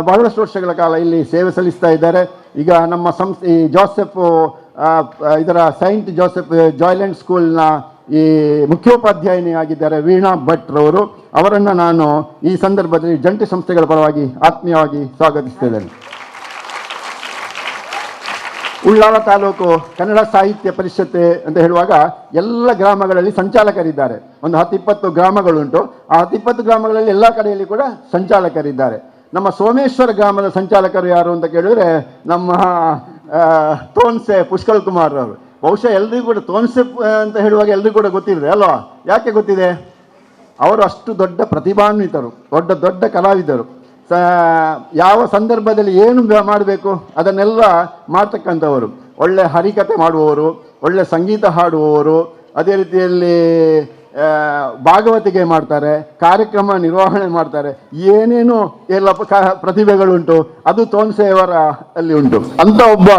ಬಹಳಷ್ಟು ವರ್ಷಗಳ ಕಾಲ ಇಲ್ಲಿ ಸೇವೆ ಸಲ್ಲಿಸ್ತಾ ಇದ್ದಾರೆ. ಈಗ ನಮ್ಮ ಸಂಸ್ಥೆ ಈ ಜೋಸೆಫ್ ಇದರ ಸೈಂಟ್ ಜೋಸೆಫ್ ಜಾಯ್ಲೆಂಡ್ ಸ್ಕೂಲ್ನ ಈ ಮುಖ್ಯೋಪಾಧ್ಯಾಯಿನಿ ಆಗಿದ್ದಾರೆ ವೀಣಾ ಭಟ್ರವರು. ಅವರನ್ನು ನಾನು ಈ ಸಂದರ್ಭದಲ್ಲಿ ಜಂಟಿ ಸಂಸ್ಥೆಗಳ ಪರವಾಗಿ ಆತ್ಮೀಯವಾಗಿ ಸ್ವಾಗತಿಸ್ತಿದ್ದೇನೆ. ಉಳ್ಳಾಲ ತಾಲೂಕು ಕನ್ನಡ ಸಾಹಿತ್ಯ ಪರಿಷತ್ ಅಂತ ಹೇಳುವಾಗ ಎಲ್ಲ ಗ್ರಾಮಗಳಲ್ಲಿ ಸಂಚಾಲಕರಿದ್ದಾರೆ. ಒಂದು 10-20 ಗ್ರಾಮಗಳುಂಟು. ಆ 10-20 ಗ್ರಾಮಗಳಲ್ಲಿ ಎಲ್ಲ ಕಡೆಯಲ್ಲಿ ಕೂಡ ಸಂಚಾಲಕರಿದ್ದಾರೆ. ನಮ್ಮ ಸೋಮೇಶ್ವರ ಗ್ರಾಮದ ಸಂಚಾಲಕರು ಯಾರು ಅಂತ ಕೇಳಿದ್ರೆ ನಮ್ಮ ತೋನ್ಸೆ ಪುಷ್ಕಲ್ ಕುಮಾರ್ ಅವರು. ಬಹುಶಃ ಎಲ್ರಿಗೂ ಕೂಡ ತೋನ್ಸೆ ಅಂತ ಹೇಳುವಾಗ ಎಲ್ರಿಗೂ ಕೂಡ ಗೊತ್ತಿದೆ ಅಲ್ವಾ? ಯಾಕೆ ಗೊತ್ತಿದೆ? ಅವರು ಅಷ್ಟು ದೊಡ್ಡ ಪ್ರತಿಭಾನ್ವಿತರು, ದೊಡ್ಡ ದೊಡ್ಡ ಕಲಾವಿದರು. ಯಾವ ಸಂದರ್ಭದಲ್ಲಿ ಏನು ಮಾಡಬೇಕು ಅದನ್ನೆಲ್ಲ ಮಾಡ್ತಕ್ಕಂಥವರು. ಒಳ್ಳೆ ಹರಿಕತೆ ಮಾಡುವವರು, ಒಳ್ಳೆ ಸಂಗೀತ ಹಾಡುವವರು, ಅದೇ ರೀತಿಯಲ್ಲಿ ಭಾಗವತಿಕೆ ಮಾಡ್ತಾರೆ, ಕಾರ್ಯಕ್ರಮ ನಿರ್ವಹಣೆ ಮಾಡ್ತಾರೆ. ಏನೇನು ಎಲ್ಲ ಪ್ರತಿಭೆಗಳುಂಟು ಅದು ತೋನ್ಸೆಯವರ ಅಲ್ಲಿ ಉಂಟು. ಅಂತ ಒಬ್ಬ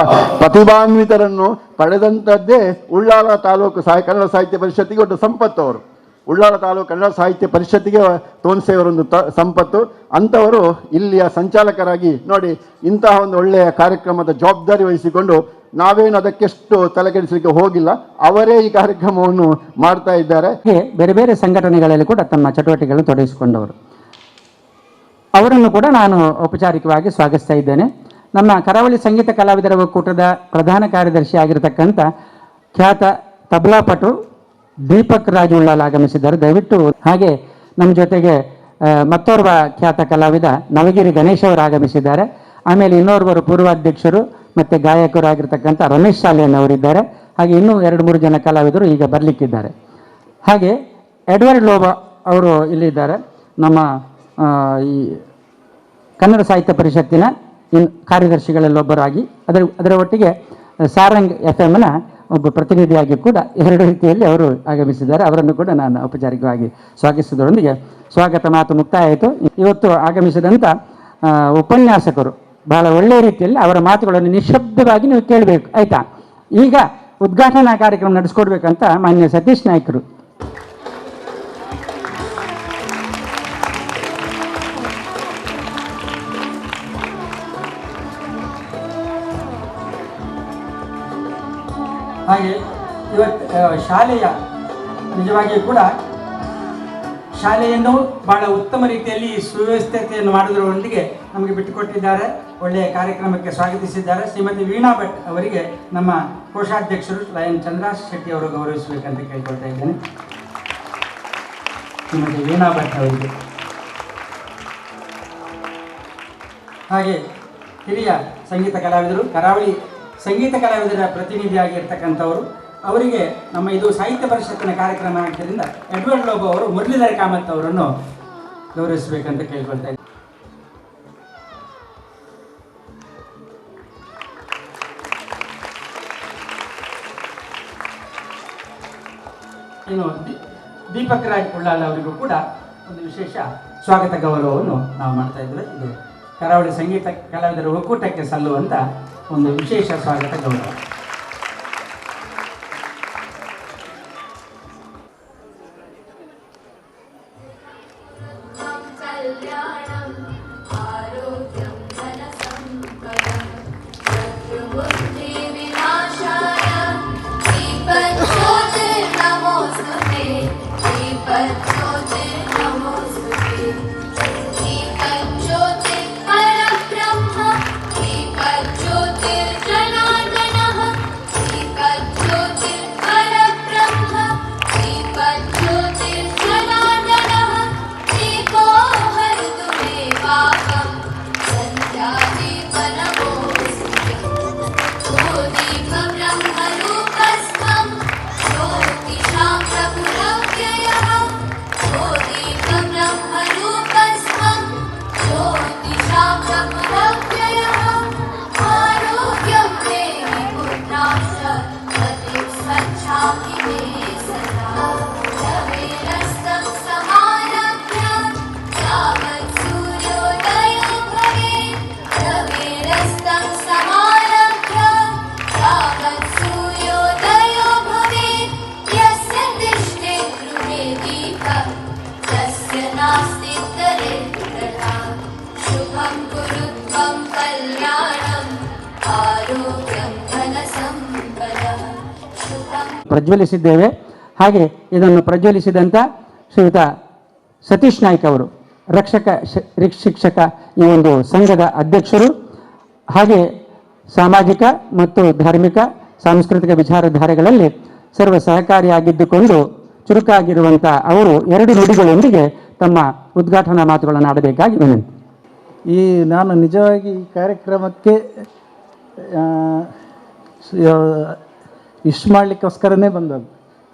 ಪ್ರತಿಭಾನ್ವಿತರನ್ನು ಪಡೆದಂಥದ್ದೇ ಉಳ್ಳಾಲ ತಾಲೂಕು ಕನ್ನಡ ಸಾಹಿತ್ಯ ಪರಿಷತ್ತಿಗೆ ಒಟ್ಟು ಸಂಪತ್ತು. ಅವರು ಉಳ್ಳಾಲ ತಾಲೂಕು ಕನ್ನಡ ಸಾಹಿತ್ಯ ಪರಿಷತ್ತಿಗೆ ತೋನ್ಸೆಯವರೊಂದು ಸಂಪತ್ತು. ಅಂಥವರು ಇಲ್ಲಿಯ ಸಂಚಾಲಕರಾಗಿ ನೋಡಿ ಇಂತಹ ಒಂದು ಒಳ್ಳೆಯ ಕಾರ್ಯಕ್ರಮದ ಜವಾಬ್ದಾರಿ ವಹಿಸಿಕೊಂಡು ನಾವೇನು ಅದಕ್ಕೆಷ್ಟು ತಲೆಕೆಡಿಸಲಿಕ್ಕೆ ಹೋಗಿಲ್ಲ, ಅವರೇ ಈ ಕಾರ್ಯಕ್ರಮವನ್ನು ಮಾಡ್ತಾ ಇದ್ದಾರೆ. ಬೇರೆ ಬೇರೆ ಸಂಘಟನೆಗಳಲ್ಲಿ ಕೂಡ ತಮ್ಮ ಚಟುವಟಿಕೆಗಳನ್ನು ತೊಡಗಿಸಿಕೊಂಡವರು. ಅವರನ್ನು ಕೂಡ ನಾನು ಔಪಚಾರಿಕವಾಗಿ ಸ್ವಾಗತಿಸ್ತಾ ಇದ್ದೇನೆ. ನಮ್ಮ ಕರಾವಳಿ ಸಂಗೀತ ಕಲಾವಿದರ ಒಕ್ಕೂಟದ ಪ್ರಧಾನ ಕಾರ್ಯದರ್ಶಿ ಆಗಿರತಕ್ಕಂಥ ಖ್ಯಾತ ತಬಲಾಪಟು ದೀಪಕ್ ರಾಜ್ ಉಳ್ಳಾಲ್ ಆಗಮಿಸಿದ್ದಾರೆ. ದಯವಿಟ್ಟು ಹಾಗೆ ನಮ್ಮ ಜೊತೆಗೆ ಮತ್ತೋರ್ವ ಖ್ಯಾತ ಕಲಾವಿದ ನವಗಿರಿ ಗಣೇಶ್ ಅವರು ಆಗಮಿಸಿದ್ದಾರೆ. ಆಮೇಲೆ ಇನ್ನೋರ್ವರು ಪೂರ್ವಾಧ್ಯಕ್ಷರು ಮತ್ತು ಗಾಯಕರಾಗಿರ್ತಕ್ಕಂಥ ರಮೇಶ್ ಶಾಲೆಯನ್ ಅವರಿದ್ದಾರೆ. ಹಾಗೆ ಇನ್ನೂ 2-3 ಜನ ಕಲಾವಿದರು ಈಗ ಬರಲಿಕ್ಕಿದ್ದಾರೆ. ಹಾಗೆ ಎಡ್ವರ್ಡ್ ಲೋಬ ಅವರು ಇಲ್ಲಿದ್ದಾರೆ. ನಮ್ಮ ಈ ಕನ್ನಡ ಸಾಹಿತ್ಯ ಪರಿಷತ್ತಿನ ಕಾರ್ಯದರ್ಶಿಗಳಲ್ಲೊಬ್ಬರಾಗಿ ಅದರ ಒಟ್ಟಿಗೆ ಸಾರಂಗ್ FM ಒಬ್ಬ ಪ್ರತಿನಿಧಿಯಾಗಿ ಕೂಡ 2 ರೀತಿಯಲ್ಲಿ ಅವರು ಆಗಮಿಸಿದ್ದಾರೆ. ಅವರನ್ನು ಕೂಡ ನಾನು ಔಪಚಾರಿಕವಾಗಿ ಸ್ವಾಗತಿಸುವುದರೊಂದಿಗೆ ಸ್ವಾಗತ ಮಾತು ಮುಕ್ತಾಯ ಆಯಿತು. ಇವತ್ತು ಆಗಮಿಸಿದಂಥ ಉಪನ್ಯಾಸಕರು ಬಹಳ ಒಳ್ಳೆಯ ರೀತಿಯಲ್ಲಿ ಅವರ ಮಾತುಗಳನ್ನು ನಿಶಬ್ದವಾಗಿ ನೀವು ಕೇಳಬೇಕು, ಆಯಿತಾ? ಈಗ ಉದ್ಘಾಟನಾ ಕಾರ್ಯಕ್ರಮ ನಡೆಸ್ಕೊಡ್ಬೇಕಂತ ಮಾನ್ಯ ಸತೀಶ್ ನಾಯ್ಕರು. ಹಾಗೆ ಇವತ್ತು ಶಾಲೆಯ ನಿಜವಾಗಿಯೂ ಕೂಡ ಶಾಲೆಯನ್ನು ಬಹಳ ಉತ್ತಮ ರೀತಿಯಲ್ಲಿ ಸುವ್ಯವಸ್ಥತೆಯನ್ನು ಮಾಡುವುದರೊಂದಿಗೆ ನಮಗೆ ಬಿಟ್ಟುಕೊಟ್ಟಿದ್ದಾರೆ. ಒಳ್ಳೆಯ ಕಾರ್ಯಕ್ರಮಕ್ಕೆ ಸ್ವಾಗತಿಸಿದ್ದಾರೆ. ಶ್ರೀಮತಿ ವೀಣಾ ಭಟ್ ಅವರಿಗೆ ನಮ್ಮ ಕೋಶಾಧ್ಯಕ್ಷರು ಲಯನ್ ಚಂದ್ರಾಶ್ ಶೆಟ್ಟಿ ಅವರು ಗೌರವಿಸಬೇಕಂತ ಕೇಳ್ಕೊಳ್ತಾ ಇದ್ದೇನೆ. ಶ್ರೀಮತಿ ವೀಣಾ ಭಟ್ ಅವರಿಗೆ ಹಾಗೆ ಹಿರಿಯ ಸಂಗೀತ ಕಲಾವಿದರು, ಕರಾವಳಿ ಸಂಗೀತ ಕಲಾವಿದರ ಪ್ರತಿನಿಧಿಯಾಗಿರ್ತಕ್ಕಂಥವರು. ಅವರಿಗೆ ನಮ್ಮ ಇದು ಸಾಹಿತ್ಯ ಪರಿಷತ್ತಿನ ಕಾರ್ಯಕ್ರಮ ಆಗಿದ್ದರಿಂದ ಎಡ್ವರ್ಡ್ ಲೋಬೋ ಅವರು ಮುರಳೀಧರ ಕಾಮತ್ ಅವರನ್ನು ಗೌರವಿಸಬೇಕಂತ ಕೇಳ್ಕೊಳ್ತಾ ಇದ್ದಾರೆ. ಇನ್ನು ದೀಪಕ್ ರಾಜ್ ಉಳ್ಳಾಲ್ ಅವರಿಗೂ ಕೂಡ ಒಂದು ವಿಶೇಷ ಸ್ವಾಗತ ಗೌರವವನ್ನು ನಾವು ಮಾಡ್ತಾ ಇದ್ದೇವೆ. ಇದು ಕರಾವಳಿ ಸಂಗೀತ ಕಲಾವಿದರ ಒಕ್ಕೂಟಕ್ಕೆ ಸಲ್ಲುವಂಥ ಒಂದು ವಿಶೇಷ ಸ್ವಾಗತ ಗೌರವ. शुभं कुरु ಪ್ರಜ್ವಲಿಸಿದ್ದೇವೆ. ಹಾಗೆ ಇದನ್ನು ಪ್ರಜ್ವಲಿಸಿದಂಥ ಶ್ರೀಯುತ ಸತೀಶ್ ನಾಯ್ಕ್ ಅವರು ಶಿಕ್ಷಕ ಈ ಒಂದು ಸಂಘದ ಅಧ್ಯಕ್ಷರು, ಹಾಗೆ ಸಾಮಾಜಿಕ ಮತ್ತು ಧಾರ್ಮಿಕ ಸಾಂಸ್ಕೃತಿಕ ವಿಚಾರಧಾರೆಗಳಲ್ಲಿ ಸರ್ವ ಸಹಕಾರಿಯಾಗಿದ್ದುಕೊಂಡು ಚುರುಕಾಗಿರುವಂಥ ಅವರು 2 ನುಡಿಗಳೊಂದಿಗೆ ತಮ್ಮ ಉದ್ಘಾಟನಾ ಮಾತುಗಳನ್ನು ಆಡಬೇಕಾಗಿ ವಿನಂತಿ. ನಾನು ನಿಜವಾಗಿ ಈ ಕಾರ್ಯಕ್ರಮಕ್ಕೆ ವಿಶ್ ಮಾಡಲಿಕ್ಕೋಸ್ಕರನೇ ಬಂದದ್ದು.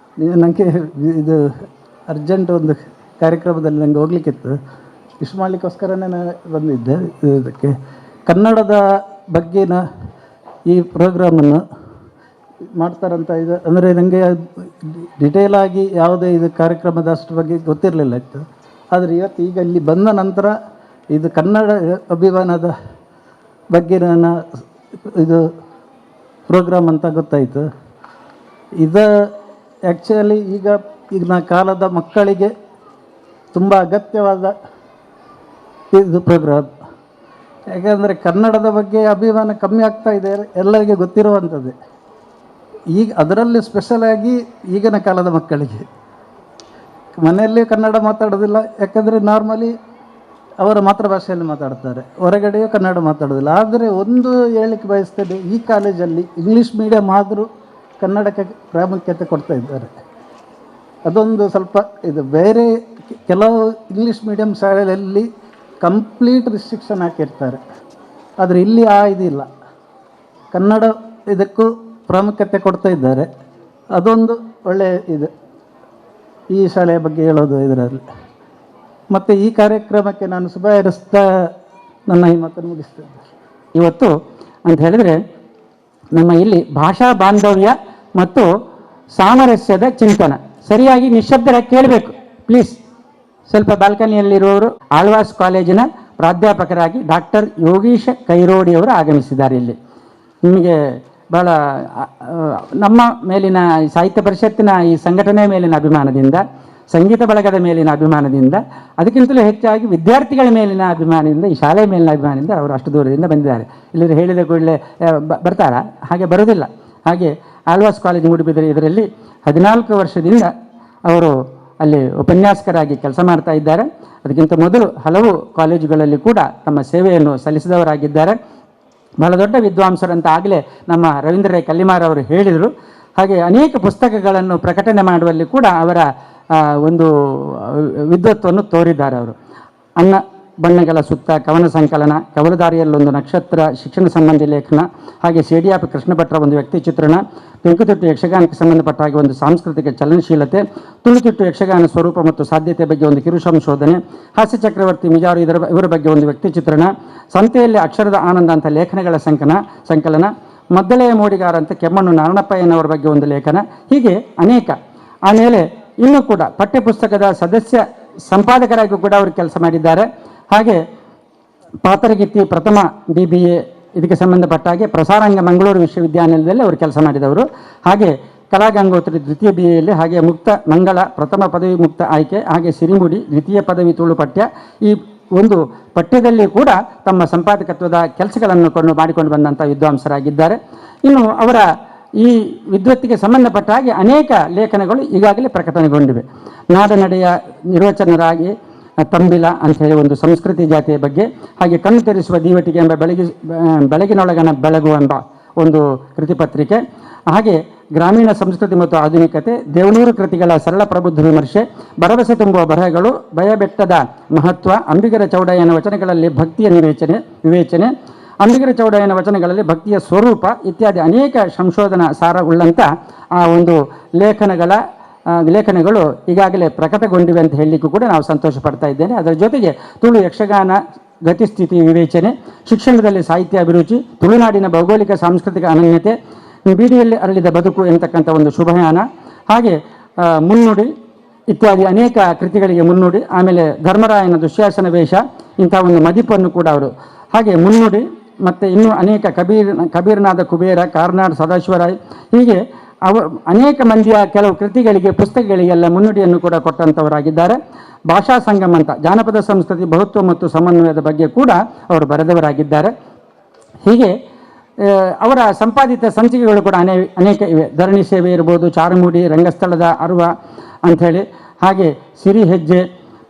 ನನಗೆ ಇದು ಅರ್ಜೆಂಟ್ ಒಂದು ಕಾರ್ಯಕ್ರಮದಲ್ಲಿ ನನಗೆ ಹೋಗ್ಲಿಕ್ಕಿತ್ತು, ವಿಶ್ ಮಾಡಲಿಕ್ಕೋಸ್ಕರನೇ ನಾನು ಬಂದಿದ್ದೆ. ಇದಕ್ಕೆ ಕನ್ನಡದ ಬಗ್ಗೆನ ಈ ಪ್ರೋಗ್ರಾಮನ್ನು ಮಾಡ್ತಾರಂತ ಇದು ಅಂದರೆ ನನಗೆ ಡಿಟೇಲ್ ಆಗಿ ಯಾವುದೇ ಇದು ಕಾರ್ಯಕ್ರಮದ ಅಷ್ಟು ಬಗ್ಗೆ ಗೊತ್ತಿರಲಿಲ್ಲ ಇತ್ತು. ಆದರೆ ಇವತ್ತು ಈಗ ಇಲ್ಲಿ ಬಂದ ನಂತರ ಇದು ಕನ್ನಡ ಅಭಿಮಾನದ ಬಗ್ಗೆ ನಾನು ಇದು ಪ್ರೋಗ್ರಾಮ್ ಅಂತ ಗೊತ್ತಾಯಿತು. ಇದು ಆ್ಯಕ್ಚುಲಿ ಈಗಿನ ಕಾಲದ ಮಕ್ಕಳಿಗೆ ತುಂಬ ಅಗತ್ಯವಾದ ಇದು ಪ್ರೋಗ್ರಾಮ್. ಯಾಕೆಂದರೆ ಕನ್ನಡದ ಬಗ್ಗೆ ಅಭಿಮಾನ ಕಮ್ಮಿ ಆಗ್ತಾ ಇದೆ, ಎಲ್ಲರಿಗೆ ಗೊತ್ತಿರುವಂಥದ್ದೇ. ಈಗ ಅದರಲ್ಲಿ ಸ್ಪೆಷಲಾಗಿ ಈಗಿನ ಕಾಲದ ಮಕ್ಕಳಿಗೆ ಮನೆಯಲ್ಲಿ ಕನ್ನಡ ಮಾತಾಡೋದಿಲ್ಲ, ಯಾಕಂದರೆ ನಾರ್ಮಲಿ ಅವರ ಮಾತೃಭಾಷೆಯಲ್ಲಿ ಮಾತಾಡ್ತಾರೆ, ಹೊರಗಡೆಯೂ ಕನ್ನಡ ಮಾತಾಡೋದಿಲ್ಲ. ಆದರೆ ಒಂದು ಹೇಳಲಿಕ್ಕೆ ಬಯಸ್ತೇನೆ, ಈ ಕಾಲೇಜಲ್ಲಿ ಇಂಗ್ಲೀಷ್ ಮೀಡಿಯಮ್ ಆದರೂ ಕನ್ನಡಕ್ಕೆ ಪ್ರಾಮುಖ್ಯತೆ ಕೊಡ್ತಾ ಇದ್ದಾರೆ. ಅದೊಂದು ಸ್ವಲ್ಪ ಇದು ಬೇರೆ ಕೆಲವು ಇಂಗ್ಲೀಷ್ ಮೀಡಿಯಮ್ ಶಾಲೆಯಲ್ಲಿ ಕಂಪ್ಲೀಟ್ ರಿಸ್ಟ್ರಿಕ್ಷನ್ ಹಾಕಿರ್ತಾರೆ, ಆದರೆ ಇಲ್ಲಿ ಇದಿಲ್ಲ, ಕನ್ನಡ ಇದಕ್ಕೂ ಪ್ರಾಮುಖ್ಯತೆ ಕೊಡ್ತಾ ಇದ್ದಾರೆ. ಅದೊಂದು ಒಳ್ಳೆಯ ಇದು ಈ ಶಾಲೆಯ ಬಗ್ಗೆ ಹೇಳೋದು ಇದರಲ್ಲಿ. ಮತ್ತು ಈ ಕಾರ್ಯಕ್ರಮಕ್ಕೆ ನಾನು ಶುಭ ಹಾರೈಸ್ತಾ ನನ್ನ ಈ ಮಾತನ್ನು ಮುಗಿಸ್ತೇನೆ. ಇವತ್ತು ಅಂತ ಹೇಳಿದರೆ ನಮ್ಮ ಇಲ್ಲಿ ಭಾಷಾ ಬಾಂಧವ್ಯ ಮತ್ತು ಸಾಮರಸ್ಯದ ಚಿಂತನ. ಸರಿಯಾಗಿ ನಿಶ್ಶಬ್ದರಾಗಿ ಕೇಳಬೇಕು ಪ್ಲೀಸ್. ಸ್ವಲ್ಪ ಬಾಲ್ಕನಿಯಲ್ಲಿರುವವರು ಆಳ್ವಾಸ್ ಕಾಲೇಜಿನ ಪ್ರಾಧ್ಯಾಪಕರಾಗಿ ಡಾಕ್ಟರ್ ಯೋಗೀಶ ಕೈರೋಡಿಯವರು ಆಗಮಿಸಿದ್ದಾರೆ. ಇಲ್ಲಿ ನಿಮಗೆ ಭಾಳ ನಮ್ಮ ಮೇಲಿನ ಸಾಹಿತ್ಯ ಪರಿಷತ್ತಿನ ಈ ಸಂಘಟನೆ ಮೇಲಿನ ಅಭಿಮಾನದಿಂದ, ಸಂಗೀತ ಬಳಗದ ಮೇಲಿನ ಅಭಿಮಾನದಿಂದ, ಅದಕ್ಕಿಂತಲೂ ಹೆಚ್ಚಾಗಿ ವಿದ್ಯಾರ್ಥಿಗಳ ಮೇಲಿನ ಅಭಿಮಾನದಿಂದ, ಈ ಶಾಲೆಯ ಮೇಲಿನ ಅಭಿಮಾನದಿಂದ ಅವರು ಅಷ್ಟು ದೂರದಿಂದ ಬಂದಿದ್ದಾರೆ. ಇಲ್ಲಿ ಹೇಳಿದ ಕೂಡಲೇ ಬರ್ತಾರಾ? ಹಾಗೆ ಬರೋದಿಲ್ಲ. ಹಾಗೆ ಆಳ್ವಾಸ್ ಕಾಲೇಜ್ ಮೂಡಿಬಿದರೆ ಇದರಲ್ಲಿ 14 ವರ್ಷದಿಂದ ಅವರು ಅಲ್ಲಿ ಉಪನ್ಯಾಸಕರಾಗಿ ಕೆಲಸ ಮಾಡ್ತಾ ಇದ್ದಾರೆ. ಅದಕ್ಕಿಂತ ಮೊದಲು ಹಲವು ಕಾಲೇಜುಗಳಲ್ಲಿ ಕೂಡ ತಮ್ಮ ಸೇವೆಯನ್ನು ಸಲ್ಲಿಸಿದವರಾಗಿದ್ದಾರೆ. ಬಹಳ ದೊಡ್ಡ ವಿದ್ವಾಂಸರಂತ ಆಗಲೇ ನಮ್ಮ ರವೀಂದ್ರ ರೈ ಕಲ್ಲಿಮಾರ್ ಅವರು ಹೇಳಿದರು. ಹಾಗೆ ಅನೇಕ ಪುಸ್ತಕಗಳನ್ನು ಪ್ರಕಟಣೆ ಮಾಡುವಲ್ಲಿ ಕೂಡ ಅವರ ಒಂದು ವಿದ್ವತ್ವವನ್ನು ತೋರಿದ್ದಾರೆ. ಅವರು ಅನ್ನ ಬಣ್ಣಗಳ ಸುತ್ತ ಕವನ ಸಂಕಲನ, ಕವಲದಾರಿಯಲ್ಲೊಂದು ನಕ್ಷತ್ರ, ಶಿಕ್ಷಣ ಸಂಬಂಧಿ ಲೇಖನ, ಹಾಗೆ ಸೇಡಿಯಾಪಿ ಕೃಷ್ಣ ಭಟ್ರ ಒಂದು ವ್ಯಕ್ತಿ ಚಿತ್ರಣ, ಬೆಂಕುತಿಟ್ಟು ಯಕ್ಷಗಾನಕ್ಕೆ ಸಂಬಂಧಪಟ್ಟ ಹಾಗೆ ಒಂದು ಸಾಂಸ್ಕೃತಿಕ ಚಲನಶೀಲತೆ, ತುಳುತಿಟ್ಟು ಯಕ್ಷಗಾನ ಸ್ವರೂಪ ಮತ್ತು ಸಾಧ್ಯತೆ ಬಗ್ಗೆ ಒಂದು ಕಿರು ಸಂಶೋಧನೆ, ಹಾಸ್ಯ ಚಕ್ರವರ್ತಿ ಮಿಜಾರು ಇವರ ಬಗ್ಗೆ ಒಂದು ವ್ಯಕ್ತಿ ಚಿತ್ರಣ, ಸಂತೆಯಲ್ಲಿ ಅಕ್ಷರದ ಆನಂದ ಅಂತ ಲೇಖನಗಳ ಸಂಕಲನ, ಮದ್ದಳೆಯ ಮೋಡಿಗಾರ ಅಂತ ಕೆಮ್ಮಣ್ಣು ನಾರಣಪ್ಪಯ್ಯನವರ ಬಗ್ಗೆ ಒಂದು ಲೇಖನ, ಹೀಗೆ ಅನೇಕ. ಆಮೇಲೆ ಇನ್ನೂ ಕೂಡ ಪಠ್ಯಪುಸ್ತಕದ ಸದಸ್ಯ ಸಂಪಾದಕರಾಗಿ ಕೂಡ ಅವರು ಕೆಲಸ ಮಾಡಿದ್ದಾರೆ. ಹಾಗೆ ಪಾತರಗಿತ್ತಿ ಪ್ರಥಮ BBA ಇದಕ್ಕೆ ಸಂಬಂಧಪಟ್ಟ ಹಾಗೆ ಪ್ರಸಾರಾಂಗ ಮಂಗಳೂರು ವಿಶ್ವವಿದ್ಯಾನಿಲಯದಲ್ಲಿ ಅವರು ಕೆಲಸ ಮಾಡಿದವರು. ಹಾಗೆ ಕಲಾಗಂಗೋತ್ರಿ ದ್ವಿತೀಯ BAಯಲ್ಲಿ, ಹಾಗೆ ಮುಕ್ತ ಮಂಗಳ ಪ್ರಥಮ ಪದವಿ ಮುಕ್ತ ಆಯ್ಕೆ, ಹಾಗೆ ಸಿರಿಮುಡಿ ದ್ವಿತೀಯ ಪದವಿ ತುಳು ಪಠ್ಯ, ಈ ಒಂದು ಪಠ್ಯದಲ್ಲಿ ಕೂಡ ತಮ್ಮ ಸಂಪಾದಕತ್ವದ ಕೆಲಸಗಳನ್ನು ಮಾಡಿಕೊಂಡು ಬಂದಂಥ ವಿದ್ವಾಂಸರಾಗಿದ್ದಾರೆ. ಇನ್ನು ಅವರ ಈ ವಿದ್ವತ್ತಿಗೆ ಸಂಬಂಧಪಟ್ಟ ಹಾಗೆ ಅನೇಕ ಲೇಖನಗಳು ಈಗಾಗಲೇ ಪ್ರಕಟಣೆಗೊಂಡಿವೆ. ನಾಡನಡೆಯ ನಿರ್ವಚನರಾಗಿ ತಂಬಿಲ ಅಂಥೇಳಿ ಒಂದು ಸಂಸ್ಕೃತಿ ಜಾತಿಯ ಬಗ್ಗೆ, ಹಾಗೆ ಕಣ್ಣು ತೆರೆಸುವ ದೀವಟಿಗೆ ಎಂಬ ಬೆಳಗಿನೊಳಗನ ಬೆಳಗು ಎಂಬ ಒಂದು ಕೃತಿಪತ್ರಿಕೆ, ಹಾಗೆ ಗ್ರಾಮೀಣ ಸಂಸ್ಕೃತಿ ಮತ್ತು ಆಧುನಿಕತೆ, ದೇವನೂರು ಕೃತಿಗಳ ಸರಳ ಪ್ರಬುದ್ಧ ವಿಮರ್ಶೆ, ಭರವಸೆ ತುಂಬುವ ಬರಹಗಳು, ಭಯಬೆಟ್ಟದ ಮಹತ್ವ, ಅಂಬಿಗರ ಚೌಡಯ್ಯನ ವಚನಗಳಲ್ಲಿ ಭಕ್ತಿಯ ವಿವೇಚನೆ, ಅಂಬಿಗರ ಚೌಡಯ್ಯನ ವಚನಗಳಲ್ಲಿ ಭಕ್ತಿಯ ಸ್ವರೂಪ ಇತ್ಯಾದಿ ಅನೇಕ ಸಂಶೋಧನಾ ಸಾರವುಳ್ಳಂಥ ಆ ಒಂದು ಲೇಖನಗಳು ಈಗಾಗಲೇ ಪ್ರಕಟಗೊಂಡಿವೆ ಅಂತ ಹೇಳಲಿಕ್ಕೂ ಕೂಡ ನಾವು ಸಂತೋಷ ಪಡ್ತಾ ಇದ್ದೇನೆ. ಅದರ ಜೊತೆಗೆ ತುಳು ಯಕ್ಷಗಾನ ಗತಿಸ್ಥಿತಿ ವಿವೇಚನೆ, ಶಿಕ್ಷಣದಲ್ಲಿ ಸಾಹಿತ್ಯ ಅಭಿರುಚಿ, ತುಳುನಾಡಿನ ಭೌಗೋಳಿಕ ಸಾಂಸ್ಕೃತಿಕ ಅನನ್ಯತೆ, ಬೀದಿಯಲ್ಲಿ ಅರಳಿದ ಬದುಕು ಎಂತಕ್ಕಂಥ ಒಂದು ಶುಭಯಾನ, ಹಾಗೆ ಮುನ್ನುಡಿ ಇತ್ಯಾದಿ ಅನೇಕ ಕೃತಿಗಳಿಗೆ ಮುನ್ನುಡಿ, ಆಮೇಲೆ ಧರ್ಮರಾಯನ ದುಶ್ಯಾಸನ ವೇಷ ಇಂಥ ಒಂದು ಮದಿಪನ್ನು ಕೂಡ ಅವರು, ಹಾಗೆ ಮುನ್ನುಡಿ ಮತ್ತು ಇನ್ನೂ ಅನೇಕ ಕಬೀರನಾದ ಕುಬೇರ, ಕಾರ್ನಾಡ್ ಸದಾಶಿವರಾಯ್, ಹೀಗೆ ಅನೇಕ ಮಂದಿಯ ಕೆಲವು ಕೃತಿಗಳಿಗೆ ಪುಸ್ತಕಗಳಿಗೆಲ್ಲ ಮುನ್ನುಡಿಯನ್ನು ಕೂಡ ಕೊಟ್ಟಂಥವರಾಗಿದ್ದಾರೆ. ಭಾಷಾ ಸಂಗಮ ಅಂತ ಜಾನಪದ ಸಂಸ್ಕೃತಿ ಬಹುತ್ವ ಮತ್ತು ಸಮನ್ವಯದ ಬಗ್ಗೆ ಕೂಡ ಅವರು ಬರೆದವರಾಗಿದ್ದಾರೆ. ಹೀಗೆ ಅವರ ಸಂಪಾದಿತ ಸಂಚಿಕೆಗಳು ಕೂಡ ಅನೇಕ ಇವೆ. ಧರಣಿ ಸೇವೆ ಇರ್ಬೋದು, ಚಾರುಮೂಡಿ, ರಂಗಸ್ಥಳದ ಅರ್ವ ಅಂಥೇಳಿ, ಹಾಗೆ ಸಿರಿ ಹೆಜ್ಜೆ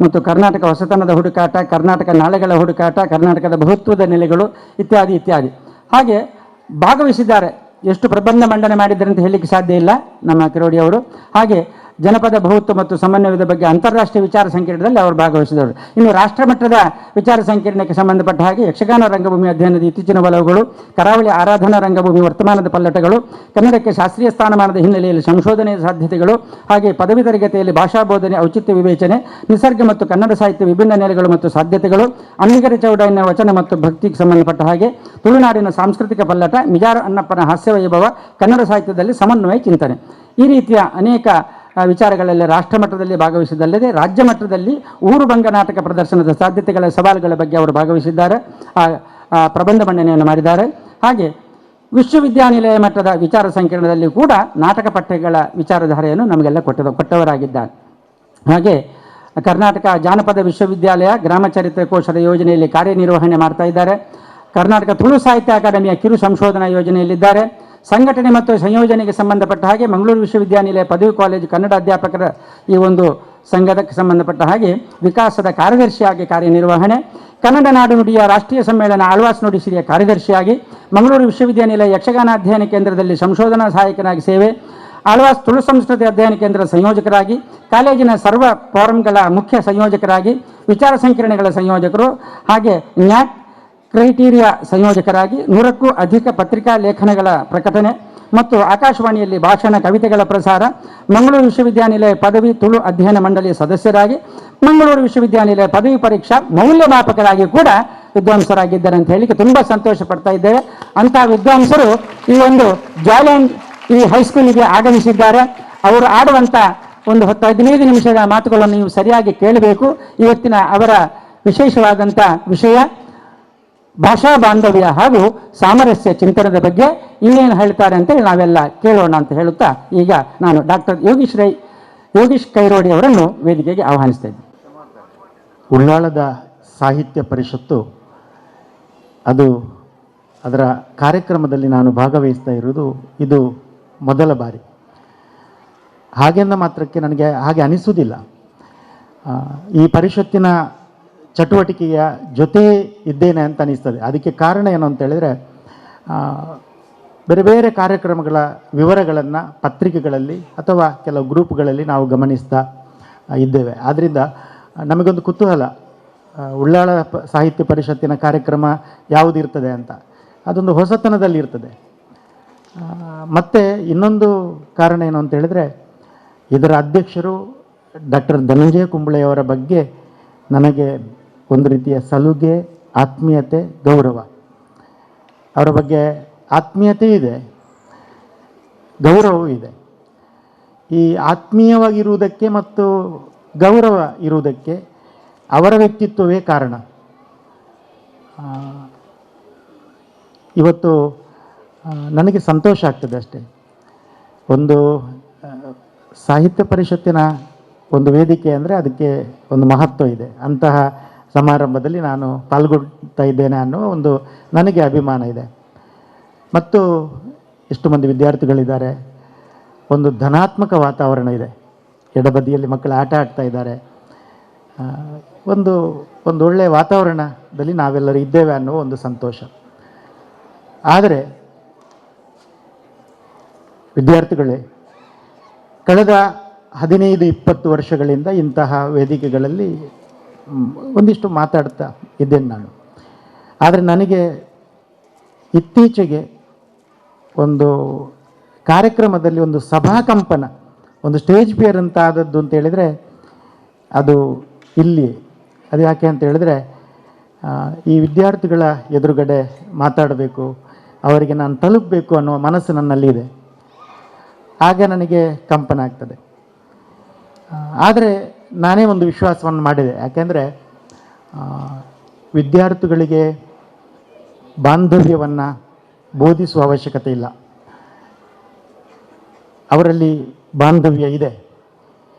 ಮತ್ತು ಕರ್ನಾಟಕ ಹೊಸತನದ ಹುಡುಕಾಟ, ಕರ್ನಾಟಕ ನಾಳೆಗಳ ಹುಡುಕಾಟ, ಕರ್ನಾಟಕದ ಬಹುತ್ವದ ನೆಲೆಗಳು ಇತ್ಯಾದಿ ಇತ್ಯಾದಿ. ಹಾಗೆ ಭಾಗವಹಿಸಿದ್ದಾರೆ. ಎಷ್ಟು ಪ್ರಬಂಧ ಮಂಡನೆ ಮಾಡಿದ್ದಾರೆ ಅಂತ ಹೇಳಲಿಕ್ಕೆ ಸಾಧ್ಯ ಇಲ್ಲ ನಮ್ಮ ಕಿರೋಡಿ ಅವರು. ಹಾಗೆ ಜನಪದ ಬಹುತ್ವ ಮತ್ತು ಸಮನ್ವಯದ ಬಗ್ಗೆ ಅಂತಾರಾಷ್ಟ್ರೀಯ ವಿಚಾರ ಸಂಕಿರಣದಲ್ಲಿ ಅವರು ಭಾಗವಹಿಸಿದವರು. ಇನ್ನು ರಾಷ್ಟ್ರಮಟ್ಟದ ವಿಚಾರ ಸಂಕಿರಣಕ್ಕೆ ಸಂಬಂಧಪಟ್ಟ ಹಾಗೆ ಯಕ್ಷಗಾನ ರಂಗಭೂಮಿ ಅಧ್ಯಯನದ ಇತ್ತೀಚಿನ ಒಲವುಗಳು, ಕರಾವಳಿ ಆರಾಧನಾ ರಂಗಭೂಮಿ ವರ್ತಮಾನದ ಪಲ್ಲಟಗಳು, ಕನ್ನಡಕ್ಕೆ ಶಾಸ್ತ್ರೀಯ ಸ್ಥಾನಮಾನದ ಹಿನ್ನೆಲೆಯಲ್ಲಿ ಸಂಶೋಧನೆಯ ಸಾಧ್ಯತೆಗಳು, ಹಾಗೆ ಪದವಿ ತರಗತಿಯಲ್ಲಿ ಭಾಷಾ ಬೋಧನೆ, ಔಚಿತ್ಯ ವಿವೇಚನೆ, ನಿಸರ್ಗ ಮತ್ತು ಕನ್ನಡ ಸಾಹಿತ್ಯ ವಿಭಿನ್ನ ನೆಲೆಗಳು ಮತ್ತು ಸಾಧ್ಯತೆಗಳು, ಅಂಬಿಗರ ಚೌಡಯ್ಯನ ವಚನ ಮತ್ತು ಭಕ್ತಿಗೆ ಸಂಬಂಧಪಟ್ಟ ಹಾಗೆ ತುಳುನಾಡಿನ ಸಾಂಸ್ಕೃತಿಕ ಪಲ್ಲಟ, ಮಿಜಾರ ಅನ್ನಪ್ಪನ ಹಾಸ್ಯವೈಭವ, ಕನ್ನಡ ಸಾಹಿತ್ಯದಲ್ಲಿ ಸಮನ್ವಯ ಚಿಂತನೆ, ಈ ರೀತಿಯ ಅನೇಕ ವಿಚಾರಗಳಲ್ಲಿ ರಾಷ್ಟ್ರಮಟ್ಟದಲ್ಲಿ ಭಾಗವಹಿಸಿದ್ದಲ್ಲದೆ ರಾಜ್ಯ ಮಟ್ಟದಲ್ಲಿ ಊರುಭಂಗ ನಾಟಕ ಪ್ರದರ್ಶನದ ಸಾಧ್ಯತೆಗಳ ಸವಾಲುಗಳ ಬಗ್ಗೆ ಅವರು ಭಾಗವಹಿಸಿದ್ದಾರೆ, ಪ್ರಬಂಧ ಮಂಡನೆಯನ್ನು ಮಾಡಿದ್ದಾರೆ. ಹಾಗೆ ವಿಶ್ವವಿದ್ಯಾನಿಲಯ ಮಟ್ಟದ ವಿಚಾರ ಸಂಕಿರಣದಲ್ಲಿ ಕೂಡ ನಾಟಕ ಪಠ್ಯಗಳ ವಿಚಾರಧಾರೆಯನ್ನು ನಮಗೆಲ್ಲ ಕೊಟ್ಟವರಾಗಿದ್ದಾರೆ. ಹಾಗೆ ಕರ್ನಾಟಕ ಜಾನಪದ ವಿಶ್ವವಿದ್ಯಾಲಯ ಗ್ರಾಮ ಚರಿತ್ರೆ ಕೋಶದ ಯೋಜನೆಯಲ್ಲಿ ಕಾರ್ಯನಿರ್ವಹಣೆ ಮಾಡ್ತಾ ಇದ್ದಾರೆ. ಕರ್ನಾಟಕ ತುಳು ಸಾಹಿತ್ಯ ಅಕಾಡೆಮಿಯ ಕಿರು ಸಂಶೋಧನಾ ಯೋಜನೆಯಲ್ಲಿದ್ದಾರೆ. ಸಂಘಟನೆ ಮತ್ತು ಸಂಯೋಜನೆಗೆ ಸಂಬಂಧಪಟ್ಟ ಹಾಗೆ ಮಂಗಳೂರು ವಿಶ್ವವಿದ್ಯಾನಿಲಯ ಪದವಿ ಕಾಲೇಜು ಕನ್ನಡ ಅಧ್ಯಾಪಕರ ಈ ಒಂದು ಸಂಘಕ್ಕೆ ಸಂಬಂಧಪಟ್ಟ ಹಾಗೆ ವಿಕಾಸದ ಕಾರ್ಯದರ್ಶಿಯಾಗಿ ಕಾರ್ಯನಿರ್ವಹಣೆ, ಕನ್ನಡ ನಾಡು ನುಡಿಯ ರಾಷ್ಟ್ರೀಯ ಸಮ್ಮೇಳನ ಆಳ್ವಾಸ್ ನುಡಿಸಿರಿಯ ಕಾರ್ಯದರ್ಶಿಯಾಗಿ, ಮಂಗಳೂರು ವಿಶ್ವವಿದ್ಯಾನಿಲಯ ಯಕ್ಷಗಾನ ಅಧ್ಯಯನ ಕೇಂದ್ರದಲ್ಲಿ ಸಂಶೋಧನಾ ಸಹಾಯಕನಾಗಿ ಸೇವೆ, ಆಳ್ವಾಸ್ ತುಳು ಸಂಸ್ಕೃತಿ ಅಧ್ಯಯನ ಕೇಂದ್ರದ ಸಂಯೋಜಕರಾಗಿ, ಕಾಲೇಜಿನ ಸರ್ವ ಫಾರಂಗಳ ಮುಖ್ಯ ಸಂಯೋಜಕರಾಗಿ, ವಿಚಾರ ಸಂಕಿರಣಗಳ ಸಂಯೋಜಕರು, ಹಾಗೆ ನ್ಯಾಕ್ ಕ್ರೈಟೀರಿಯಾ ಸಂಯೋಜಕರಾಗಿ, 100ಕ್ಕೂ ಅಧಿಕ ಪತ್ರಿಕಾ ಲೇಖನಗಳ ಪ್ರಕಟಣೆ ಮತ್ತು ಆಕಾಶವಾಣಿಯಲ್ಲಿ ಭಾಷಣ ಕವಿತೆಗಳ ಪ್ರಸಾರ, ಮಂಗಳೂರು ವಿಶ್ವವಿದ್ಯಾನಿಲಯ ಪದವಿ ತುಳು ಅಧ್ಯಯನ ಮಂಡಳಿಯ ಸದಸ್ಯರಾಗಿ, ಮಂಗಳೂರು ವಿಶ್ವವಿದ್ಯಾನಿಲಯ ಪದವಿ ಪರೀಕ್ಷಾ ಮೌಲ್ಯಮಾಪಕರಾಗಿ ಕೂಡ ವಿದ್ವಾಂಸರಾಗಿದ್ದಾರೆ ಅಂತ ಹೇಳಿಕ್ಕೆ ತುಂಬ ಸಂತೋಷ ಪಡ್ತಾ ಇದ್ದೇವೆ. ಅಂತಹ ವಿದ್ವಾಂಸರು ಈ ಒಂದು ಜಾಯ್ಲ್ಯಾಂಡ್ ಈ ಹೈಸ್ಕೂಲಿಗೆ ಆಗಮಿಸಿದ್ದಾರೆ. ಅವರು ಆಡುವಂಥ ಒಂದು 10-15 ನಿಮಿಷದ ಮಾತುಗಳನ್ನು ನೀವು ಸರಿಯಾಗಿ ಕೇಳಬೇಕು. ಇವತ್ತಿನ ಅವರ ವಿಶೇಷವಾದಂಥ ವಿಷಯ ಭಾಷಾ ಬಾಂಧವ್ಯ ಹಾಗೂ ಸಾಮರಸ್ಯ ಚಿಂತನದ ಬಗ್ಗೆ ಇನ್ನೇನು ಹೇಳ್ತಾರೆ ಅಂತ ನಾವೆಲ್ಲ ಕೇಳೋಣ ಅಂತ ಹೇಳುತ್ತಾ ಈಗ ನಾನು ಡಾಕ್ಟರ್ ಯೋಗೀಶ್ ಕೈರೋಡಿ ಅವರನ್ನು ವೇದಿಕೆಗೆ ಆಹ್ವಾನಿಸ್ತಾ ಇದ್ದೀನಿ. ಉಳ್ಳಾಳದ ಸಾಹಿತ್ಯ ಪರಿಷತ್ತು ಅದರ ಕಾರ್ಯಕ್ರಮದಲ್ಲಿ ನಾನು ಭಾಗವಹಿಸ್ತಾ ಇರುವುದು ಇದು ಮೊದಲ ಬಾರಿ. ಹಾಗೆಂದ ಮಾತ್ರಕ್ಕೆ ನನಗೆ ಹಾಗೆ ಅನಿಸುವುದಿಲ್ಲ. ಈ ಪರಿಷತ್ತಿನ ಚಟುವಟಿಕೆಯ ಜೊತೆ ಇದ್ದೇನೆ ಅಂತ ಅನಿಸ್ತದೆ. ಅದಕ್ಕೆ ಕಾರಣ ಏನು ಅಂತ ಹೇಳಿದರೆ, ಬೇರೆ ಬೇರೆ ಕಾರ್ಯಕ್ರಮಗಳ ವಿವರಗಳನ್ನು ಪತ್ರಿಕೆಗಳಲ್ಲಿ ಅಥವಾ ಕೆಲವು ಗ್ರೂಪ್ಗಳಲ್ಲಿ ನಾವು ಗಮನಿಸ್ತಾ ಇದ್ದೇವೆ. ಆದ್ದರಿಂದ ನಮಗೊಂದು ಕುತೂಹಲ, ಉಳ್ಳಾಳ ಸಾಹಿತ್ಯ ಪರಿಷತ್ತಿನ ಕಾರ್ಯಕ್ರಮ ಯಾವುದಿರ್ತದೆ ಅಂತ. ಅದೊಂದು ಹೊಸತನದಲ್ಲಿ ಇರ್ತದೆ. ಮತ್ತು ಇನ್ನೊಂದು ಕಾರಣ ಏನು ಅಂತ ಹೇಳಿದರೆ, ಇದರ ಅಧ್ಯಕ್ಷರು ಡಾಕ್ಟರ್ ಧನಂಜಯ ಕುಂಬಳೆಯವರ ಬಗ್ಗೆ ನನಗೆ ಒಂದು ರೀತಿಯ ಸಲುಗೆ, ಆತ್ಮೀಯತೆ, ಗೌರವ. ಅವರ ಬಗ್ಗೆ ಆತ್ಮೀಯತೆ ಇದೆ, ಗೌರವವೂ ಇದೆ. ಈ ಆತ್ಮೀಯವಾಗಿರುವುದಕ್ಕೆ ಮತ್ತು ಗೌರವ ಇರುವುದಕ್ಕೆ ಅವರ ವ್ಯಕ್ತಿತ್ವವೇ ಕಾರಣ. ಇವತ್ತು ನನಗೆ ಸಂತೋಷ ಆಗ್ತದೆ ಅಷ್ಟೇ. ಒಂದು ಸಾಹಿತ್ಯ ಪರಿಷತ್ತಿನ ಒಂದು ವೇದಿಕೆ ಅಂದರೆ ಅದಕ್ಕೆ ಒಂದು ಮಹತ್ವ ಇದೆ. ಅಂತಹ ಸಮಾರಂಭದಲ್ಲಿ ನಾನು ಪಾಲ್ಗೊಳ್ತಾ ಇದ್ದೇನೆ ಅನ್ನೋ ಒಂದು ನನಗೆ ಅಭಿಮಾನ ಇದೆ. ಮತ್ತು ಎಷ್ಟು ಮಂದಿ ವಿದ್ಯಾರ್ಥಿಗಳಿದ್ದಾರೆ, ಒಂದು ಧನಾತ್ಮಕ ವಾತಾವರಣ ಇದೆ. ಎಡಬದಿಯಲ್ಲಿ ಮಕ್ಕಳು ಆಟ ಆಡ್ತಾ ಇದ್ದಾರೆ. ಒಂದು ಒಳ್ಳೆಯ ವಾತಾವರಣದಲ್ಲಿ ನಾವೆಲ್ಲರೂ ಇದ್ದೇವೆ ಅನ್ನೋ ಒಂದು ಸಂತೋಷ. ಆದರೆ ವಿದ್ಯಾರ್ಥಿಗಳೇ, ಕಳೆದ 15-20 ವರ್ಷಗಳಿಂದ ಇಂತಹ ವೇದಿಕೆಗಳಲ್ಲಿ ಒಂದಿಷ್ಟು ಮಾತಾಡ್ತಾ ಇದ್ದೇನೆ ನಾನು. ಆದರೆ ನನಗೆ ಇತ್ತೀಚೆಗೆ ಒಂದು ಕಾರ್ಯಕ್ರಮದಲ್ಲಿ ಒಂದು ಸಭಾಕಂಪನ, ಒಂದು ಸ್ಟೇಜ್ ಫಿಯರ್ ಅಂತ ಆದದ್ದು ಅಂತ ಹೇಳಿದರೆ ಅದು ಇಲ್ಲಿ. ಅದು ಯಾಕೆ ಅಂತ ಹೇಳಿದರೆ, ಈ ವಿದ್ಯಾರ್ಥಿಗಳ ಎದುರುಗಡೆ ಮಾತಾಡಬೇಕು, ಅವರಿಗೆ ನಾನು ತಲುಪಬೇಕು ಅನ್ನೋ ಮನಸ್ಸು ನನ್ನಲ್ಲಿದೆ. ಆಗ ನನಗೆ ಕಂಪನ ಆಗ್ತದೆ. ಆದರೆ ನಾನೇ ಒಂದು ವಿಶ್ವಾಸವನ್ನು ಮಾಡಿದೆ. ಯಾಕೆಂದರೆ ವಿದ್ಯಾರ್ಥಿಗಳಿಗೆ ಬಾಂಧವ್ಯವನ್ನು ಬೋಧಿಸುವ ಅವಶ್ಯಕತೆ ಇಲ್ಲ. ಅವರಲ್ಲಿ ಬಾಂಧವ್ಯ ಇದೆ.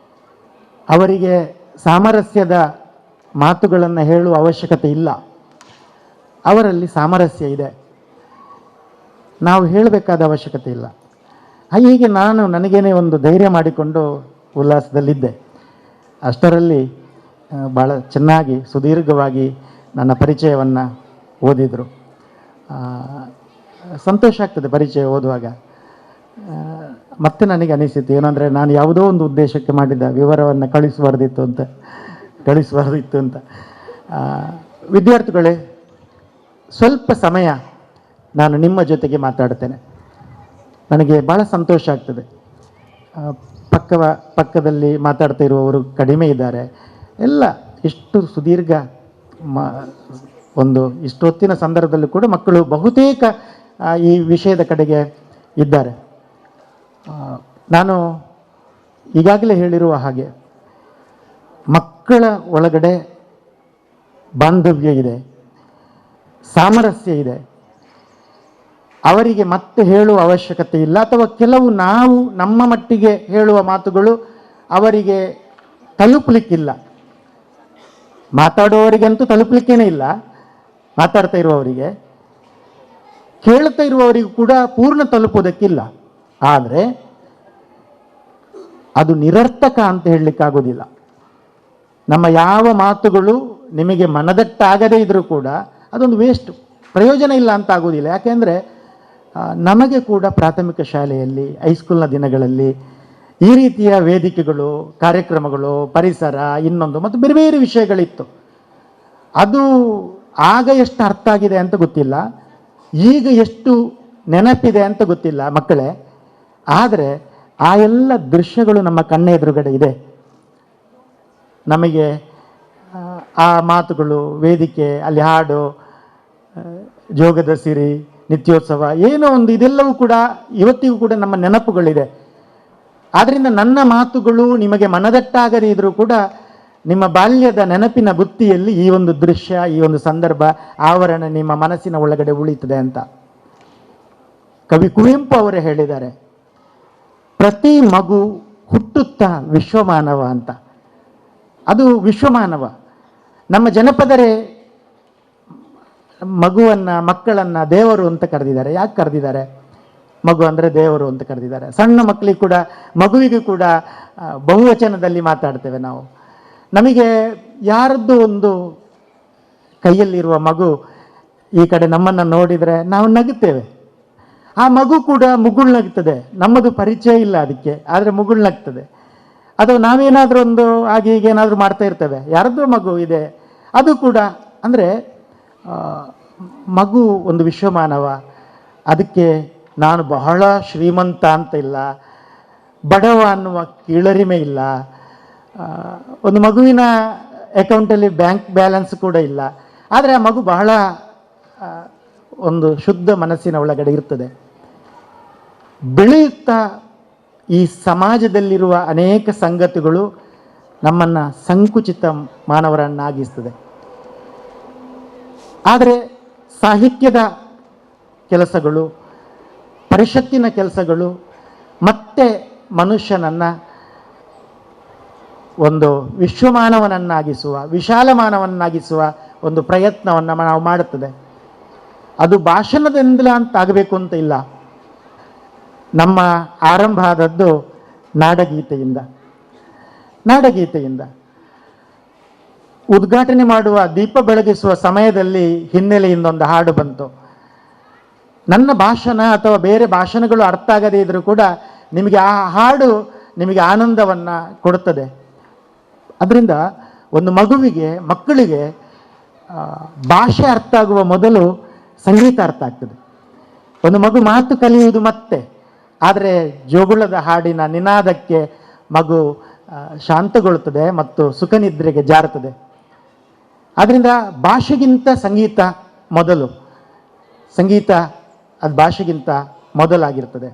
ಅವರಿಗೆ ಸಾಮರಸ್ಯದ ಮಾತುಗಳನ್ನು ಹೇಳುವ ಅವಶ್ಯಕತೆ ಇಲ್ಲ. ಅವರಲ್ಲಿ ಸಾಮರಸ್ಯ ಇದೆ. ನಾವು ಹೇಳಬೇಕಾದ ಅವಶ್ಯಕತೆ ಇಲ್ಲ. ಹೀಗೆ ನಾನು ನನಗೇನೆ ಒಂದು ಧೈರ್ಯ ಮಾಡಿಕೊಂಡು ಉಲ್ಲಾಸದಲ್ಲಿದ್ದೆ. ಅಷ್ಟರಲ್ಲಿ ಭಾಳ ಚೆನ್ನಾಗಿ ಸುದೀರ್ಘವಾಗಿ ನನ್ನ ಪರಿಚಯವನ್ನು ಓದಿದರು. ಸಂತೋಷ ಆಗ್ತದೆ ಪರಿಚಯ ಓದುವಾಗ. ಮತ್ತೆ ನನಗೆ ಅನಿಸಿತು ಏನಂದರೆ ನಾನು ಯಾವುದೋ ಒಂದು ಉದ್ದೇಶಕ್ಕೆ ಮಾಡಿದ ವಿವರವನ್ನು ಕಳಿಸಬಾರ್ದಿತ್ತು ಅಂತ. ವಿದ್ಯಾರ್ಥಿಗಳೇ, ಸ್ವಲ್ಪ ಸಮಯ ನಾನು ನಿಮ್ಮ ಜೊತೆಗೆ ಮಾತಾಡ್ತೇನೆ. ನನಗೆ ಭಾಳ ಸಂತೋಷ ಆಗ್ತದೆ. ಪಕ್ಕದಲ್ಲಿ ಮಾತಾಡ್ತಾ ಇರುವವರು ಕಡಿಮೆ ಇದ್ದಾರೆ. ಎಲ್ಲ ಇಷ್ಟು ಸುದೀರ್ಘ ಒಂದು ಇಷ್ಟೊತ್ತಿನ ಸಂದರ್ಭದಲ್ಲೂ ಕೂಡ ಮಕ್ಕಳು ಬಹುತೇಕ ಈ ವಿಷಯದ ಕಡೆಗೆ ಇದ್ದಾರೆ. ನಾನು ಈಗಾಗಲೇ ಹೇಳಿರುವ ಹಾಗೆ ಮಕ್ಕಳ ಒಳಗಡೆ ಬಾಂಧವ್ಯ ಇದೆ, ಸಾಮರಸ್ಯ ಇದೆ. ಅವರಿಗೆ ಮತ್ತೆ ಹೇಳುವ ಅವಶ್ಯಕತೆ ಇಲ್ಲ, ಅಥವಾ ಕೆಲವು ನಾವು ನಮ್ಮ ಮಟ್ಟಿಗೆ ಹೇಳುವ ಮಾತುಗಳು ಅವರಿಗೆ ತಲುಪಲಿಕ್ಕಿಲ್ಲ. ಮಾತಾಡುವವರಿಗಂತೂ ತಲುಪಲಿಕ್ಕೇನೆ ಇಲ್ಲ, ಮಾತಾಡ್ತಾ ಇರುವವರಿಗೆ, ಕೇಳ್ತಾ ಇರುವವರಿಗೂ ಕೂಡ ಪೂರ್ಣ ತಲುಪುವುದಕ್ಕಿಲ್ಲ. ಆದರೆ ಅದು ನಿರರ್ಥಕ ಅಂತ ಹೇಳಲಿಕ್ಕಾಗೋದಿಲ್ಲ. ನಮ್ಮ ಯಾವ ಮಾತುಗಳು ನಿಮಗೆ ಮನದಟ್ಟಾಗದೇ ಇದ್ರೂ ಕೂಡ ಅದೊಂದು ವೇಸ್ಟ್, ಪ್ರಯೋಜನ ಇಲ್ಲ ಅಂತ ಆಗೋದಿಲ್ಲ. ಯಾಕೆಂದರೆ ನಮಗೆ ಕೂಡ ಪ್ರಾಥಮಿಕ ಶಾಲೆಯಲ್ಲಿ, ಹೈಸ್ಕೂಲ್ನ ದಿನಗಳಲ್ಲಿ ಈ ರೀತಿಯ ವೇದಿಕೆಗಳು, ಕಾರ್ಯಕ್ರಮಗಳು, ಪರಿಸರ, ಇನ್ನೊಂದು ಮತ್ತು ಬೇರೆ ಬೇರೆ ವಿಷಯಗಳಿತ್ತು. ಅದು ಆಗ ಎಷ್ಟು ಅರ್ಥ ಆಗಿದೆ ಅಂತ ಗೊತ್ತಿಲ್ಲ, ಈಗ ಎಷ್ಟು ನೆನಪಿದೆ ಅಂತ ಗೊತ್ತಿಲ್ಲ ಮಕ್ಕಳೇ. ಆದರೆ ಆ ಎಲ್ಲ ದೃಶ್ಯಗಳು ನಮ್ಮ ಕಣ್ಣ ಎದುರುಗಡೆ ಇದೆ. ನಮಗೆ ಆ ಮಾತುಗಳು, ವೇದಿಕೆ, ಅಲ್ಲಿ ಹಾಡು, ಜೋಗದ ಸಿರಿ, ನಿತ್ಯೋತ್ಸವ, ಏನೋ ಒಂದು, ಇದೆಲ್ಲವೂ ಕೂಡ ಇವತ್ತಿಗೂ ಕೂಡ ನಮ್ಮ ನೆನಪುಗಳಿದೆ. ಆದ್ದರಿಂದ ನನ್ನ ಮಾತುಗಳು ನಿಮಗೆ ಮನದಟ್ಟಾಗದೇ ಇದ್ರೂ ಕೂಡ ನಿಮ್ಮ ಬಾಲ್ಯದ ನೆನಪಿನ ಬುತ್ತಿಯಲ್ಲಿ ಈ ಒಂದು ದೃಶ್ಯ, ಈ ಒಂದು ಸಂದರ್ಭ, ಆವರಣ ನಿಮ್ಮ ಮನಸ್ಸಿನ ಒಳಗಡೆ ಉಳಿತದೆ ಅಂತ ಕವಿ ಕುವೆಂಪು ಅವರೇ ಹೇಳಿದ್ದಾರೆ. ಪ್ರತಿ ಮಗು ಹುಟ್ಟುತ್ತಾ ವಿಶ್ವಮಾನವ ಅಂತ. ಅದು ವಿಶ್ವಮಾನವ. ನಮ್ಮ ಜನಪದರೇ ಮಕ್ಕಳನ್ನು ದೇವರು ಅಂತ ಕರೆದಿದ್ದಾರೆ. ಯಾಕೆ ಕರೆದಿದ್ದಾರೆ? ಮಗು ಅಂದರೆ ದೇವರು ಅಂತ ಕರೆದಿದ್ದಾರೆ. ಸಣ್ಣ ಮಕ್ಕಳಿಗೆ ಕೂಡ, ಮಗುವಿಗೂ ಕೂಡ ಬಹುವಚನದಲ್ಲಿ ಮಾತಾಡ್ತೇವೆ ನಾವು. ನಮಗೆ ಯಾರದ್ದು ಒಂದು ಕೈಯಲ್ಲಿರುವ ಮಗು ಈ ಕಡೆ ನಮ್ಮನ್ನು ನೋಡಿದರೆ ನಾವು ನಗುತ್ತೇವೆ. ಆ ಮಗು ಕೂಡ ಮುಗುಳ್ನಗ್ತದೆ. ನಮ್ಮದು ಪರಿಚಯ ಇಲ್ಲ ಅದಕ್ಕೆ, ಆದರೆ ಮುಗುಳ್ನಗ್ತದೆ. ಅಥವಾ ನಾವೇನಾದರೂ ಒಂದು ಹಾಗೆ ಹೀಗೆ ಏನಾದರೂ ಮಾಡ್ತಾ ಇರ್ತೇವೆ, ಯಾರದ್ದು ಮಗು ಇದೆ, ಅದು ಕೂಡ. ಅಂದರೆ ಮಗು ಒಂದು ವಿಶ್ವಮಾನವ. ಅದಕ್ಕೆ ನಾನು ಬಹಳ ಶ್ರೀಮಂತ ಅಂತ ಇಲ್ಲ, ಬಡವ ಅನ್ನುವ ಕೀಳರಿಮೆ ಇಲ್ಲ, ಒಂದು ಮಗುವಿನ ಅಕೌಂಟಲ್ಲಿ ಬ್ಯಾಂಕ್ ಬ್ಯಾಲೆನ್ಸ್ ಕೂಡ ಇಲ್ಲ. ಆದರೆ ಆ ಮಗು ಬಹಳ ಒಂದು ಶುದ್ಧ ಮನಸ್ಸಿನ ಒಳಗಡೆ ಇರ್ತದೆ. ಬೆಳೆಯುತ್ತಾ ಈ ಸಮಾಜದಲ್ಲಿರುವ ಅನೇಕ ಸಂಗತಿಗಳು ನಮ್ಮನ್ನು ಸಂಕುಚಿತ ಮಾನವರನ್ನಾಗಿಸ್ತದೆ. ಆದರೆ ಸಾಹಿತ್ಯದ ಕೆಲಸಗಳು, ಪರಿಷತ್ತಿನ ಕೆಲಸಗಳು ಮತ್ತೆ ಮನುಷ್ಯನನ್ನು ಒಂದು ವಿಶ್ವಮಾನವನನ್ನಾಗಿಸುವ, ವಿಶಾಲ ಮಾನವನ್ನಾಗಿಸುವ ಒಂದು ಪ್ರಯತ್ನವನ್ನು ನಾವು ಮಾಡುತ್ತದೆ. ಅದು ಭಾಷಣದಿಂದಲೇ ಅಂತ ಆಗಬೇಕು ಅಂತ ಇಲ್ಲ. ನಮ್ಮ ಆರಂಭ ಆದದ್ದು ನಾಡಗೀತೆಯಿಂದ. ಉದ್ಘಾಟನೆ ಮಾಡುವ, ದೀಪ ಬೆಳಗಿಸುವ ಸಮಯದಲ್ಲಿ ಹಿನ್ನೆಲೆಯಿಂದ ಒಂದು ಹಾಡು ಬಂತು. ನನ್ನ ಭಾಷಣ ಅಥವಾ ಬೇರೆ ಭಾಷಣಗಳು ಅರ್ಥ ಆಗದೇ ಇದ್ರೂ ಕೂಡ ನಿಮಗೆ ಆ ಹಾಡು ನಿಮಗೆ ಆನಂದವನ್ನು ಕೊಡುತ್ತದೆ. ಅದರಿಂದ ಒಂದು ಮಕ್ಕಳಿಗೆ ಭಾಷೆ ಅರ್ಥ ಆಗುವ ಮೊದಲು ಸಂಗೀತ ಅರ್ಥ ಆಗ್ತದೆ. ಒಂದು ಮಗು ಮಾತು ಕಲಿಯುವುದು ಮತ್ತೆ, ಆದರೆ ಜೋಗುಳದ ಹಾಡಿನ ನಿನಾದಕ್ಕೆ ಮಗು ಶಾಂತಗೊಳ್ಳುತ್ತದೆ ಮತ್ತು ಸುಖನಿದ್ರೆಗೆ ಜಾರುತ್ತದೆ. ಆದ್ದರಿಂದ ಭಾಷೆಗಿಂತ ಸಂಗೀತ ಮೊದಲು, ಸಂಗೀತ ಅದು ಭಾಷೆಗಿಂತ ಮೊದಲಾಗಿರ್ತದೆ.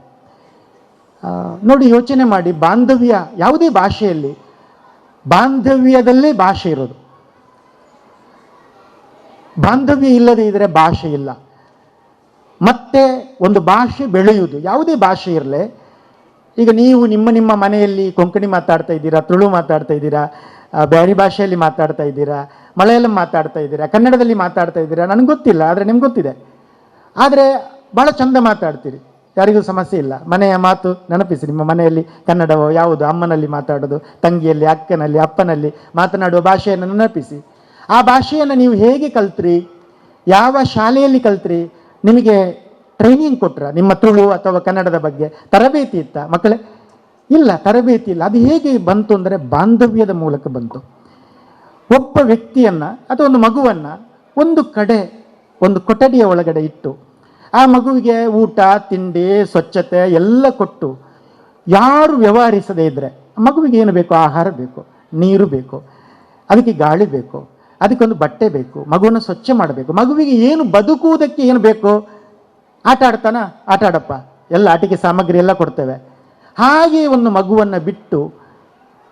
ನೋಡಿ, ಯೋಚನೆ ಮಾಡಿ, ಬಾಂಧವ್ಯ, ಯಾವುದೇ ಭಾಷೆಯಲ್ಲಿ ಬಾಂಧವ್ಯದಲ್ಲೇ ಭಾಷೆ ಇರೋದು. ಬಾಂಧವ್ಯ ಇಲ್ಲದೆ ಇದ್ದರೆ ಭಾಷೆ ಇಲ್ಲ. ಮತ್ತೆ ಒಂದು ಭಾಷೆ ಬೆಳೆಯುವುದು, ಯಾವುದೇ ಭಾಷೆ ಇರಲಿ. ಈಗ ನೀವು ನಿಮ್ಮ ಮನೆಯಲ್ಲಿ ಕೊಂಕಣಿ ಮಾತಾಡ್ತಾ ಇದ್ದೀರಾ, ತುಳು ಮಾತಾಡ್ತಾ ಇದ್ದೀರಾ, ಬ್ಯಾರಿ ಭಾಷೆಯಲ್ಲಿ ಮಾತಾಡ್ತಾ ಇದ್ದೀರಾ, ಮಲಯಾಳಂ ಮಾತಾಡ್ತಾ ಇದ್ದೀರಾ, ಕನ್ನಡದಲ್ಲಿ ಮಾತಾಡ್ತಾ ಇದ್ದೀರಾ, ನನಗೆ ಗೊತ್ತಿಲ್ಲ, ಆದರೆ ನಿಮ್ಗೆ ಗೊತ್ತಿದೆ. ಆದರೆ ಭಾಳ ಚಂದ ಮಾತಾಡ್ತೀರಿ, ಯಾರಿಗೂ ಸಮಸ್ಯೆ ಇಲ್ಲ. ಮನೆಯ ಮಾತು ನೆನಪಿಸಿ, ನಿಮ್ಮ ಮನೆಯಲ್ಲಿ ಕನ್ನಡವೋ ಯಾವುದು, ಅಮ್ಮನಲ್ಲಿ ಮಾತಾಡೋದು, ತಂಗಿಯಲ್ಲಿ, ಅಕ್ಕನಲ್ಲಿ, ಅಪ್ಪನಲ್ಲಿ ಮಾತನಾಡುವ ಭಾಷೆಯನ್ನು ನೆನಪಿಸಿ. ಆ ಭಾಷೆಯನ್ನು ನೀವು ಹೇಗೆ ಕಲ್ತ್ರಿ, ಯಾವ ಶಾಲೆಯಲ್ಲಿ ಕಲ್ತ್ರಿ, ನಿಮಗೆ ಟ್ರೈನಿಂಗ್ ಕೊಟ್ರ ನಿಮ್ಮ ತುಳು ಅಥವಾ ಕನ್ನಡದ ಬಗ್ಗೆ ತರಬೇತಿ ಇತ್ತ ಮಕ್ಕಳೇ? ಇಲ್ಲ, ತರಬೇತಿ ಇಲ್ಲ. ಅದು ಹೇಗೆ ಬಂತು ಅಂದರೆ ಬಾಂಧವ್ಯದ ಮೂಲಕ ಬಂತು. ಒಬ್ಬ ವ್ಯಕ್ತಿಯನ್ನು ಅಥವಾ ಒಂದು ಮಗುವನ್ನು ಒಂದು ಕಡೆ, ಒಂದು ಕೊಠಡಿಯ ಒಳಗಡೆ ಇಟ್ಟು ಆ ಮಗುವಿಗೆ ಊಟ ತಿಂಡಿ ಸ್ವಚ್ಛತೆ ಎಲ್ಲ ಕೊಟ್ಟು ಯಾರು ವ್ಯವಹರಿಸದೇ ಇದ್ದರೆ ಮಗುವಿಗೆ ಏನು ಬೇಕು? ಆಹಾರ ಬೇಕು, ನೀರು ಬೇಕು, ಅದಕ್ಕೆ ಗಾಳಿ ಬೇಕು, ಅದಕ್ಕೊಂದು ಬಟ್ಟೆ ಬೇಕು, ಮಗುವನ್ನು ಸ್ವಚ್ಛ ಮಾಡಬೇಕು. ಮಗುವಿಗೆ ಏನು ಬದುಕುವುದಕ್ಕೆ ಏನು ಬೇಕು? ಆಟ ಆಡ್ತಾನ, ಆಟ ಆಡಪ್ಪ, ಎಲ್ಲ ಆಟಿಕೆ ಸಾಮಗ್ರಿ ಎಲ್ಲ ಕೊಡ್ತೇವೆ. ಹಾಗೆ ಒಂದು ಮಗುವನ್ನು ಬಿಟ್ಟು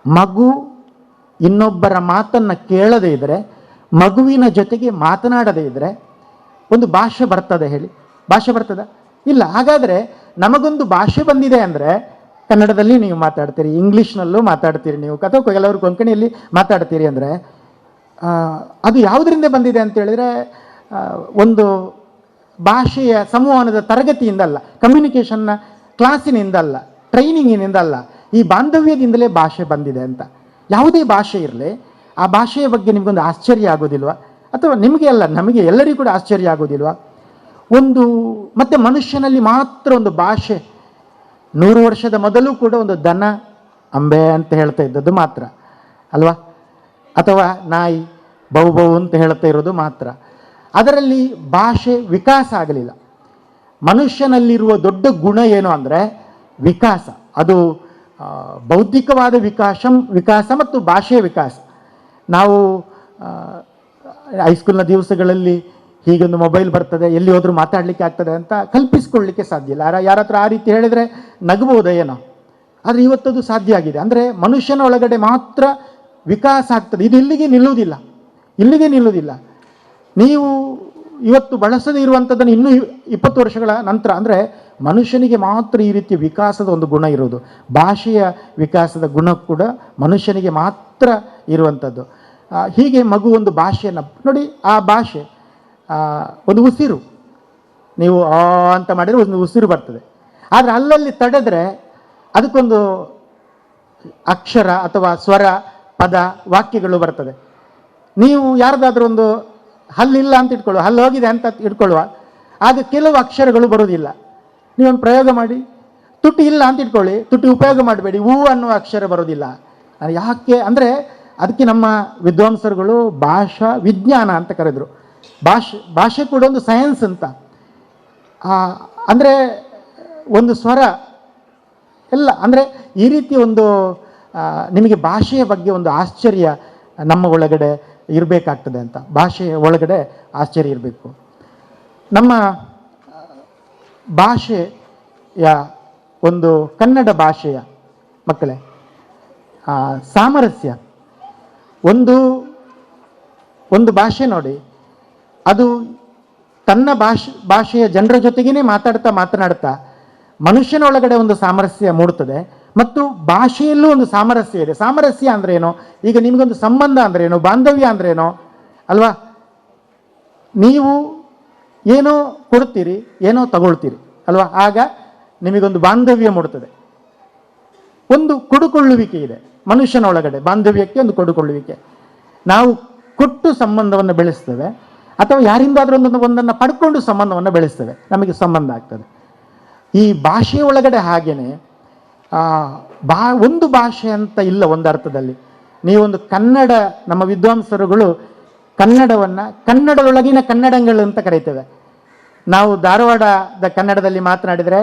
ಮಗು ಇನ್ನೊಬ್ಬರ ಮಾತನ್ನು ಕೇಳದೇ ಇದ್ದರೆ, ಮಗುವಿನ ಜೊತೆಗೆ ಮಾತನಾಡದೇ ಇದ್ದರೆ ಒಂದು ಭಾಷೆ ಬರ್ತದೆ ಹೇಳಿ? ಭಾಷೆ ಬರ್ತದ? ಇಲ್ಲ. ಹಾಗಾದರೆ ನಮಗೊಂದು ಭಾಷೆ ಬಂದಿದೆ ಅಂದರೆ ಕನ್ನಡದಲ್ಲಿ ನೀವು ಮಾತಾಡ್ತೀರಿ, ಇಂಗ್ಲೀಷ್ನಲ್ಲೂ ಮಾತಾಡ್ತೀರಿ ನೀವು, ಅಥವಾ ಕೆಲವರು ಕೊಂಕಣಿಯಲ್ಲಿ ಮಾತಾಡ್ತೀರಿ ಅಂದರೆ ಅದು ಯಾವುದರಿಂದ ಬಂದಿದೆ ಅಂತ ಹೇಳಿದರೆ ಒಂದು ಭಾಷೆಯ ಸಂವಹನದ ತರಗತಿಯಿಂದಲ್ಲ, ಕಮ್ಯುನಿಕೇಷನ್ನ ಕ್ಲಾಸಿನಿಂದಲ್ಲ, ಟ್ರೈನಿಂಗಿನಿಂದಲ್ಲ, ಈ ಬಾಂಧವ್ಯದಿಂದಲೇ ಭಾಷೆ ಬಂದಿದೆ ಅಂತ. ಯಾವುದೇ ಭಾಷೆ ಇರಲಿ, ಆ ಭಾಷೆಯ ಬಗ್ಗೆ ನಿಮಗೊಂದು ಆಶ್ಚರ್ಯ ಆಗೋದಿಲ್ವಾ? ಅಥವಾ ನಿಮಗೆ ಅಲ್ಲ, ನಮಗೆ ಎಲ್ಲರಿಗೂ ಕೂಡ ಆಶ್ಚರ್ಯ ಆಗೋದಿಲ್ವಾ? ಒಂದು ಮತ್ತು ಮನುಷ್ಯನಲ್ಲಿ ಮಾತ್ರ ಒಂದು ಭಾಷೆ 100 ವರ್ಷದ ಮೊದಲು ಕೂಡ ಒಂದು ದನ ಅಂಬೆ ಅಂತ ಹೇಳ್ತಾ ಇದ್ದದ್ದು ಮಾತ್ರ ಅಲ್ವಾ? ಅಥವಾ ನಾಯಿ ಬೌ ಬೌ ಅಂತ ಹೇಳ್ತಾ ಇರೋದು ಮಾತ್ರ. ಅದರಲ್ಲಿ ಭಾಷೆ ವಿಕಾಸ ಆಗಲಿಲ್ಲ. ಮನುಷ್ಯನಲ್ಲಿರುವ ದೊಡ್ಡ ಗುಣ ಏನು ಅಂದರೆ ವಿಕಾಸ. ಅದು ಬೌದ್ಧಿಕವಾದ ವಿಕಾಸ ಮತ್ತು ಭಾಷೆಯ ವಿಕಾಸ. ನಾವು ಹೈಸ್ಕೂಲ್ನ ದಿವಸಗಳಲ್ಲಿ ಹೀಗೊಂದು ಮೊಬೈಲ್ ಬರ್ತದೆ, ಎಲ್ಲಿ ಹೋದರೂ ಮಾತಾಡಲಿಕ್ಕೆ ಆಗ್ತದೆ ಅಂತ ಕಲ್ಪಿಸ್ಕೊಳ್ಳಿಕ್ಕೆ ಸಾಧ್ಯ ಇಲ್ಲ. ಯಾರ ಹತ್ರ ಆ ರೀತಿ ಹೇಳಿದರೆ ನಗಬಹುದೇ ಏನೋ, ಆದರೆ ಇವತ್ತದು ಸಾಧ್ಯ ಆಗಿದೆ. ಅಂದರೆ ಮನುಷ್ಯನ ಒಳಗಡೆ ಮಾತ್ರ ವಿಕಾಸ ಆಗ್ತದೆ. ಇದು ಇಲ್ಲಿಗೆ ನಿಲ್ಲುವುದಿಲ್ಲ. ನೀವು ಇವತ್ತು ಬಳಸದೇ ಇರುವಂಥದ್ದನ್ನು ಇನ್ನೂ 20 ವರ್ಷಗಳ ನಂತರ, ಅಂದರೆ ಮನುಷ್ಯನಿಗೆ ಮಾತ್ರ ಈ ರೀತಿಯ ವಿಕಾಸದ ಒಂದು ಗುಣ ಇರೋದು. ಭಾಷೆಯ ವಿಕಾಸದ ಗುಣ ಕೂಡ ಮನುಷ್ಯನಿಗೆ ಮಾತ್ರ ಇರುವಂಥದ್ದು. ಹೀಗೆ ಮಗು ಒಂದು ಭಾಷೆಯನ್ನು ನೋಡಿ, ಆ ಭಾಷೆ ಒಂದು ಉಸಿರು, ನೀವು ಆ ಅಂತ ಮಾಡಿದರೆ ಒಂದು ಉಸಿರು ಬರ್ತದೆ. ಆದರೆ ಅಲ್ಲಲ್ಲಿ ತಡೆದ್ರೆ ಅದಕ್ಕೊಂದು ಅಕ್ಷರ ಅಥವಾ ಸ್ವರ, ಪದ, ವಾಕ್ಯಗಳು ಬರ್ತದೆ. ನೀವು ಯಾರ್ದಾದ್ರೂ ಒಂದು ಹಲ್ಲಿಲ್ಲ ಅಂತ ಇಟ್ಕೊಳ್ಳುವ, ಹಲ್ಲು ಹೋಗಿದೆ ಅಂತ ಇಟ್ಕೊಳ್ಳುವ, ಆಗ ಕೆಲವು ಅಕ್ಷರಗಳು ಬರುವುದಿಲ್ಲ. ನೀವೊಂದು ಪ್ರಯೋಗ ಮಾಡಿ. ತುಟಿ ಇಲ್ಲ ಅಂತ ಇಟ್ಕೊಳ್ಳಿ, ತುಟಿ ಉಪಯೋಗ ಮಾಡಬೇಡಿ, ಹೂ ಅನ್ನುವ ಅಕ್ಷರ ಬರೋದಿಲ್ಲ. ಯಾಕೆ ಅಂದರೆ ಅದಕ್ಕೆ ನಮ್ಮ ವಿದ್ವಾಂಸರುಗಳು ಭಾಷಾ ವಿಜ್ಞಾನ ಅಂತ ಕರೆದರು. ಭಾಷೆ ಕೂಡ ಒಂದು ಸೈನ್ಸ್ ಅಂತ. ಅಂದರೆ ಒಂದು ಸ್ವರ ಎಲ್ಲ, ಅಂದರೆ ಈ ರೀತಿ ಒಂದು ನಿಮಗೆ ಭಾಷೆಯ ಬಗ್ಗೆ ಒಂದು ಆಶ್ಚರ್ಯ ನಮ್ಮ ಒಳಗಡೆ ಇರಬೇಕಾಗ್ತದೆ ಅಂತ. ಭಾಷೆಯ ಒಳಗಡೆ ಆಶ್ಚರ್ಯ ಇರಬೇಕು. ನಮ್ಮ ಭಾಷೆಯ ಒಂದು ಕನ್ನಡ ಭಾಷೆಯ ಮಕ್ಕಳೇ ಸಾಮರಸ್ಯ, ಒಂದು ಭಾಷೆ ನೋಡಿ, ಅದು ತನ್ನ ಭಾಷೆಯ ಜನರ ಜೊತೆಗೇ ಮಾತನಾಡ್ತಾ ಮನುಷ್ಯನ ಒಳಗಡೆ ಒಂದು ಸಾಮರಸ್ಯ ಮೂಡ್ತದೆ. ಮತ್ತು ಭಾಷೆಯಲ್ಲೂ ಒಂದು ಸಾಮರಸ್ಯ ಇದೆ. ಸಾಮರಸ್ಯ ಅಂದ್ರೆ ಏನು? ಈಗ ನಿಮಗೊಂದು ಸಂಬಂಧ ಅಂದ್ರೆ ಏನು, ಬಾಂಧವ್ಯ ಅಂದ್ರೆ ಏನು ಅಲ್ವಾ? ನೀವು ಏನೋ ಕೊಡ್ತೀರಿ, ಏನೋ ತಗೊಳ್ತೀರಿ ಅಲ್ವಾ? ಆಗ ನಿಮಗೊಂದು ಬಾಂಧವ್ಯ ಮೂಡುತ್ತದೆ. ಒಂದು ಕೊಡುಕೊಳ್ಳುವಿಕೆ ಇದೆ ಮನುಷ್ಯನ ಒಳಗಡೆ, ಬಾಂಧವ್ಯಕ್ಕೆ ಒಂದು ಕೊಡುಕೊಳ್ಳುವಿಕೆ. ನಾವು ಕೊಟ್ಟು ಸಂಬಂಧವನ್ನು ಬೆಳೆಸ್ತೇವೆ, ಅಥವಾ ಯಾರಿಂದಾದ್ರೂ ಒಂದನ್ನು ಪಡ್ಕೊಂಡು ಸಂಬಂಧವನ್ನು ಬೆಳೆಸ್ತೇವೆ, ನಮಗೆ ಸಂಬಂಧ ಆಗ್ತದೆ. ಈ ಭಾಷೆಯ ಒಳಗಡೆ ಹಾಗೇನೆ ಒಂದು ಭಾಷೆ ಅಂತ ಇಲ್ಲ ಒಂದು ಅರ್ಥದಲ್ಲಿ. ನೀವೊಂದು ಕನ್ನಡ, ನಮ್ಮ ವಿದ್ವಾಂಸರುಗಳು ಕನ್ನಡವನ್ನು ಕನ್ನಡದೊಳಗಿನ ಕನ್ನಡಗಳು ಅಂತ ಕರೀತೇವೆ. ನಾವು ಧಾರವಾಡದ ಕನ್ನಡದಲ್ಲಿ ಮಾತನಾಡಿದರೆ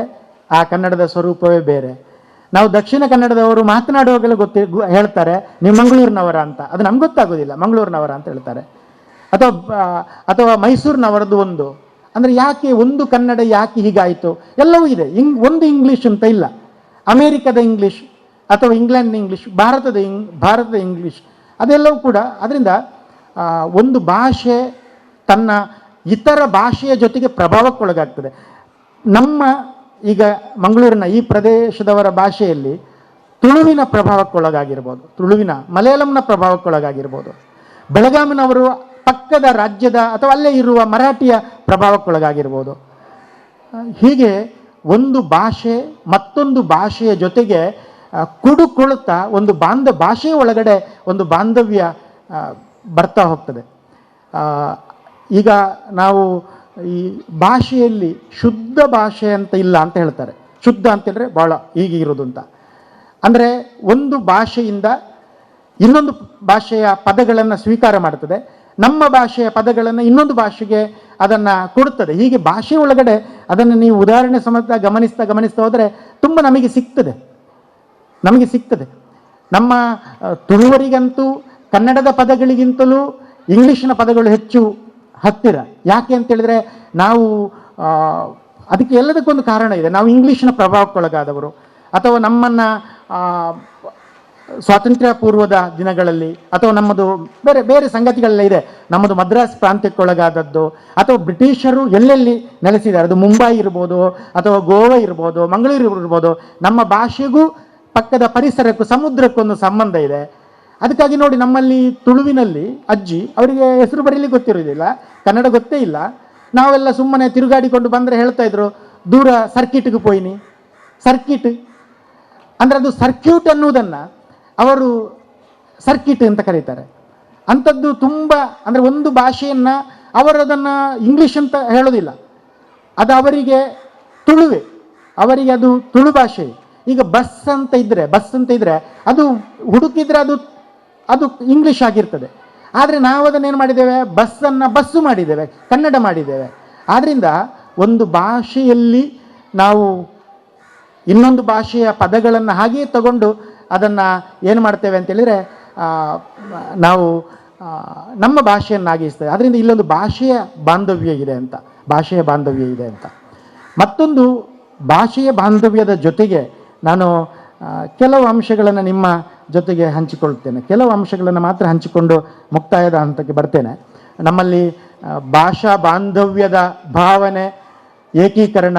ಆ ಕನ್ನಡದ ಸ್ವರೂಪವೇ ಬೇರೆ. ನಾವು ದಕ್ಷಿಣ ಕನ್ನಡದವರು ಮಾತನಾಡುವಾಗಲೂ ಹೇಳ್ತಾರೆ ನೀವು ಮಂಗಳೂರಿನವರ ಅಂತ. ಅದು ನಮ್ಗೆ ಗೊತ್ತಾಗೋದಿಲ್ಲ, ಮಂಗಳೂರಿನವರ ಅಂತ ಹೇಳ್ತಾರೆ. ಅಥವಾ ಮೈಸೂರಿನವರದ್ದು ಒಂದು. ಅಂದರೆ ಯಾಕೆ ಒಂದು ಕನ್ನಡ ಯಾಕೆ ಹೀಗಾಯಿತು? ಎಲ್ಲವೂ ಇದೆ. ಒಂದು ಇಂಗ್ಲೀಷ್ ಅಂತ ಇಲ್ಲ. ಅಮೇರಿಕದ ಇಂಗ್ಲೀಷ್ ಅಥವಾ ಇಂಗ್ಲೆಂಡ್ನ ಇಂಗ್ಲೀಷ್, ಭಾರತದ ಇಂಗ್ಲೀಷ್, ಅದೆಲ್ಲವೂ ಕೂಡ. ಅದರಿಂದ ಒಂದು ಭಾಷೆ ತನ್ನ ಇತರ ಭಾಷೆಯ ಜೊತೆಗೆ ಪ್ರಭಾವಕ್ಕೊಳಗಾಗ್ತದೆ. ನಮ್ಮ ಈಗ ಮಂಗಳೂರಿನ ಈ ಪ್ರದೇಶದವರ ಭಾಷೆಯಲ್ಲಿ ತುಳುವಿನ ಪ್ರಭಾವಕ್ಕೊಳಗಾಗಿರ್ಬೋದು, ಮಲಯಾಳಂನ ಪ್ರಭಾವಕ್ಕೊಳಗಾಗಿರ್ಬೋದು, ಬೆಳಗಾವಿನವರು ಪಕ್ಕದ ರಾಜ್ಯದ ಅಥವಾ ಅಲ್ಲೇ ಇರುವ ಮರಾಠಿಯ ಪ್ರಭಾವಕ್ಕೊಳಗಾಗಿರ್ಬೋದು. ಹೀಗೆ ಒಂದು ಭಾಷೆ ಮತ್ತೊಂದು ಭಾಷೆಯ ಜೊತೆಗೆ ಕುಡುಕೊಳ್ತಾ ಒಂದು ಭಾಷೆಯ ಒಳಗಡೆ ಒಂದು ಬಾಂಧವ್ಯ ಬರ್ತಾ ಹೋಗ್ತದೆ. ಈಗ ನಾವು ಈ ಭಾಷೆಯಲ್ಲಿ ಶುದ್ಧ ಭಾಷೆ ಅಂತ ಇಲ್ಲ ಅಂತ ಹೇಳ್ತಾರೆ. ಶುದ್ಧ ಅಂತಂದರೆ ಭಾಳ ಹೀಗೆ ಇರೋದು ಅಂತ. ಅಂದರೆ ಒಂದು ಭಾಷೆಯಿಂದ ಇನ್ನೊಂದು ಭಾಷೆಯ ಪದಗಳನ್ನು ಸ್ವೀಕಾರ ಮಾಡ್ತದೆ, ನಮ್ಮ ಭಾಷೆಯ ಪದಗಳನ್ನು ಇನ್ನೊಂದು ಭಾಷೆಗೆ ಅದನ್ನು ಕೊಡುತ್ತದೆ. ಹೀಗೆ ಭಾಷೆ ಒಳಗಡೆ ಅದನ್ನು ನೀವು ಉದಾಹರಣೆ ಸಮೇತ ಗಮನಿಸ್ತಾ ಹೋದರೆ ತುಂಬ ನಮಗೆ ಸಿಗ್ತದೆ. ನಮ್ಮ ತುಳುವರಿಗಂತೂ ಕನ್ನಡದ ಪದಗಳಿಗಿಂತಲೂ ಇಂಗ್ಲೀಷಿನ ಪದಗಳು ಹೆಚ್ಚು ಹತ್ತಿರ. ಯಾಕೆ ಅಂತೇಳಿದರೆ ನಾವು ಅದಕ್ಕೆ ಎಲ್ಲದಕ್ಕೊಂದು ಕಾರಣ ಇದೆ. ನಾವು ಇಂಗ್ಲೀಷಿನ ಪ್ರಭಾವಕ್ಕೊಳಗಾದವರು, ಅಥವಾ ನಮ್ಮನ್ನು ಸ್ವಾತಂತ್ರ್ಯ ಪೂರ್ವದ ದಿನಗಳಲ್ಲಿ, ಅಥವಾ ನಮ್ಮದು ಬೇರೆ ಬೇರೆ ಸಂಗತಿಗಳೆಲ್ಲ ಇದೆ. ನಮ್ಮದು ಮದ್ರಾಸ್ ಪ್ರಾಂತ್ಯಕ್ಕೊಳಗಾದದ್ದು, ಅಥವಾ ಬ್ರಿಟಿಷರು ಎಲ್ಲೆಲ್ಲಿ ನೆಲೆಸಿದ್ದಾರೆ, ಅದು ಮುಂಬೈ ಇರ್ಬೋದು, ಅಥವಾ ಗೋವಾ ಇರ್ಬೋದು, ಮಂಗಳೂರು ಇರ್ಬೋದು, ನಮ್ಮ ಭಾಷೆಗೂ ಪಕ್ಕದ ಪರಿಸರಕ್ಕೂ ಸಮುದ್ರಕ್ಕೊಂದು ಸಂಬಂಧ ಇದೆ. ಅದಕ್ಕಾಗಿ ನೋಡಿ, ನಮ್ಮಲ್ಲಿ ತುಳುವಿನಲ್ಲಿ ಅಜ್ಜಿ ಅವರಿಗೆ ಹೆಸರು ಬರೀಲಿಕ್ಕೆ ಗೊತ್ತಿರೋದಿಲ್ಲ, ಕನ್ನಡ ಗೊತ್ತೇ ಇಲ್ಲ. ನಾವೆಲ್ಲ ಸುಮ್ಮನೆ ತಿರುಗಾಡಿಕೊಂಡು ಬಂದರೆ ಹೇಳ್ತಾ ಇದ್ರು, ದೂರ ಸರ್ಕಿಟ್ಗೆ ಪೋಯಿನಿ. ಸರ್ಕಿಟ್ ಅಂದರೆ ಅದು ಸರ್ಕ್ಯೂಟ್ ಅನ್ನುವುದನ್ನು ಅವರು ಸರ್ಕಿಟ್ ಅಂತ ಕರೀತಾರೆ. ಅಂಥದ್ದು ತುಂಬ, ಅಂದರೆ ಒಂದು ಭಾಷೆಯನ್ನು ಅವರು ಅದನ್ನು ಇಂಗ್ಲೀಷ್ ಅಂತ ಹೇಳೋದಿಲ್ಲ, ಅದು ಅವರಿಗೆ ತುಳುವೆ, ಅವರಿಗೆ ಅದು ತುಳು ಭಾಷೆ. ಈಗ ಬಸ್ ಅಂತ ಇದ್ದರೆ ಅದು ಹುಡುಕಿದ್ರೆ ಅದು ಇಂಗ್ಲೀಷ್ ಆಗಿರ್ತದೆ. ಆದರೆ ನಾವು ಅದನ್ನೇನು ಮಾಡಿದ್ದೇವೆ, ಬಸ್ಸು ಮಾಡಿದ್ದೇವೆ, ಕನ್ನಡ ಮಾಡಿದ್ದೇವೆ. ಆದ್ದರಿಂದ ಒಂದು ಭಾಷೆಯಲ್ಲಿ ನಾವು ಇನ್ನೊಂದು ಭಾಷೆಯ ಪದಗಳನ್ನು ಹಾಗೆಯೇ ತಗೊಂಡು ಅದನ್ನು ಏನು ಮಾಡ್ತೇವೆ ಅಂತೇಳಿದರೆ ನಾವು ನಮ್ಮ ಭಾಷೆಯನ್ನಾಗಿಸ್ತೇವೆ. ಅದರಿಂದ ಇಲ್ಲೊಂದು ಭಾಷೆಯ ಬಾಂಧವ್ಯ ಇದೆ ಅಂತ. ಮತ್ತೊಂದು ಭಾಷೆಯ ಬಾಂಧವ್ಯದ ಜೊತೆಗೆ ನಾನು ಕೆಲವು ಅಂಶಗಳನ್ನು ನಿಮ್ಮ ಜೊತೆಗೆ ಹಂಚಿಕೊಳ್ತೇನೆ. ಕೆಲವು ಅಂಶಗಳನ್ನು ಮಾತ್ರ ಹಂಚಿಕೊಂಡು ಮುಕ್ತಾಯದ ಹಂತಕ್ಕೆ ಬರ್ತೇನೆ. ನಮ್ಮಲ್ಲಿ ಭಾಷಾ ಬಾಂಧವ್ಯದ ಭಾವನೆ, ಏಕೀಕರಣ,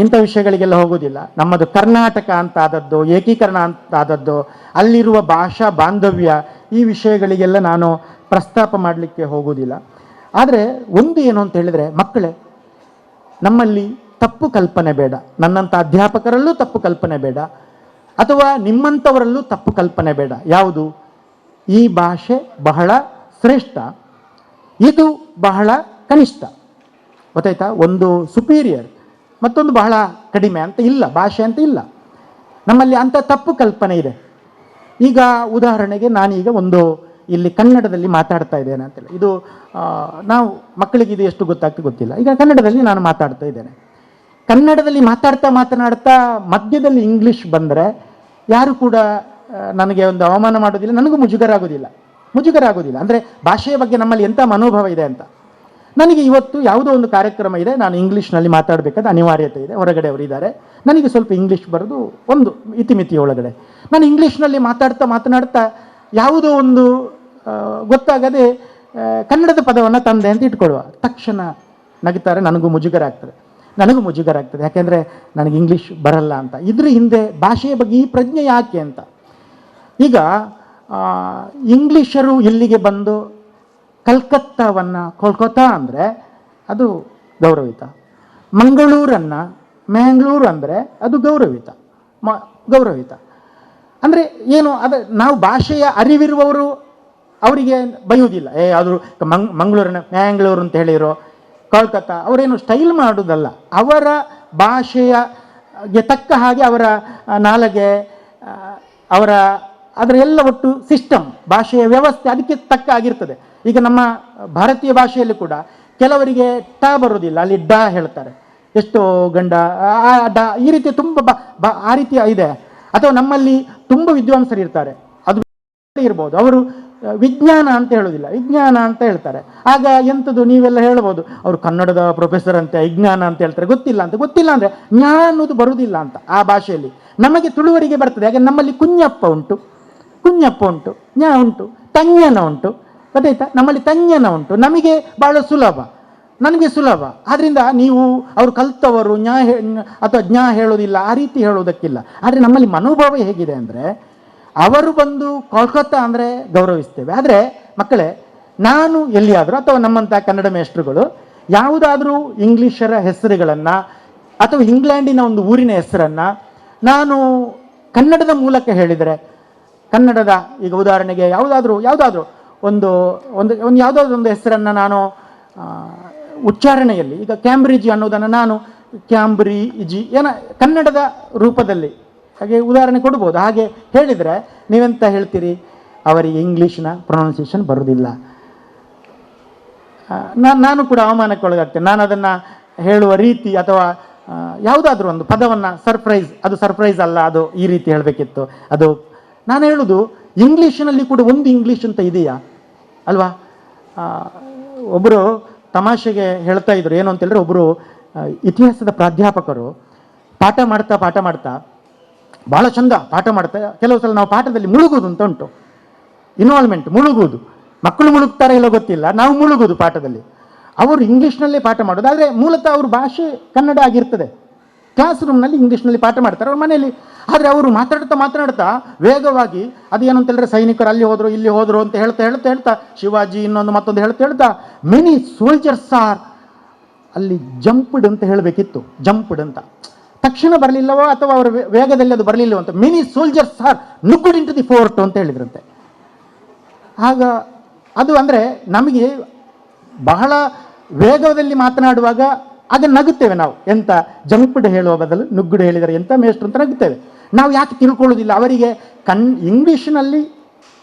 ಇಂಥ ವಿಷಯಗಳಿಗೆಲ್ಲ ಹೋಗೋದಿಲ್ಲ. ನಮ್ಮದು ಕರ್ನಾಟಕ ಅಂತ ಆದದ್ದು, ಏಕೀಕರಣ ಅಂತ ಆದದ್ದು, ಅಲ್ಲಿರುವ ಭಾಷಾ ಬಾಂಧವ್ಯ, ಈ ವಿಷಯಗಳಿಗೆಲ್ಲ ನಾನು ಪ್ರಸ್ತಾಪ ಮಾಡಲಿಕ್ಕೆ ಹೋಗೋದಿಲ್ಲ. ಆದರೆ ಒಂದು ಏನು ಅಂತ ಹೇಳಿದರೆ, ಮಕ್ಕಳೇ, ನಮ್ಮಲ್ಲಿ ತಪ್ಪು ಕಲ್ಪನೆ ಬೇಡ. ನನ್ನಂಥ ಅಧ್ಯಾಪಕರಲ್ಲೂ ತಪ್ಪು ಕಲ್ಪನೆ ಬೇಡ, ಅಥವಾ ನಿಮ್ಮಂಥವರಲ್ಲೂ ತಪ್ಪು ಕಲ್ಪನೆ ಬೇಡ. ಯಾವುದು? ಈ ಭಾಷೆ ಬಹಳ ಶ್ರೇಷ್ಠ, ಇದು ಬಹಳ ಕನಿಷ್ಠ. ಗೊತ್ತಾಯ್ತಾ? ಒಂದು ಸುಪೀರಿಯರ್, ಮತ್ತೊಂದು ಬಹಳ ಕಡಿಮೆ ಅಂತ ಇಲ್ಲ, ಭಾಷೆ ಅಂತ ಇಲ್ಲ. ನಮ್ಮಲ್ಲಿ ಅಂಥ ತಪ್ಪು ಕಲ್ಪನೆ ಇದೆ. ಈಗ ಉದಾಹರಣೆಗೆ ನಾನೀಗ ಇಲ್ಲಿ ಕನ್ನಡದಲ್ಲಿ ಮಾತಾಡ್ತಾ ಇದ್ದೇನೆ ಅಂತೇಳಿ, ಇದು ನಾವು ಮಕ್ಕಳಿಗೆ ಇದು ಎಷ್ಟು ಗೊತ್ತಾಗ್ತದೆ ಗೊತ್ತಿಲ್ಲ. ಈಗ ಕನ್ನಡದಲ್ಲಿ ನಾನು ಮಾತಾಡ್ತಾ ಇದ್ದೇನೆ. ಕನ್ನಡದಲ್ಲಿ ಮಾತನಾಡ್ತಾ ಮಧ್ಯದಲ್ಲಿ ಇಂಗ್ಲೀಷ್ ಬಂದರೆ ಯಾರು ಕೂಡ ನನಗೆ ಒಂದು ಅವಮಾನ ಮಾಡೋದಿಲ್ಲ, ನನಗೂ ಮುಜುಗರ ಆಗೋದಿಲ್ಲ. ಅಂದರೆ ಭಾಷೆಯ ಬಗ್ಗೆ ನಮ್ಮಲ್ಲಿ ಎಂಥ ಮನೋಭಾವ ಇದೆ ಅಂತ. ನನಗೆ ಇವತ್ತು ಯಾವುದೋ ಒಂದು ಕಾರ್ಯಕ್ರಮ ಇದೆ, ನಾನು ಇಂಗ್ಲೀಷ್ನಲ್ಲಿ ಮಾತಾಡಬೇಕಾದ ಅನಿವಾರ್ಯತೆ ಇದೆ, ಹೊರಗಡೆ ಅವರಿದ್ದಾರೆ, ನನಗೆ ಸ್ವಲ್ಪ ಇಂಗ್ಲೀಷ್ ಬರೋದು ಒಂದು ಇತಿಮಿತಿಯೊಳಗಡೆ. ನಾನು ಇಂಗ್ಲೀಷ್ನಲ್ಲಿ ಮಾತನಾಡ್ತಾ ಯಾವುದೋ ಒಂದು ಗೊತ್ತಾಗದೆ ಕನ್ನಡದ ಪದವನ್ನು ತಂದೆ ಅಂತ ಇಟ್ಕೊಳ್ಳುವ, ತಕ್ಷಣ ನಗುತ್ತಾರೆ, ನನಗೂ ಮುಜುಗರ ಆಗ್ತದೆ. ಯಾಕೆಂದರೆ ನನಗೆ ಇಂಗ್ಲೀಷ್ ಬರಲ್ಲ ಅಂತ. ಇದ್ರ ಹಿಂದೆ ಭಾಷೆಯ ಬಗ್ಗೆ ಈ ಪ್ರಜ್ಞೆ ಯಾಕೆ ಅಂತ. ಈಗ ಇಂಗ್ಲೀಷರು ಇಲ್ಲಿಗೆ ಬಂದು ಕೋಲ್ಕತ್ತಾ ಅಂದರೆ ಅದು ಗೌರವಿತ, ಮ್ಯಾಂಗ್ಳೂರು ಅಂದರೆ ಅದು ಗೌರವಿತ. ಅಂದರೆ ಏನು, ನಾವು ಭಾಷೆಯ ಅರಿವಿರುವವರು ಅವರಿಗೆ ಬೈಯುವುದಿಲ್ಲ. ಅದು ಮ್ಯಾಂಗ್ಳೂರು ಅಂತ ಹೇಳಿರೋ, ಕೋಲ್ಕತ್ತಾ, ಅವರೇನು ಸ್ಟೈಲ್ ಮಾಡೋದಲ್ಲ, ಅವರ ಭಾಷೆಗೆ ತಕ್ಕ ಹಾಗೆ ಅವರ ನಾಲಗೆ, ಅದರ ಎಲ್ಲ ಒಟ್ಟು ಸಿಸ್ಟಮ್, ಭಾಷೆಯ ವ್ಯವಸ್ಥೆ ಅದಕ್ಕೆ ತಕ್ಕ ಆಗಿರ್ತದೆ. ಈಗ ನಮ್ಮ ಭಾರತೀಯ ಭಾಷೆಯಲ್ಲಿ ಕೂಡ ಕೆಲವರಿಗೆ ಟ ಬರೋದಿಲ್ಲ, ಅಲ್ಲಿ ಡ ಹೇಳ್ತಾರೆ, ಎಷ್ಟೋ ಗಂಡ ಡ, ಈ ರೀತಿ ತುಂಬ ಆ ರೀತಿ ಇದೆ. ಅಥವಾ ನಮ್ಮಲ್ಲಿ ತುಂಬ ವಿದ್ವಾಂಸರು ಇರ್ತಾರೆ, ಅದು ಇರ್ಬೋದು, ಅವರು ವಿಜ್ಞಾನ ಅಂತ ಹೇಳೋದಿಲ್ಲ, ವಿಜ್ಞಾನ ಅಂತ ಹೇಳ್ತಾರೆ. ಆಗ ಎಂಥದ್ದು ನೀವೆಲ್ಲ ಹೇಳ್ಬೋದು, ಅವರು ಕನ್ನಡದ ಪ್ರೊಫೆಸರ್ ಅಂತೆ, ವಿಜ್ಞಾನ ಅಂತ ಹೇಳ್ತಾರೆ. ಗೊತ್ತಿಲ್ಲ ಅಂದರೆ ಜ್ಞಾ ಅನ್ನೋದು ಬರುವುದಿಲ್ಲ ಅಂತ ಆ ಭಾಷೆಯಲ್ಲಿ. ನಮಗೆ ತುಳುವರಿಗೆ ಬರ್ತದೆ. ಹಾಗೆ ನಮ್ಮಲ್ಲಿ ಕುഞ്ഞಪ್ಪ ಉಂಟು, ಜ್ಞಾ ಉಂಟು, ತಂಜ್ಞನ ಉಂಟು, ಗೊತ್ತಾಯ್ತಾ? ನಮ್ಮಲ್ಲಿ ತಂಜ್ಞನ ಉಂಟು, ನಮಗೆ ಭಾಳ ನನಗೆ ಸುಲಭ. ಆದ್ದರಿಂದ ನೀವು ಅವರು ಕಲ್ತವರು ಅಥವಾ ಜ್ಞಾ ಹೇಳೋದಿಲ್ಲ, ಆ ರೀತಿ ಹೇಳೋದಕ್ಕಿಲ್ಲ. ಆದರೆ ನಮ್ಮಲ್ಲಿ ಮನೋಭಾವ ಹೇಗಿದೆ ಅಂದರೆ, ಅವರು ಬಂದು ಕೋಲ್ಕತ್ತಾ ಅಂದರೆ ಗೌರವಿಸ್ತೇವೆ. ಆದರೆ ಮಕ್ಕಳೇ, ನಾನು ಎಲ್ಲಿಯಾದರೂ ಅಥವಾ ನಮ್ಮಂಥ ಕನ್ನಡ ಮೇಷ್ಟ್ರುಗಳು ಯಾವುದಾದ್ರೂ ಇಂಗ್ಲೀಷರ ಹೆಸರುಗಳನ್ನು ಅಥವಾ ಇಂಗ್ಲೆಂಡಿನ ಒಂದು ಊರಿನ ಹೆಸರನ್ನು ನಾನು ಕನ್ನಡದ ಮೂಲಕ ಹೇಳಿದರೆ, ಕನ್ನಡದ ಈಗ ಉದಾಹರಣೆಗೆ ಯಾವುದಾದ್ರೂ ಒಂದು ಒಂದು ಒಂದು ಯಾವುದಾದ್ರೂ ಒಂದು ಹೆಸರನ್ನು ನಾನು ಉಚ್ಚಾರಣೆಯಲ್ಲಿ, ಈಗ ಕ್ಯಾಂಬ್ರಿಡ್ಜ್ ಅನ್ನೋದನ್ನು ನಾನು ಕ್ಯಾಂಬ್ರಿಜಿ ಕನ್ನಡದ ರೂಪದಲ್ಲಿ ಹಾಗೆ ಉದಾಹರಣೆ ಕೊಡ್ಬೋದು. ಹಾಗೆ ಹೇಳಿದರೆ ನೀವೆಂತ ಹೇಳ್ತೀರಿ? ಅವರಿಗೆ ಇಂಗ್ಲೀಷ್ನ ಪ್ರೊನೌನ್ಸಿಯೇಷನ್ ಬರೋದಿಲ್ಲ. ನಾನು ಕೂಡ ಅವಮಾನಕ್ಕೊಳಗಾಗ್ತೇನೆ. ನಾನು ಅದನ್ನು ಹೇಳುವ ರೀತಿ ಅಥವಾ ಯಾವುದಾದ್ರೂ ಒಂದು ಪದವನ್ನು ಅದು ಸರ್ಪ್ರೈಸ್ ಅಲ್ಲ, ಅದು ಈ ರೀತಿ ಹೇಳಬೇಕಿತ್ತು. ಅದು ನಾನು ಹೇಳೋದು ಇಂಗ್ಲೀಷಿನಲ್ಲಿ ಕೂಡ ಒಂದು ಇಂಗ್ಲೀಷ್ ಅಂತ ಇದೆಯಾ ಅಲ್ವಾ? ಒಬ್ಬರು ತಮಾಷೆಗೆ ಹೇಳ್ತಾ ಇದ್ರು, ಏನು ಅಂತ ಹೇಳಿದ್ರೆ, ಒಬ್ಬರು ಇತಿಹಾಸದ ಪ್ರಾಧ್ಯಾಪಕರು ಪಾಠ ಮಾಡ್ತಾ ಭಾಳ ಚಂದ ಪಾಠ ಮಾಡ್ತಾ, ಕೆಲವು ಸಲ ನಾವು ಪಾಠದಲ್ಲಿ ಮುಳುಗೋದು ಅಂತ ಉಂಟು, ಇನ್ವಾಲ್ವ್ಮೆಂಟ್, ಮುಳುಗುವುದು. ಮಕ್ಕಳು ಮುಳುಗ್ತಾರೆ ಇಲ್ಲೋ ಗೊತ್ತಿಲ್ಲ, ನಾವು ಮುಳುಗುವುದು ಪಾಠದಲ್ಲಿ. ಅವರು ಇಂಗ್ಲೀಷ್ನಲ್ಲೇ ಪಾಠ ಮಾಡೋದು, ಆದರೆ ಮೂಲತಃ ಅವ್ರ ಭಾಷೆ ಕನ್ನಡ ಆಗಿರ್ತದೆ. ಕ್ಲಾಸ್ ರೂಮ್ನಲ್ಲಿ ಇಂಗ್ಲೀಷ್ನಲ್ಲಿ ಪಾಠ ಮಾಡ್ತಾರೆ ಅವ್ರ ಮನೆಯಲ್ಲಿ. ಆದರೆ ಅವರು ಮಾತಾಡ್ತಾ ವೇಗವಾಗಿ ಅದೇನು ಅಂತ ಹೇಳಿದ್ರೆ, ಸೈನಿಕರು ಅಲ್ಲಿ ಹೋದರು ಇಲ್ಲಿ ಹೋದರು ಅಂತ ಹೇಳ್ತಾ ಶಿವಾಜಿ ಮತ್ತೊಂದು ಹೇಳ್ತಾ ಮೆನಿ ಸೋಲ್ಜರ್ಸ್ ಆರ್, ಅಲ್ಲಿ ಜಂಪ್ಡ್ ಅಂತ ಹೇಳಬೇಕಿತ್ತು, ಜಂಪ್ಡ್ ಅಂತ ತಕ್ಷಣ ಬರಲಿಲ್ಲವೋ ಅಥವಾ ಅವರ ವೇಗದಲ್ಲಿ ಅದು ಬರಲಿಲ್ಲವೋ ಅಂತ, ಮೆನಿ ಸೋಲ್ಜರ್ಸ್ ಆರ್ ನುಗ್ಗುಡ್ ಇನ್ ಟು ದಿ ಫೋರ್ಟ್ ಅಂತ ಹೇಳಿದ್ರಂತೆ. ಆಗ ಅದು ಅಂದರೆ ನಮಗೆ ಬಹಳ ವೇಗದಲ್ಲಿ ಮಾತನಾಡುವಾಗ ಅದನ್ನು ನಗುತ್ತೇವೆ ನಾವು. ಎಂತ ಜಂಪ್ಡ್ ಹೇಳುವ ಬದಲು ನುಗ್ಗುಡು ಹೇಳಿದರೆ ಎಂತ ಮೇಷ್ಟ್ರು ಅಂತ ನಗುತ್ತೇವೆ. ನಾವು ಯಾಕೆ ತಿಳ್ಕೊಳ್ಳೋದಿಲ್ಲ? ಅವರಿಗೆ ಇಂಗ್ಲೀಷಿನಲ್ಲಿ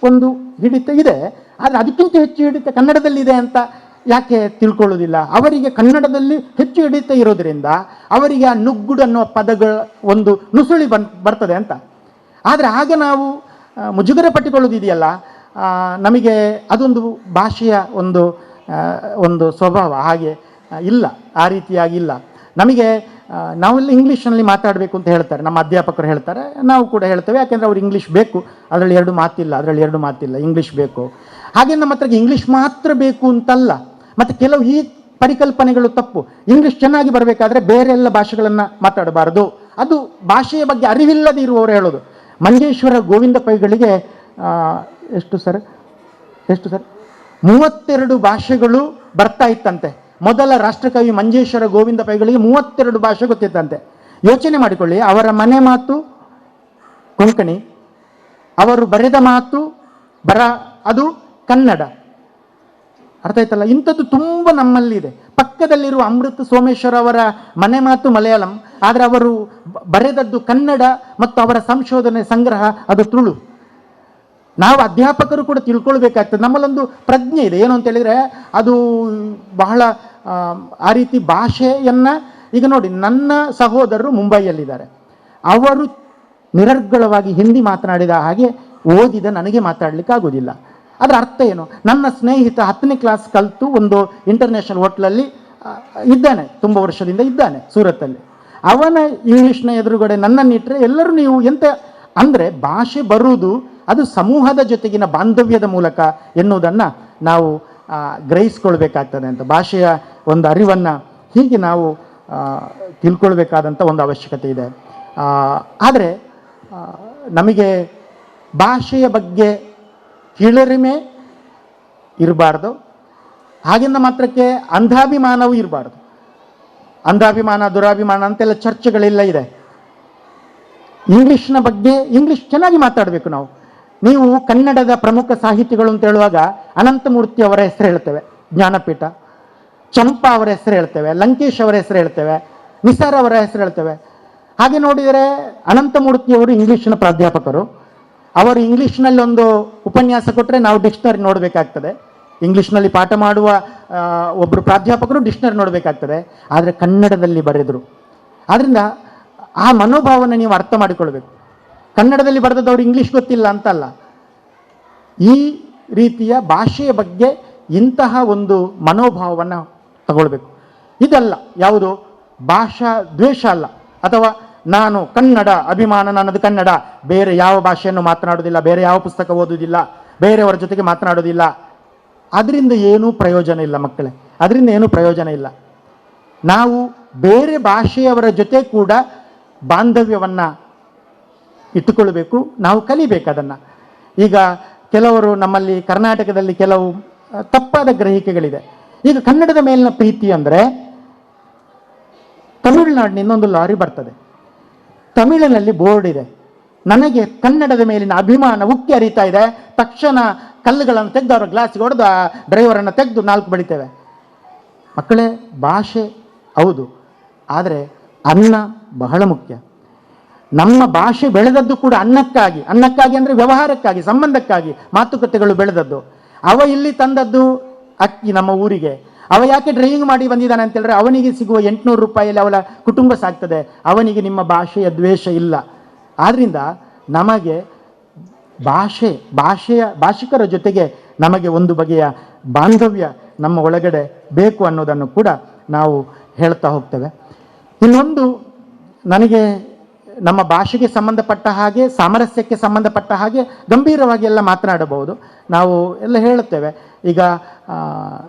ಒಂದು ಹಿಡಿತ ಇದೆ, ಆದರೆ ಅದಕ್ಕಿಂತ ಹೆಚ್ಚು ಹಿಡಿತ ಕನ್ನಡದಲ್ಲಿ ಇದೆ ಅಂತ ಯಾಕೆ ತಿಳ್ಕೊಳ್ಳೋದಿಲ್ಲ? ಅವರಿಗೆ ಕನ್ನಡದಲ್ಲಿ ಹೆಚ್ಚು ಹಿಡಿತ ಇರೋದರಿಂದ ಅವರಿಗೆ ಆ ನುಗ್ಗುಡು ಅನ್ನೋ ಪದಗಳ ಒಂದು ನುಸುಳಿ ಬರ್ತದೆ ಅಂತ. ಆದರೆ ಆಗ ನಾವು ಮುಜುಗರ ಪಟ್ಟುಕೊಳ್ಳೋದಿದೆಯಲ್ಲ, ನಮಗೆ ಅದೊಂದು ಭಾಷೆಯ ಒಂದು ಸ್ವಭಾವ ಹಾಗೆ ಇಲ್ಲ, ಆ ರೀತಿಯಾಗಿಲ್ಲ. ನಮಗೆ ನಾವೆಲ್ಲ ಇಂಗ್ಲೀಷ್ನಲ್ಲಿ ಮಾತಾಡಬೇಕು ಅಂತ ಹೇಳ್ತಾರೆ, ನಮ್ಮ ಅಧ್ಯಾಪಕರು ಹೇಳ್ತಾರೆ, ನಾವು ಕೂಡ ಹೇಳ್ತೇವೆ. ಯಾಕೆಂದರೆ ಅವ್ರು ಇಂಗ್ಲೀಷ್ ಬೇಕು, ಅದರಲ್ಲಿ ಎರಡು ಮಾತಿಲ್ಲ, ಇಂಗ್ಲೀಷ್ ಬೇಕು. ಹಾಗೆ ನಮ್ಮ ಹತ್ರ ಇಂಗ್ಲೀಷ್ ಮಾತ್ರ ಬೇಕು ಅಂತಲ್ಲ. ಮತ್ತು ಕೆಲವು ಈ ಪರಿಕಲ್ಪನೆಗಳು ತಪ್ಪು. ಇಂಗ್ಲೀಷ್ ಚೆನ್ನಾಗಿ ಬರಬೇಕಾದ್ರೆ ಬೇರೆ ಎಲ್ಲ ಭಾಷೆಗಳನ್ನು ಮಾತಾಡಬಾರದು, ಅದು ಭಾಷೆಯ ಬಗ್ಗೆ ಅರಿವಿಲ್ಲದೆ ಇರುವವರು ಹೇಳೋದು. ಮಂಜೇಶ್ವರ ಗೋವಿಂದ ಪೈಗಳಿಗೆ ಎಷ್ಟು ಸರ್ 32 ಭಾಷೆಗಳು ಬರ್ತಾ ಇತ್ತಂತೆ. ಮೊದಲ ರಾಷ್ಟ್ರಕವಿ ಮಂಜೇಶ್ವರ ಗೋವಿಂದ ಪೈಗಳಿಗೆ 32 ಭಾಷೆ ಗೊತ್ತಿತ್ತಂತೆ. ಯೋಚನೆ ಮಾಡಿಕೊಳ್ಳಿ, ಅವರ ಮನೆ ಮಾತು ಕೊಂಕಣಿ, ಅವರು ಬರೆದ ಮಾತು ಅದು ಕನ್ನಡ. ಅರ್ಥ ಆಯ್ತಲ್ಲ? ಇಂಥದ್ದು ತುಂಬ ನಮ್ಮಲ್ಲಿದೆ. ಪಕ್ಕದಲ್ಲಿರುವ ಅಮೃತ ಸೋಮೇಶ್ವರ ಅವರ ಮನೆ ಮಾತು ಮಲಯಾಳಂ, ಆದರೆ ಅವರು ಬರೆದದ್ದು ಕನ್ನಡ ಮತ್ತು ಅವರ ಸಂಶೋಧನೆ ಸಂಗ್ರಹ ಅದು ತುಳು. ನಾವು ಅಧ್ಯಾಪಕರು ಕೂಡ ತಿಳ್ಕೊಳ್ಬೇಕಾಗ್ತದೆ. ನಮ್ಮಲ್ಲೊಂದು ಪ್ರಜ್ಞೆ ಇದೆ, ಏನು ಅಂತ ಹೇಳಿದರೆ ಅದು ಬಹಳ ಆ ರೀತಿ ಭಾಷೆಯನ್ನು. ಈಗ ನೋಡಿ, ನನ್ನ ಸಹೋದರರು ಮುಂಬೈಯಲ್ಲಿದ್ದಾರೆ. ಅವರು ನಿರರ್ಗಳವಾಗಿ ಹಿಂದಿ ಮಾತನಾಡಿದ ಹಾಗೆ ಓದಿದ ನನಗೆ ಮಾತಾಡಲಿಕ್ಕೆ ಆಗೋದಿಲ್ಲ. ಅದರ ಅರ್ಥ ಏನು? ನನ್ನ ಸ್ನೇಹಿತ 10ನೇ ಕ್ಲಾಸ್ ಕಲಿತು ಒಂದು ಇಂಟರ್ನ್ಯಾಷನಲ್ ಹೋಟ್ಲಲ್ಲಿ ಇದ್ದಾನೆ, ತುಂಬ ವರ್ಷದಿಂದ ಇದ್ದಾನೆ ಸೂರತ್ತಲ್ಲಿ. ಅವನ ಇಂಗ್ಲೀಷ್ನ ಎದುರುಗಡೆ ನನ್ನನ್ನಿಟ್ಟರೆ ಎಲ್ಲರೂ ನೀವು ಎಂತ ಅಂದರೆ, ಭಾಷೆ ಬರುವುದು ಅದು ಸಮೂಹದ ಜೊತೆಗಿನ ಬಾಂಧವ್ಯದ ಮೂಲಕ ಎನ್ನುವುದನ್ನು ನಾವು ಗ್ರಹಿಸ್ಕೊಳ್ಬೇಕಾಗ್ತದೆ ಅಂತ. ಭಾಷೆಯ ಒಂದು ಅರಿವನ್ನು ಹೀಗೆ ನಾವು ತಿಳ್ಕೊಳ್ಬೇಕಾದಂಥ ಒಂದು ಅವಶ್ಯಕತೆ ಇದೆ. ಆದರೆ ನಮಗೆ ಭಾಷೆಯ ಬಗ್ಗೆ ಕೀಳರಿಮೆ ಇರಬಾರ್ದು, ಹಾಗೆಂದ ಮಾತ್ರಕ್ಕೆ ಅಂಧಾಭಿಮಾನವೂ ಇರಬಾರ್ದು. ಅಂಧಾಭಿಮಾನ, ದುರಾಭಿಮಾನ ಅಂತೆಲ್ಲ ಚರ್ಚೆಗಳೆಲ್ಲ ಇದೆ. ಇಂಗ್ಲೀಷ್ನ ಬಗ್ಗೆ ಇಂಗ್ಲೀಷ್ ಚೆನ್ನಾಗಿ ಮಾತಾಡಬೇಕು ನಾವು. ನೀವು ಕನ್ನಡದ ಪ್ರಮುಖ ಸಾಹಿತಿಗಳು ಅಂತ ಹೇಳುವಾಗ ಅನಂತಮೂರ್ತಿ ಅವರ ಹೆಸರು ಹೇಳ್ತೇವೆ, ಜ್ಞಾನಪೀಠ. ಚಂಪಾ ಅವರ ಹೆಸರು ಹೇಳ್ತೇವೆ, ಲಂಕೇಶ್ ಅವರ ಹೆಸರು ಹೇಳ್ತೇವೆ, ನಿಸಾರ್ ಅವರ ಹೆಸರು ಹೇಳ್ತೇವೆ. ಹಾಗೆ ನೋಡಿದರೆ ಅನಂತಮೂರ್ತಿಯವರು ಇಂಗ್ಲೀಷಿನ ಪ್ರಾಧ್ಯಾಪಕರು. ಅವರು ಇಂಗ್ಲೀಷ್ನಲ್ಲಿ ಒಂದು ಉಪನ್ಯಾಸ ಕೊಟ್ಟರೆ ನಾವು ಡಿಕ್ಷನರಿ ನೋಡಬೇಕಾಗ್ತದೆ. ಇಂಗ್ಲೀಷ್ನಲ್ಲಿ ಪಾಠ ಮಾಡುವ ಒಬ್ಬರು ಪ್ರಾಧ್ಯಾಪಕರು ಡಿಕ್ಷನರಿ ನೋಡಬೇಕಾಗ್ತದೆ. ಆದರೆ ಕನ್ನಡದಲ್ಲಿ ಬರೆದರು. ಆದ್ದರಿಂದ ಆ ಮನೋಭಾವನ ನೀವು ಅರ್ಥ ಮಾಡಿಕೊಳ್ಬೇಕು. ಕನ್ನಡದಲ್ಲಿ ಬರೆದವರು ಇಂಗ್ಲೀಷ್ ಗೊತ್ತಿಲ್ಲ ಅಂತಲ್ಲ. ಈ ರೀತಿಯ ಭಾಷೆಯ ಬಗ್ಗೆ ಇಂತಹ ಒಂದು ಮನೋಭಾವವನ್ನು ತಗೊಳ್ಬೇಕು. ಇದಲ್ಲ ಯಾವುದು ಭಾಷಾ ದ್ವೇಷ ಅಲ್ಲ, ಅಥವಾ ನಾನು ಕನ್ನಡ ಅಭಿಮಾನ, ನನ್ನದು ಕನ್ನಡ, ಬೇರೆ ಯಾವ ಭಾಷೆಯನ್ನು ಮಾತನಾಡೋದಿಲ್ಲ, ಬೇರೆ ಯಾವ ಪುಸ್ತಕ ಓದುವುದಿಲ್ಲ, ಬೇರೆಯವರ ಜೊತೆಗೆ ಮಾತನಾಡೋದಿಲ್ಲ. ಅದರಿಂದ ಏನೂ ಪ್ರಯೋಜನ ಇಲ್ಲ ಮಕ್ಕಳೇ, ಅದರಿಂದ ಏನೂ ಪ್ರಯೋಜನ ಇಲ್ಲ. ನಾವು ಬೇರೆ ಭಾಷೆಯವರ ಜೊತೆ ಕೂಡ ಬಾಂಧವ್ಯವನ್ನು ಇಟ್ಟುಕೊಳ್ಬೇಕು, ನಾವು ಕಲಿಬೇಕು ಅದನ್ನು. ಈಗ ಕೆಲವರು ನಮ್ಮಲ್ಲಿ ಕರ್ನಾಟಕದಲ್ಲಿ ಕೆಲವು ತಪ್ಪಾದ ಗ್ರಹಿಕೆಗಳಿದೆ. ಈಗ ಕನ್ನಡದ ಮೇಲಿನ ಪ್ರೀತಿ ಅಂದರೆ ತಮಿಳುನಾಡಿನಿಂದ ಒಂದು ಲಾರಿ ಬರ್ತದೆ. ತಮಿಳಿನಲ್ಲಿ ಬೋರ್ಡ್ ಇದೆ. ನನಗೆ ಕನ್ನಡದ ಮೇಲಿನ ಅಭಿಮಾನ ಉಕ್ಕಿ ಹರಿತಾ ಇದೆ. ತಕ್ಷಣ ಕಲ್ಲುಗಳನ್ನು ತೆಗೆದು ಅವರ ಗ್ಲಾಸ್ಗೆ ಹೊಡೆದು ಆ ಡ್ರೈವರನ್ನು ತೆಗೆದು 4 ಬಡಿತೇವೆ. ಮಕ್ಕಳೇ, ಭಾಷೆ ಹೌದು, ಆದರೆ ಅನ್ನ ಬಹಳ ಮುಖ್ಯ. ನಮ್ಮ ಭಾಷೆ ಬೆಳೆದದ್ದು ಕೂಡ ಅನ್ನಕ್ಕಾಗಿ ಅಂದರೆ ವ್ಯವಹಾರಕ್ಕಾಗಿ, ಸಂಬಂಧಕ್ಕಾಗಿ ಮಾತುಕತೆಗಳು ಬೆಳೆದದ್ದು. ಅವ ಇಲ್ಲಿ ತಂದದ್ದು ಅಕ್ಕಿ ನಮ್ಮ ಊರಿಗೆ. ಅವ ಯಾಕೆ ಡ್ರೈವಿಂಗ್ ಮಾಡಿ ಬಂದಿದ್ದಾನೆ ಅಂತ ಹೇಳಿದ್ರೆ ಅವನಿಗೆ ಸಿಗುವ 800 ರೂಪಾಯಿಯಲ್ಲಿ ಅವಳ ಕುಟುಂಬ ಸಾಗ್ತದೆ. ಅವನಿಗೆ ನಿಮ್ಮ ಭಾಷೆಯ ದ್ವೇಷ ಇಲ್ಲ. ಆದ್ದರಿಂದ ನಮಗೆ ಭಾಷಿಕರ ಜೊತೆಗೆ ನಮಗೆ ಒಂದು ಬಗೆಯ ಬಾಂಧವ್ಯ ನಮ್ಮ ಒಳಗಡೆ ಬೇಕು ಅನ್ನೋದನ್ನು ಕೂಡ ನಾವು ಹೇಳ್ತಾ ಹೋಗ್ತೇವೆ. ಇನ್ನೊಂದು, ನನಗೆ ನಮ್ಮ ಭಾಷೆಗೆ ಸಂಬಂಧಪಟ್ಟ ಹಾಗೆ, ಸಾಮರಸ್ಯಕ್ಕೆ ಸಂಬಂಧಪಟ್ಟ ಹಾಗೆ ಗಂಭೀರವಾಗಿ ಎಲ್ಲ ಮಾತನಾಡಬಹುದು. ನಾವು ಎಲ್ಲ ಹೇಳುತ್ತೇವೆ. ಈಗ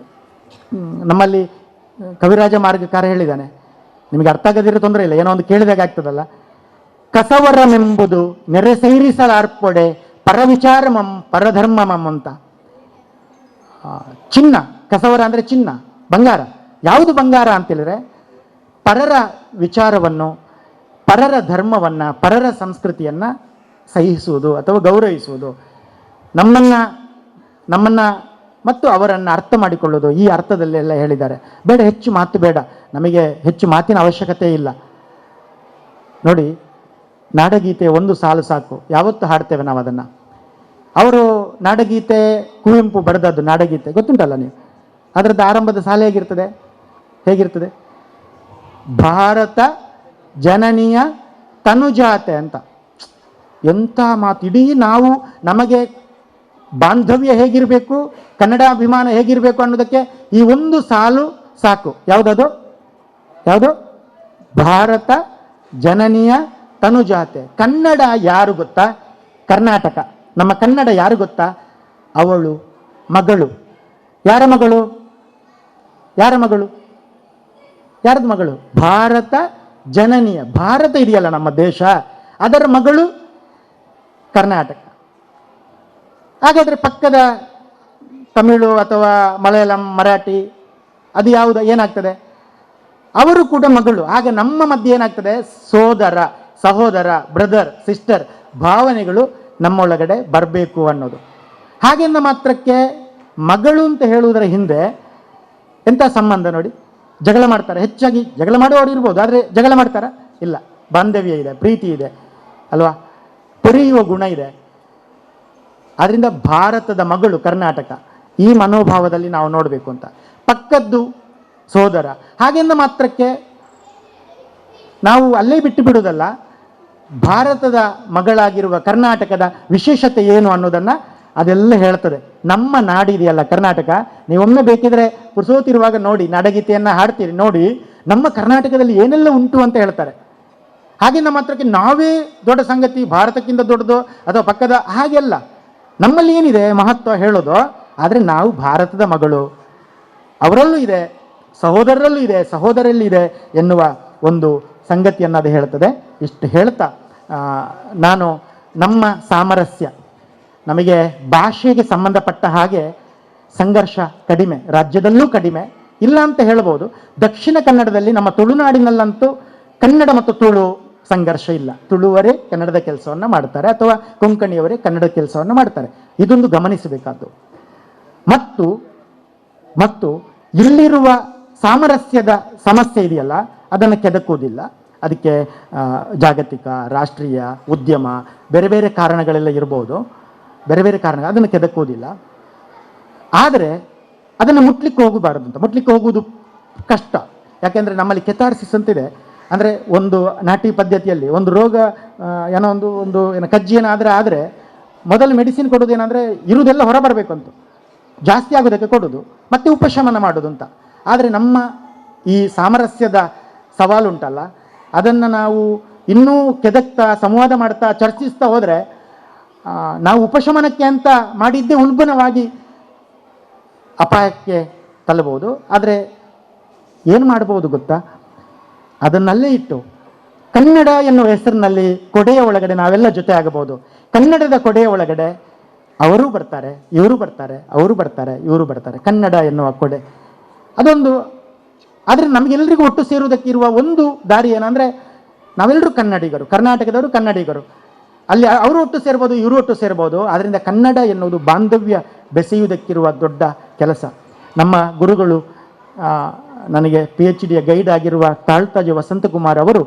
ನಮ್ಮಲ್ಲಿ ಕವಿರಾಜ ಮಾರ್ಗಕಾರ ಹೇಳಿದ್ದಾನೆ, ನಿಮಗೆ ಅರ್ಥ ಆಗದಿರೋ ತೊಂದರೆ ಇಲ್ಲ, ಏನೋ ಒಂದು ಕೇಳಿದಾಗ ಆಗ್ತದಲ್ಲ. ಕಸವರಮೆಂಬುದು ನೆರೆಸೈರಿಸಲಾರ್ಪೊಡೆ ಪರವಿಚಾರಮಂ ಪರಧರ್ಮಮಂ ಅಂತ. ಚಿನ್ನ, ಕಸವರ ಅಂದರೆ ಚಿನ್ನ, ಬಂಗಾರ. ಯಾವುದು ಬಂಗಾರ ಅಂತೇಳಿದ್ರೆ ಪರರ ವಿಚಾರವನ್ನು, ಪರರ ಧರ್ಮವನ್ನು, ಪರರ ಸಂಸ್ಕೃತಿಯನ್ನು ಸಹಿಸುವುದು ಅಥವಾ ಗೌರವಿಸುವುದು, ನಮ್ಮನ್ನು ಮತ್ತು ಅವರನ್ನು ಅರ್ಥ ಮಾಡಿಕೊಳ್ಳೋದು. ಈ ಅರ್ಥದಲ್ಲೆಲ್ಲ ಹೇಳಿದ್ದಾರೆ. ಬೇಡ, ಹೆಚ್ಚು ಮಾತು ಬೇಡ, ನಮಗೆ ಹೆಚ್ಚು ಮಾತಿನ ಅವಶ್ಯಕತೆ ಇಲ್ಲ. ನೋಡಿ, ನಾಡಗೀತೆ ಒಂದು ಸಾಲು ಸಾಕು, ಯಾವತ್ತು ಹಾಡ್ತೇವೆ ನಾವು ಅದನ್ನು. ಅವರು ನಾಡಗೀತೆ ಕುವೆಂಪು ಬರೆದದ್ದು ನಾಡಗೀತೆ ಗೊತ್ತುಂಟಲ್ಲ ನೀವು. ಅದರದ್ದು ಆರಂಭದ ಸಾಲು ಹೇಗಿರ್ತದೆ? ಭಾರತ ಜನನಿಯ ತನುಜಾತೆ ಅಂತ. ಎಂಥ ಮಾತು! ಇಡೀ ನಮಗೆ ಬಾಂಧವ್ಯ ಹೇಗಿರಬೇಕು, ಕನ್ನಡಾಭಿಮಾನ ಹೇಗಿರಬೇಕು ಅನ್ನೋದಕ್ಕೆ ಈ ಒಂದು ಸಾಲು ಸಾಕು. ಯಾವುದು? ಭಾರತ ಜನನಿಯ ತನುಜಾತೆ. ಕನ್ನಡ ಯಾರು ಗೊತ್ತಾ? ಕರ್ನಾಟಕ. ನಮ್ಮ ಕನ್ನಡ ಯಾರು ಗೊತ್ತಾ? ಅವಳು ಮಗಳು. ಯಾರ ಮಗಳು? ಯಾರದು ಮಗಳು? ಭಾರತ ಜನನಿಯ. ಭಾರತ ಇದೆಯಲ್ಲ ನಮ್ಮ ದೇಶ, ಅದರ ಮಗಳು ಕರ್ನಾಟಕ. ಹಾಗಾದರೆ ಪಕ್ಕದ ತಮಿಳು ಅಥವಾ ಮಲಯಾಳಂ, ಮರಾಠಿ ಅದು ಯಾವುದು ಏನಾಗ್ತದೆ? ಅವರು ಕೂಡ ಮಗಳು. ಆಗ ನಮ್ಮ ಮಧ್ಯೆ ಏನಾಗ್ತದೆ? ಸಹೋದರ, ಬ್ರದರ್, ಸಿಸ್ಟರ್ ಭಾವನೆಗಳು ನಮ್ಮೊಳಗಡೆ ಬರಬೇಕು ಅನ್ನೋದು. ಹಾಗೆಂದ ಮಾತ್ರಕ್ಕೆ ಮಗಳು ಅಂತ ಹೇಳುವುದರ ಹಿಂದೆ ಎಂಥ ಸಂಬಂಧ ನೋಡಿ. ಜಗಳ ಮಾಡ್ತಾರೆ, ಹೆಚ್ಚಾಗಿ ಜಗಳ ಮಾಡುವವರು ಇರ್ಬೋದು, ಆದರೆ ಜಗಳ ಮಾಡ್ತಾರ? ಇಲ್ಲ. ಬಾಂಧವ್ಯ ಇದೆ, ಪ್ರೀತಿ ಇದೆ ಅಲ್ವಾ, ಪೊರೆಯುವ ಗುಣ ಇದೆ. ಆದ್ದರಿಂದ ಭಾರತದ ಮಗಳು ಕರ್ನಾಟಕ. ಈ ಮನೋಭಾವದಲ್ಲಿ ನಾವು ನೋಡಬೇಕು ಅಂತ. ಪಕ್ಕದ್ದು ಸೋದರ. ಹಾಗೆಂದ ಮಾತ್ರಕ್ಕೆ ನಾವು ಅಲ್ಲೇ ಬಿಟ್ಟು ಬಿಡುವುದಲ್ಲ, ಭಾರತದ ಮಗಳಾಗಿರುವ ಕರ್ನಾಟಕದ ವಿಶೇಷತೆ ಏನು ಅನ್ನೋದನ್ನು ಅದೆಲ್ಲ ಹೇಳ್ತದೆ. ನಮ್ಮ ನಾಡಿದೆಯಲ್ಲ ಕರ್ನಾಟಕ, ನೀವೊಮ್ಮೆ ಬೇಕಿದ್ರೆ ಪುರುಸೋತಿರುವಾಗ ನೋಡಿ, ನಾಡಗೀತೆಯನ್ನು ಹಾಡ್ತೀರಿ ನೋಡಿ, ನಮ್ಮ ಕರ್ನಾಟಕದಲ್ಲಿ ಏನೆಲ್ಲ ಉಂಟು ಅಂತ ಹೇಳ್ತಾರೆ. ಹಾಗೆಂದ ಮಾತ್ರಕ್ಕೆ ನಾವೇ ದೊಡ್ಡ ಸಂಗತಿ, ಭಾರತಕ್ಕಿಂತ ದೊಡ್ಡದು ಅಥವಾ ಪಕ್ಕದ, ಹಾಗೆಲ್ಲ ನಮ್ಮಲ್ಲಿ ಏನಿದೆ ಮಹತ್ವ ಹೇಳೋದು. ಆದರೆ ನಾವು ಭಾರತದ ಮಗಳು, ಅವರಲ್ಲೂ ಇದೆ, ಸಹೋದರರಲ್ಲೂ ಇದೆ, ಸಹೋದರಲ್ಲಿ ಇದೆ ಎನ್ನುವ ಒಂದು ಸಂಗತಿಯನ್ನು ಅದು ಹೇಳ್ತದೆ. ಇಷ್ಟು ಹೇಳ್ತಾ ನಾನು ನಮ್ಮ ಸಾಮರಸ್ಯ, ನಮಗೆ ಭಾಷೆಗೆ ಸಂಬಂಧಪಟ್ಟ ಹಾಗೆ ಸಂಘರ್ಷ ಕಡಿಮೆ, ರಾಜ್ಯದಲ್ಲೂ ಕಡಿಮೆ ಇಲ್ಲ ಅಂತ ಹೇಳ್ಬೋದು. ದಕ್ಷಿಣ ಕನ್ನಡದಲ್ಲಿ ನಮ್ಮ ತುಳುನಾಡಿನಲ್ಲಂತೂ ಕನ್ನಡ ಮತ್ತು ತುಳು ಸಂಘರ್ಷ ಇಲ್ಲ. ತುಳುವರೇ ಕನ್ನಡದ ಕೆಲಸವನ್ನು ಮಾಡ್ತಾರೆ ಅಥವಾ ಕೊಂಕಣಿಯವರೇ ಕನ್ನಡದ ಕೆಲಸವನ್ನು ಮಾಡ್ತಾರೆ. ಇದೊಂದು ಗಮನಿಸಬೇಕಾದ್ದು. ಮತ್ತು ಇಲ್ಲಿರುವ ಸಾಮರಸ್ಯದ ಸಮಸ್ಯೆ ಇದೆಯಲ್ಲ, ಅದನ್ನು ಕೆದಕುವುದಿಲ್ಲ. ಅದಕ್ಕೆ ಜಾಗತಿಕ, ರಾಷ್ಟ್ರೀಯ, ಉದ್ಯಮ, ಬೇರೆ ಬೇರೆ ಕಾರಣಗಳೆಲ್ಲ ಇರ್ಬೋದು, ಬೇರೆ ಬೇರೆ ಕಾರಣ, ಅದನ್ನು ಕೆದಕುವುದಿಲ್ಲ. ಆದರೆ ಅದನ್ನು ಮುಟ್ಲಿಕ್ಕೆ ಹೋಗಬಾರದು ಅಂತ. ಮುಟ್ಲಿಕ್ಕೆ ಹೋಗುವುದು ಕಷ್ಟ. ಯಾಕೆಂದರೆ ನಮ್ಮಲ್ಲಿ ಕೆತಾರ್ಸಿಸ್ ಅಂತಿದೆ. ಅಂದರೆ ಒಂದು ನಾಟಿ ಪದ್ಧತಿಯಲ್ಲಿ ಒಂದು ರೋಗ ಒಂದು ಕಜ್ಜಿ ಏನಾದರೆ ಮೊದಲು ಮೆಡಿಸಿನ್ ಕೊಡೋದು ಏನಂದರೆ ಇರುವುದೆಲ್ಲ ಹೊರ ಬರಬೇಕು ಅಂತ, ಜಾಸ್ತಿ ಆಗೋದಕ್ಕೆ ಕೊಡೋದು, ಮತ್ತೆ ಉಪಶಮನ ಮಾಡೋದು ಅಂತ. ಆದರೆ ನಮ್ಮ ಈ ಸಾಮರಸ್ಯದ ಸವಾಲುಂಟಲ್ಲ, ಅದನ್ನು ನಾವು ಇನ್ನೂ ಕೆದಕ್ತಾ, ಸಂವಾದ ಮಾಡ್ತಾ, ಚರ್ಚಿಸ್ತಾ ಹೋದರೆ ನಾವು ಉಪಶಮನಕ್ಕೆ ಅಂತ ಮಾಡಿದ್ದೇ ಉಲ್ಬಣವಾಗಿ ಅಪಾಯಕ್ಕೆ ತಳ್ಳಬಹುದು. ಆದರೆ ಏನು ಮಾಡ್ಬೋದು ಗೊತ್ತಾ? ಅದನ್ನಲ್ಲೇ ಇಟ್ಟು ಕನ್ನಡ ಎನ್ನುವ ಹೆಸರಿನಲ್ಲಿ ಕೊಡೆಯ ಒಳಗಡೆ ನಾವೆಲ್ಲ ಜೊತೆ ಆಗಬಹುದು. ಕನ್ನಡದ ಕೊಡೆಯ ಒಳಗಡೆ ಅವರೂ ಬರ್ತಾರೆ, ಇವರು ಬರ್ತಾರೆ, ಅವರು ಬರ್ತಾರೆ, ಇವರು ಬರ್ತಾರೆ. ಕನ್ನಡ ಎನ್ನುವ ಕೊಡೆ ಅದೊಂದು ಆದರೆ ನಮಗೆಲ್ಲರಿಗೂ ಒಟ್ಟು ಸೇರುವುದಕ್ಕಿರುವ ಒಂದು ದಾರಿ ಏನಂದರೆ ನಾವೆಲ್ಲರೂ ಕನ್ನಡಿಗರು, ಕರ್ನಾಟಕದವರು ಕನ್ನಡಿಗರು. ಅಲ್ಲಿ ಅವರು ಒಟ್ಟು ಸೇರ್ಬೋದು, ಇವರು ಒಟ್ಟು ಸೇರ್ಬೋದು. ಆದ್ದರಿಂದ ಕನ್ನಡ ಎನ್ನುವುದು ಬಾಂಧವ್ಯ ಬೆಸೆಯುವುದಕ್ಕಿರುವ ದೊಡ್ಡ ಕೆಲಸ. ನಮ್ಮ ಗುರುಗಳು ನನಗೆ PhD ಗೈಡ್ ಆಗಿರುವ ತಾಳ್ತಾಜಿ ವಸಂತಕುಮಾರ್ ಅವರು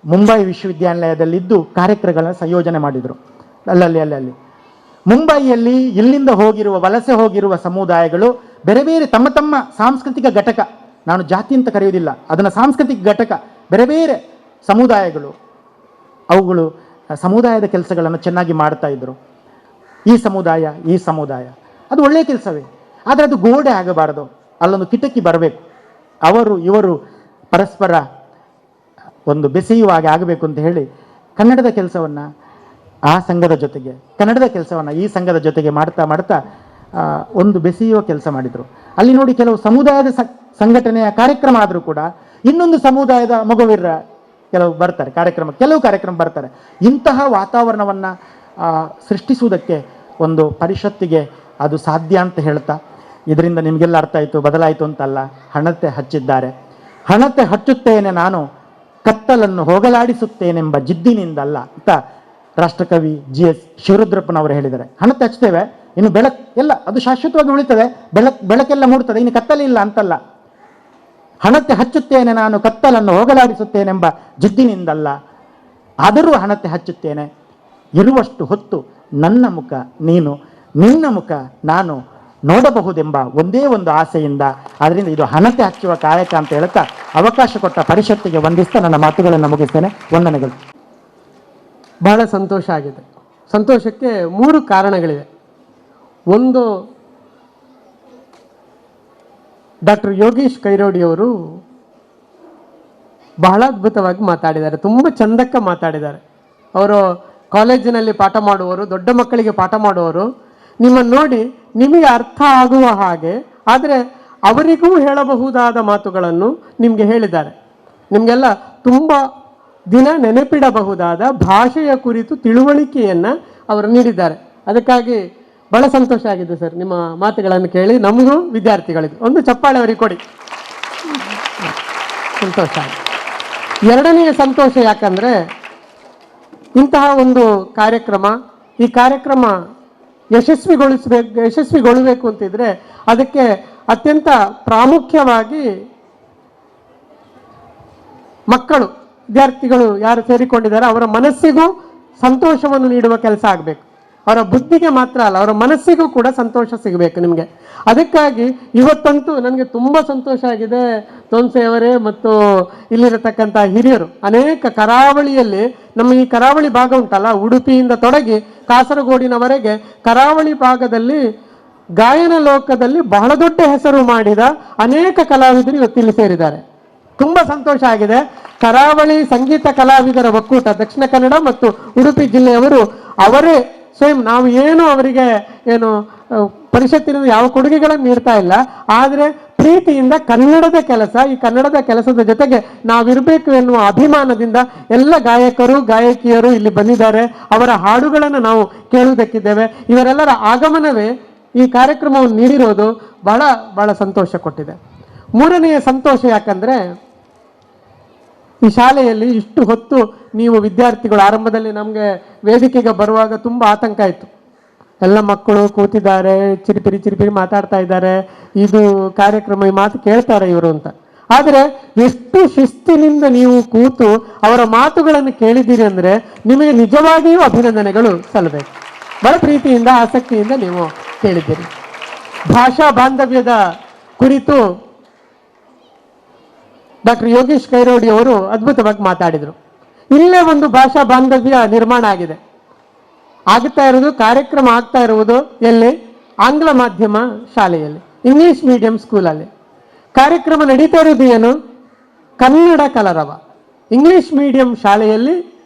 ಮುಂಬೈ ವಿಶ್ವವಿದ್ಯಾನಿಲಯದಲ್ಲಿದ್ದು ಕಾರ್ಯಕ್ರಮಗಳ ಸಂಯೋಜನೆ ಮಾಡಿದರು. ಅಲ್ಲಿ ಮುಂಬೈಯಲ್ಲಿ ಇಲ್ಲಿಂದ ಹೋಗಿರುವ ವಲಸೆ ಹೋಗಿರುವ ಸಮುದಾಯಗಳು ಬೇರೆ ಬೇರೆ ತಮ್ಮ ತಮ್ಮ ಸಾಂಸ್ಕೃತಿಕ ಘಟಕ, ನಾನು ಜಾತಿ ಅಂತ ಕರೆಯುವುದಿಲ್ಲ, ಅದನ್ನು ಸಾಂಸ್ಕೃತಿಕ ಘಟಕ, ಬೇರೆ ಬೇರೆ ಸಮುದಾಯಗಳು, ಅವುಗಳು ಸಮುದಾಯದ ಕೆಲಸಗಳನ್ನು ಚೆನ್ನಾಗಿ ಮಾಡ್ತಾ ಇದ್ದರು. ಈ ಸಮುದಾಯ ಅದು ಒಳ್ಳೆಯ ಕೆಲಸವೇ, ಆದರೆ ಅದು ಗೋಡೆ ಆಗಬಾರದು, ಅಲ್ಲೊಂದು ಕಿಟಕಿ ಬರಬೇಕು. ಅವರು ಇವರು ಪರಸ್ಪರ ಒಂದು ಬೆಸೆಯುವ ಹಾಗೆ ಆಗಬೇಕು ಅಂತ ಹೇಳಿ ಕನ್ನಡದ ಕೆಲಸವನ್ನು ಆ ಸಂಘದ ಜೊತೆಗೆ, ಕನ್ನಡದ ಕೆಲಸವನ್ನು ಈ ಸಂಘದ ಜೊತೆಗೆ ಮಾಡ್ತಾ ಒಂದು ಬೆಸೆಯುವ ಕೆಲಸ ಮಾಡಿದರು. ಅಲ್ಲಿ ನೋಡಿ, ಕೆಲವು ಸಮುದಾಯದ ಸಂಘಟನೆಯ ಕಾರ್ಯಕ್ರಮ ಆದರೂ ಕೂಡ ಇನ್ನೊಂದು ಸಮುದಾಯದ ಮಗುವಿರ ಕೆಲವು ಕಾರ್ಯಕ್ರಮ ಬರ್ತಾರೆ. ಇಂತಹ ವಾತಾವರಣವನ್ನು ಸೃಷ್ಟಿಸುವುದಕ್ಕೆ ಒಂದು ಪರಿಷತ್ತಿಗೆ ಅದು ಸಾಧ್ಯ ಅಂತ ಹೇಳ್ತಾ, ಇದರಿಂದ ನಿಮಗೆಲ್ಲ ಅರ್ಥ ಆಯಿತು, ಬದಲಾಯಿತು ಅಂತಲ್ಲ. ಹಣತೆ ಹಚ್ಚಿದ್ದಾರೆ. ಹಣತೆ ಹಚ್ಚುತ್ತೇನೆ ನಾನು, ಕತ್ತಲನ್ನು ಹೋಗಲಾಡಿಸುತ್ತೇನೆಂಬ ಜಿದ್ದಿನಿಂದಲ್ಲ ಅಂತ ರಾಷ್ಟ್ರಕವಿ GS ಶಿವರುದ್ರಪ್ಪನವರು ಹೇಳಿದ್ದಾರೆ. ಹಣತೆ ಹಚ್ತೇವೆ, ಇನ್ನು ಎಲ್ಲ ಅದು ಶಾಶ್ವತವಾಗಿ ಉಳಿತದೆ, ಬೆಳಕೆಲ್ಲ ಮೂಡ್ತದೆ, ಇನ್ನು ಕತ್ತಲಿಲ್ಲ ಅಂತಲ್ಲ. ಹಣತೆ ಹಚ್ಚುತ್ತೇನೆ ನಾನು, ಕತ್ತಲನ್ನು ಹೋಗಲಾಡಿಸುತ್ತೇನೆಂಬ ಜಿದ್ದಿನಿಂದಲ್ಲ, ಆದರೂ ಹಣತೆ ಹಚ್ಚುತ್ತೇನೆ. ಇರುವಷ್ಟು ಹೊತ್ತು ನನ್ನ ಮುಖ ನೀನು, ನಿನ್ನ ಮುಖ ನಾನು ನೋಡಬಹುದೆಂಬ ಒಂದೇ ಒಂದು ಆಸೆಯಿಂದ. ಆದ್ದರಿಂದ ಇದು ಹಣತೆ ಹಚ್ಚುವ ಕಾಯಕ ಅಂತ ಹೇಳ್ತಾ ಅವಕಾಶ ಕೊಟ್ಟ ಪರಿಷತ್ತಿಗೆ ವಂದಿಸ್ತಾ ನನ್ನ ಮಾತುಗಳನ್ನು ಮುಗಿಸ್ತೇನೆ. ವಂದನೆಗಳು. ಬಹಳ ಸಂತೋಷ ಆಗಿದೆ. ಸಂತೋಷಕ್ಕೆ 3 ಕಾರಣಗಳಿವೆ. ಒಂದು, ಡಾಕ್ಟರ್ ಯೋಗೀಶ್ ಕೈರೋಡಿಯವರು ಬಹಳ ಅದ್ಭುತವಾಗಿ ಮಾತಾಡಿದ್ದಾರೆ, ತುಂಬ ಚಂದಕ್ಕೆ ಮಾತಾಡಿದ್ದಾರೆ. ಅವರು ಕಾಲೇಜಿನಲ್ಲಿ ಪಾಠ ಮಾಡುವವರು, ದೊಡ್ಡ ಮಕ್ಕಳಿಗೆ ಪಾಠ ಮಾಡುವವರು. ನಿಮ್ಮನ್ನು ನೋಡಿ ನಿಮಗೆ ಅರ್ಥ ಆಗುವ ಹಾಗೆ, ಆದರೆ ಅವರಿಗೂ ಹೇಳಬಹುದಾದ ಮಾತುಗಳನ್ನು ನಿಮಗೆ ಹೇಳಿದ್ದಾರೆ. ನಿಮಗೆಲ್ಲ ತುಂಬ ದಿನ ನೆನಪಿಡಬಹುದಾದ ಭಾಷೆಯ ಕುರಿತು ತಿಳುವಳಿಕೆಯನ್ನು ಅವರು ನೀಡಿದ್ದಾರೆ. ಅದಕ್ಕಾಗಿ ಬಹಳ ಸಂತೋಷ ಆಗಿದೆ ಸರ್ ನಿಮ್ಮ ಮಾತುಗಳನ್ನು ಕೇಳಿ. ನಮಗೂ ವಿದ್ಯಾರ್ಥಿಗಳಿಗೂ ಒಂದು ಚಪ್ಪಾಳೆ ಅವರಿಗೆ ಕೊಡಿ. ಸಂತೋಷ ಆಗಿದೆ. ಎರಡನೆಯ ಸಂತೋಷ ಯಾಕಂದರೆ, ಇಂತಹ ಒಂದು ಈ ಕಾರ್ಯಕ್ರಮ ಯಶಸ್ವಿಗೊಳ್ಳಬೇಕು ಅಂತಿದ್ರೆ ಅದಕ್ಕೆ ಅತ್ಯಂತ ಪ್ರಾಮುಖ್ಯವಾಗಿ ಮಕ್ಕಳು, ವಿದ್ಯಾರ್ಥಿಗಳು ಯಾರು ಸೇರಿಕೊಂಡಿದ್ದಾರೆ ಅವರ ಮನಸ್ಸಿಗೂ ಸಂತೋಷವನ್ನು ನೀಡುವ ಕೆಲಸ ಆಗಬೇಕು. ಅವರ ಬುದ್ಧಿಗೆ ಮಾತ್ರ ಅಲ್ಲ, ಅವರ ಮನಸ್ಸಿಗೂ ಕೂಡ ಸಂತೋಷ ಸಿಗಬೇಕು ನಿಮಗೆ. ಅದಕ್ಕಾಗಿ ಇವತ್ತಂತೂ ನನಗೆ ತುಂಬ ಸಂತೋಷ ಆಗಿದೆ. ತೋನ್ಸೆಯವರೇ ಮತ್ತು ಇಲ್ಲಿರತಕ್ಕಂಥ ಹಿರಿಯರು ಅನೇಕ ಕರಾವಳಿಯಲ್ಲಿ, ನಮ್ಮ ಈ ಕರಾವಳಿ ಭಾಗ ಉಂಟಲ್ಲ, ಉಡುಪಿಯಿಂದ ತೊಡಗಿ ಕಾಸರಗೋಡಿನವರೆಗೆ ಕರಾವಳಿ ಭಾಗದಲ್ಲಿ ಗಾಯನ ಲೋಕದಲ್ಲಿ ಬಹಳ ದೊಡ್ಡ ಹೆಸರು ಮಾಡಿದ ಅನೇಕ ಕಲಾವಿದರು ಇವತ್ತಿಲ್ಲಿ ಸೇರಿದ್ದಾರೆ. ತುಂಬ ಸಂತೋಷ ಆಗಿದೆ. ಕರಾವಳಿ ಸಂಗೀತ ಕಲಾವಿದರ ಒಕ್ಕೂಟ ದಕ್ಷಿಣ ಕನ್ನಡ ಮತ್ತು ಉಡುಪಿ ಜಿಲ್ಲೆಯವರು ಅವರೇ ಸ್ವಯಂ, ನಾವು ಏನು ಅವರಿಗೆ ಪರಿಷತ್ತಿನಿಂದ ಯಾವ ಕೊಡುಗೆಗಳನ್ನು ನೀಡ್ತಾ ಇಲ್ಲ, ಆದರೆ ಪ್ರೀತಿಯಿಂದ ಕನ್ನಡದ ಕೆಲಸ, ಈ ಕನ್ನಡದ ಕೆಲಸದ ಜೊತೆಗೆ ನಾವಿರಬೇಕು ಎನ್ನುವ ಅಭಿಮಾನದಿಂದ ಎಲ್ಲ ಗಾಯಕರು ಗಾಯಕಿಯರು ಇಲ್ಲಿ ಬಂದಿದ್ದಾರೆ. ಅವರ ಹಾಡುಗಳನ್ನು ನಾವು ಕೇಳುವುದಕ್ಕಿದ್ದೇವೆ. ಇವರೆಲ್ಲರ ಆಗಮನವೇ ಈ ಕಾರ್ಯಕ್ರಮವನ್ನು ನೀಡಿರೋದು ಬಹಳ ಬಹಳ ಸಂತೋಷ ಕೊಟ್ಟಿದೆ. ಮೂರನೆಯ ಸಂತೋಷ ಯಾಕಂದರೆ, ಈ ಶಾಲೆಯಲ್ಲಿ ಇಷ್ಟು ಹೊತ್ತು ನೀವು ವಿದ್ಯಾರ್ಥಿಗಳು, ಆರಂಭದಲ್ಲಿ ನಮಗೆ ವೇದಿಕೆಗೆ ಬರುವಾಗ ತುಂಬ ಆತಂಕ ಇತ್ತು. ಎಲ್ಲ ಮಕ್ಕಳು ಕೂತಿದ್ದಾರೆ, ಚಿರಿಪಿರಿ ಮಾತಾಡ್ತಾ ಇದ್ದಾರೆ, ಇದು ಕಾರ್ಯಕ್ರಮ, ಈ ಮಾತು ಕೇಳ್ತಾರೆ ಇವರು ಅಂತ. ಆದರೆ ಎಷ್ಟು ಶಿಸ್ತಿನಿಂದ ನೀವು ಕೂತು ಅವರ ಮಾತುಗಳನ್ನು ಕೇಳಿದ್ದೀರಿ ಅಂದರೆ ನಿಮಗೆ ನಿಜವಾಗಿಯೂ ಅಭಿನಂದನೆಗಳು ಸಲ್ಲಬೇಕು. ಬಹಳ ಪ್ರೀತಿಯಿಂದ ಆಸಕ್ತಿಯಿಂದ ನೀವು ಕೇಳಿದ್ದೀರಿ. ಭಾಷಾ ಬಾಂಧವ್ಯದ ಕುರಿತು ಡಾಕ್ಟರ್ ಯೋಗೀಶ್ ಕೈರೋಡಿ ಅವರು ಅದ್ಭುತವಾಗಿ ಮಾತಾಡಿದರು. ಇಲ್ಲೇ ಒಂದು ಭಾಷಾ ಬಾಂಧವ್ಯ ನಿರ್ಮಾಣ ಆಗಿದೆ. ಆಗ್ತಾ ಇರೋದು, ಕಾರ್ಯಕ್ರಮ ಆಗ್ತಾ ಇರುವುದು ಎಲ್ಲಿ? ಆಂಗ್ಲ ಮಾಧ್ಯಮ ಶಾಲೆಯಲ್ಲಿ, ಇಂಗ್ಲಿಷ್ ಮೀಡಿಯಂ ಸ್ಕೂಲಲ್ಲಿ. ಕಾರ್ಯಕ್ರಮ ನಡೀತಾ ಇರೋದು ಏನು? ಕನ್ನಡ ಕಲರವ. ಇಂಗ್ಲಿಷ್ ಮೀಡಿಯಂ ಶಾಲೆಯಲ್ಲಿ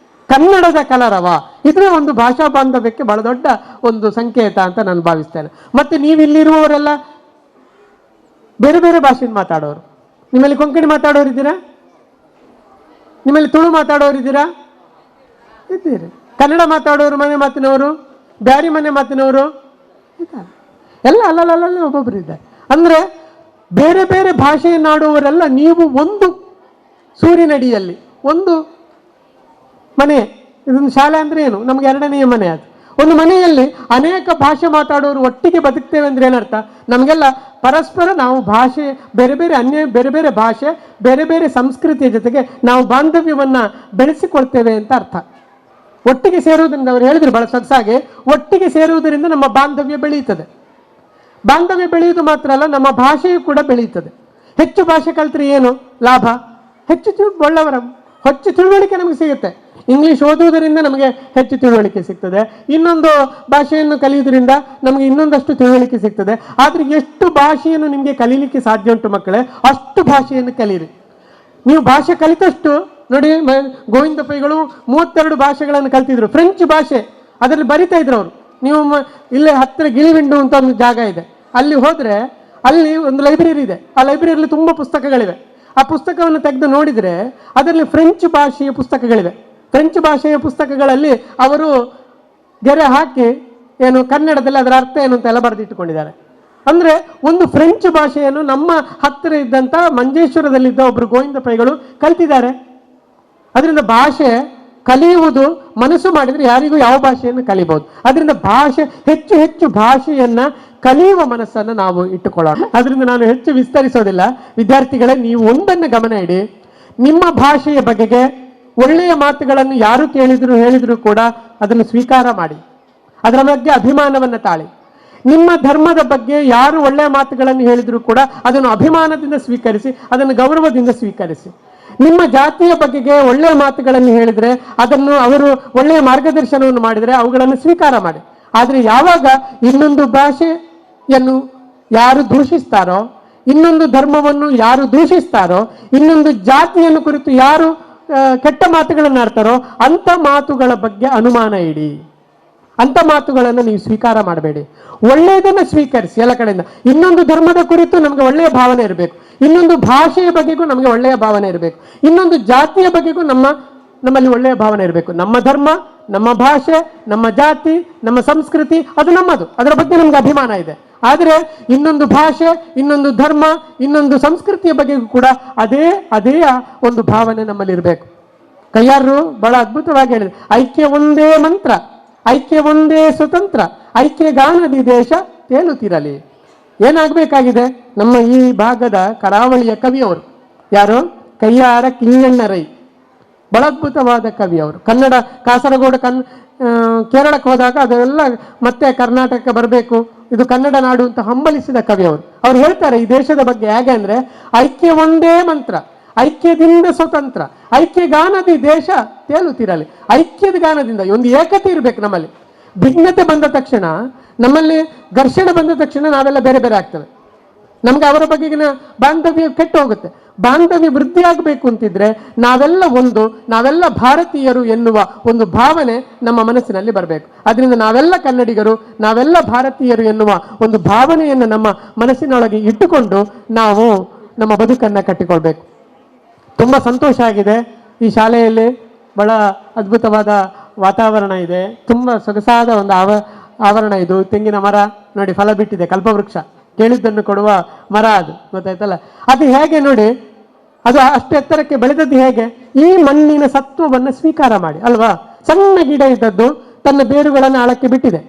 ಕನ್ನಡದ ಕಲರವ. ಇದ್ರೆ ಒಂದು ಭಾಷಾ ಬಾಂಧವ್ಯಕ್ಕೆ ಬಹಳ ದೊಡ್ಡ ಒಂದು ಸಂಕೇತ ಅಂತ ನಾನು ಭಾವಿಸ್ತೇನೆ. ಮತ್ತೆ ನೀವಿಲ್ಲಿರುವವರೆಲ್ಲ ಬೇರೆ ಬೇರೆ ಭಾಷೆಯನ್ನು ಮಾತಾಡೋರು. ನಿಮ್ಮಲ್ಲಿ ಕೊಂಕಣಿ ಮಾತಾಡೋರಿದ್ದೀರಾ? ನಿಮ್ಮಲ್ಲಿ ತುಳು ಮಾತಾಡೋರಿದ್ದೀರಾ? ಇದ್ದೀರಿ. ಕನ್ನಡ ಮಾತಾಡೋರು, ಮನೆ ಮಾತಿನವರು, ಬ್ಯಾರಿ ಮನೆ ಮಾತಿನವರು ಇದ್ದಾರೆ. ಎಲ್ಲ ಅಲ್ಲಲ್ಲ ಒಬ್ಬೊಬ್ಬರು ಇದ್ದಾರೆ. ಅಂದರೆ ಬೇರೆ ಬೇರೆ ಭಾಷೆಯನ್ನಾಡುವವರೆಲ್ಲ ನೀವು ಒಂದು ಸೂರಿನಡಿಯಲ್ಲಿ ಒಂದು ಮನೆ, ಇದೊಂದು ಶಾಲೆ ಅಂದ್ರೆ ಏನು, ನಮ್ಗೆ ಎರಡನೆಯ ಮನೆ ಅದು. ಒಂದು ಮನೆಯಲ್ಲಿ ಅನೇಕ ಭಾಷೆ ಮಾತಾಡೋರು ಒಟ್ಟಿಗೆ ಬದುಕ್ತೇವೆ ಅಂದ್ರೆ ಏನರ್ಥ? ನಮಗೆಲ್ಲ ಪರಸ್ಪರ ನಾವು ಭಾಷೆ ಬೇರೆ ಬೇರೆ ಬೇರೆ ಬೇರೆ ಭಾಷೆ ಬೇರೆ ಬೇರೆ ಸಂಸ್ಕೃತಿಯ ಜೊತೆಗೆ ನಾವು ಬಾಂಧವ್ಯವನ್ನ ಬೆಳೆಸಿಕೊಳ್ತೇವೆ ಅಂತ ಅರ್ಥ. ಒಟ್ಟಿಗೆ ಸೇರುವುದರಿಂದ ಅವರು ಹೇಳಿದ್ರು ಬಹಳ ಸೊಗಸಾಗಿ, ಒಟ್ಟಿಗೆ ಸೇರುವುದರಿಂದ ನಮ್ಮ ಬಾಂಧವ್ಯ ಬೆಳೆಯುತ್ತದೆ. ಬಾಂಧವ್ಯ ಬೆಳೆಯುವುದು ಮಾತ್ರ ಅಲ್ಲ, ನಮ್ಮ ಭಾಷೆಯು ಕೂಡ ಬೆಳೆಯುತ್ತದೆ. ಹೆಚ್ಚು ಭಾಷೆ ಕಲ್ತ್ರೆ ಏನು ಲಾಭ? ಹೆಚ್ಚು ತಿಳುವಳಿಕೆ ನಮಗೆ ಸಿಗುತ್ತೆ. ಇಂಗ್ಲಿಷ್ ಓದುವುದರಿಂದ ನಮಗೆ ಹೆಚ್ಚು ತಿಳುವಳಿಕೆ ಸಿಗ್ತದೆ, ಇನ್ನೊಂದು ಭಾಷೆಯನ್ನು ಕಲಿಯುವುದರಿಂದ ನಮಗೆ ಇನ್ನೊಂದಷ್ಟು ತಿಳುವಳಿಕೆ ಸಿಗ್ತದೆ. ಆದರೆ ಎಷ್ಟು ಭಾಷೆಯನ್ನು ನಿಮಗೆ ಕಲೀಲಿಕ್ಕೆ ಸಾಧ್ಯ ಉಂಟು ಮಕ್ಕಳೇ, ಅಷ್ಟು ಭಾಷೆಯನ್ನು ಕಲೀರಿ. ನೀವು ಭಾಷೆ ಕಲಿತಷ್ಟು ನೋಡಿ, ಗೋವಿಂದ ಪೈಗಳು 32 ಭಾಷೆಗಳನ್ನು ಕಲ್ತಿದ್ರು. ಫ್ರೆಂಚ್ ಭಾಷೆ ಅದರಲ್ಲಿ ಬರಿತಾ ಇದ್ರು ಅವರು. ನೀವು ಇಲ್ಲೇ ಹತ್ತಿರ ಗಿಳಿವಿಂಡು ಅಂತ ಒಂದು ಜಾಗ ಇದೆ, ಅಲ್ಲಿ ಹೋದರೆ ಅಲ್ಲಿ ಒಂದು ಲೈಬ್ರರಿ ಇದೆ. ಆ ಲೈಬ್ರರಿಯಲ್ಲಿ ತುಂಬ ಪುಸ್ತಕಗಳಿವೆ. ಆ ಪುಸ್ತಕವನ್ನು ತೆಗೆದು ನೋಡಿದರೆ ಅದರಲ್ಲಿ ಫ್ರೆಂಚ್ ಭಾಷೆಯ ಪುಸ್ತಕಗಳಿವೆ. ಫ್ರೆಂಚ್ ಭಾಷೆಯ ಪುಸ್ತಕಗಳಲ್ಲಿ ಅವರು ಗೆರೆ ಹಾಕಿ ಏನು ಕನ್ನಡದಲ್ಲಿ ಅದರ ಅರ್ಥ ಏನು ಅಂತೆಲ್ಲ ಬರೆದಿಟ್ಟುಕೊಂಡಿದ್ದಾರೆ. ಅಂದರೆ ಒಂದು ಫ್ರೆಂಚ್ ಭಾಷೆಯನ್ನು ನಮ್ಮ ಹತ್ತಿರ ಇದ್ದಂಥ ಮಂಜೇಶ್ವರದಲ್ಲಿದ್ದ ಒಬ್ಬರು ಗೋವಿಂದ ಪೈಗಳು ಕಲ್ತಿದ್ದಾರೆ. ಅದರಿಂದ ಭಾಷೆ ಕಲಿಯುವುದು ಮನಸ್ಸು ಮಾಡಿದರೆ ಯಾರಿಗೂ ಯಾವ ಭಾಷೆಯನ್ನು ಕಲಿಬಹುದು. ಅದರಿಂದ ಹೆಚ್ಚು ಹೆಚ್ಚು ಭಾಷೆಯನ್ನ ಕಲಿಯುವ ಮನಸ್ಸನ್ನು ನಾವು ಇಟ್ಟುಕೊಳ್ಳೋಣ. ಅದರಿಂದ ನಾನು ಹೆಚ್ಚು ವಿಸ್ತರಿಸೋದಿಲ್ಲ. ವಿದ್ಯಾರ್ಥಿಗಳೇ, ನೀವು ಒಂದನ್ನು ಗಮನ ಇಡಿ, ನಿಮ್ಮ ಭಾಷೆಯ ಬಗೆಗೆ ಒಳ್ಳೆಯ ಮಾತುಗಳನ್ನು ಯಾರು ಹೇಳಿದ್ರು ಕೂಡ ಅದನ್ನು ಸ್ವೀಕಾರ ಮಾಡಿ, ಅದರ ಬಗ್ಗೆ ಅಭಿಮಾನವನ್ನು ತಾಳಿ. ನಿಮ್ಮ ಧರ್ಮದ ಬಗ್ಗೆ ಯಾರು ಒಳ್ಳೆಯ ಮಾತುಗಳನ್ನು ಹೇಳಿದ್ರು ಕೂಡ ಅದನ್ನು ಅಭಿಮಾನದಿಂದ ಸ್ವೀಕರಿಸಿ, ಅದನ್ನು ಗೌರವದಿಂದ ಸ್ವೀಕರಿಸಿ. ನಿಮ್ಮ ಜಾತಿಯ ಬಗೆಗೆ ಒಳ್ಳೆಯ ಮಾತುಗಳನ್ನು ಹೇಳಿದರೆ, ಅದನ್ನು ಅವರು ಒಳ್ಳೆಯ ಮಾರ್ಗದರ್ಶನವನ್ನು ಮಾಡಿದರೆ ಅವುಗಳನ್ನು ಸ್ವೀಕಾರ ಮಾಡಿ. ಆದರೆ ಯಾವಾಗ ಇನ್ನೊಂದು ಭಾಷೆಯನ್ನು ಯಾರು ದೂಷಿಸ್ತಾರೋ, ಇನ್ನೊಂದು ಧರ್ಮವನ್ನು ಯಾರು ದೂಷಿಸ್ತಾರೋ, ಇನ್ನೊಂದು ಜಾತಿಯನ್ನು ಕುರಿತು ಯಾರು ಕೆಟ್ಟ ಮಾತುಗಳನ್ನು ಆಡ್ತಾರೋ ಅಂಥ ಮಾತುಗಳ ಬಗ್ಗೆ ಅನುಮಾನ ಇಡಿ. ಅಂಥ ಮಾತುಗಳನ್ನು ನೀವು ಸ್ವೀಕಾರ ಮಾಡಬೇಡಿ. ಒಳ್ಳೆಯದನ್ನು ಸ್ವೀಕರಿಸಿ ಎಲ್ಲ ಕಡೆಯಿಂದ. ಇನ್ನೊಂದು ಧರ್ಮದ ಕುರಿತು ನಮಗೆ ಒಳ್ಳೆಯ ಭಾವನೆ ಇರಬೇಕು, ಇನ್ನೊಂದು ಭಾಷೆಯ ಬಗೆಗೂ ನಮಗೆ ಒಳ್ಳೆಯ ಭಾವನೆ ಇರಬೇಕು, ಇನ್ನೊಂದು ಜಾತಿಯ ಬಗೆಗೂ ನಮ್ಮಲ್ಲಿ ಒಳ್ಳೆಯ ಭಾವನೆ ಇರಬೇಕು. ನಮ್ಮ ಧರ್ಮ, ನಮ್ಮ ಭಾಷೆ, ನಮ್ಮ ಜಾತಿ, ನಮ್ಮ ಸಂಸ್ಕೃತಿ ಅದು ನಮ್ಮದು, ಅದರ ಬಗ್ಗೆ ನಮ್ಗೆ ಅಭಿಮಾನ ಇದೆ. ಆದರೆ ಇನ್ನೊಂದು ಭಾಷೆ, ಇನ್ನೊಂದು ಧರ್ಮ, ಇನ್ನೊಂದು ಸಂಸ್ಕೃತಿಯ ಬಗೆಗೂ ಕೂಡ ಅದೇ ಒಂದು ಭಾವನೆ ನಮ್ಮಲ್ಲಿ ಇರಬೇಕು. ಕೈಯಾರರು ಬಹಳ ಅದ್ಭುತವಾಗಿ ಹೇಳಿದ್ರು, ಐಕ್ಯ ಒಂದೇ ಮಂತ್ರ, ಐಕ್ಯ ಒಂದೇ ಸ್ವತಂತ್ರ, ಐಕ್ಯ ಗಾನದಿ ದೇಶ ತೇಲುತ್ತಿರಲಿ. ಏನಾಗಬೇಕಾಗಿದೆ? ನಮ್ಮ ಈ ಭಾಗದ ಕರಾವಳಿಯ ಕವಿಯವರು ಯಾರು? ಕೈಯಾರ ಕಿಂಗಣ್ಣ ರೈ. ಬಹಳ ಅದ್ಭುತವಾದ ಕವಿ ಅವರು. ಕನ್ನಡ, ಕಾಸರಗೋಡು, ಕೇರಳಕ್ಕೆ ಹೋದಾಗ ಅದೆಲ್ಲ ಮತ್ತೆ ಕರ್ನಾಟಕಕ್ಕೆ ಬರಬೇಕು, ಇದು ಕನ್ನಡ ನಾಡು ಅಂತ ಹಂಬಲಿಸಿದ ಕವಿ ಅವರು. ಅವ್ರು ಹೇಳ್ತಾರೆ ಈ ದೇಶದ ಬಗ್ಗೆ ಹೇಗೆ ಅಂದ್ರೆ, ಐಕ್ಯ ಒಂದೇ ಮಂತ್ರ, ಐಕ್ಯದಿಂದ ಸ್ವತಂತ್ರ, ಐಕ್ಯ ಗಾನದಿ ದೇಶ ತೇಲುತ್ತಿರಲಿ. ಐಕ್ಯದ ಗಾನದಿಂದ ಒಂದು ಏಕತೆ ಇರಬೇಕು ನಮ್ಮಲ್ಲಿ. ಭಿನ್ನತೆ ಬಂದ ತಕ್ಷಣ, ನಮ್ಮಲ್ಲಿ ಘರ್ಷಣೆ ಬಂದ ತಕ್ಷಣ ನಾವೆಲ್ಲ ಬೇರೆ ಬೇರೆ ಆಗ್ತವೆ. ನಮ್ಗೆ ಅವರ ಬಗೆಗಿನ ಬಾಂಧವ್ಯ ಕೆಟ್ಟು ಹೋಗುತ್ತೆ. ಬಾಂಧವ್ಯ ವೃದ್ಧಿ ಆಗಬೇಕು ಅಂತಿದ್ರೆ ನಾವೆಲ್ಲ ಭಾರತೀಯರು ಎನ್ನುವ ಒಂದು ಭಾವನೆ ನಮ್ಮ ಮನಸ್ಸಿನಲ್ಲಿ ಬರಬೇಕು. ಅದರಿಂದ ನಾವೆಲ್ಲ ಕನ್ನಡಿಗರು, ನಾವೆಲ್ಲ ಭಾರತೀಯರು ಎನ್ನುವ ಒಂದು ಭಾವನೆಯನ್ನು ನಮ್ಮ ಮನಸ್ಸಿನೊಳಗೆ ಇಟ್ಟುಕೊಂಡು ನಾವು ನಮ್ಮ ಬದುಕನ್ನು ಕಟ್ಟಿಕೊಳ್ಬೇಕು. ತುಂಬ ಸಂತೋಷ ಆಗಿದೆ. ಈ ಶಾಲೆಯಲ್ಲಿ ಬಹಳ ಅದ್ಭುತವಾದ ವಾತಾವರಣ ಇದೆ, ತುಂಬ ಸೊಗಸಾದ ಒಂದು ಆವರಣ ಇದು. ತೆಂಗಿನ ಮರ ನೋಡಿ, ಫಲ ಬಿಟ್ಟಿದೆ, ಕಲ್ಪವೃಕ್ಷ, ಕೇಳಿದ್ದನ್ನು ಕೊಡುವ ಮರ ಅದು, ಗೊತ್ತಾಯ್ತಲ್ಲ? ಅದು ಹೇಗೆ ನೋಡಿ, ಅದು ಅಷ್ಟು ಎತ್ತರಕ್ಕೆ ಬೆಳೆದದ್ದು ಹೇಗೆ? ಈ ಮಣ್ಣಿನ ಸತ್ವವನ್ನು ಸ್ವೀಕಾರ ಮಾಡಿ ಅಲ್ವಾ? ಸಣ್ಣ ಗಿಡ ಇದ್ದದ್ದು ತನ್ನ ಬೇರುಗಳನ್ನು ಆಳಕ್ಕೆ ಬಿಟ್ಟಿದೆ,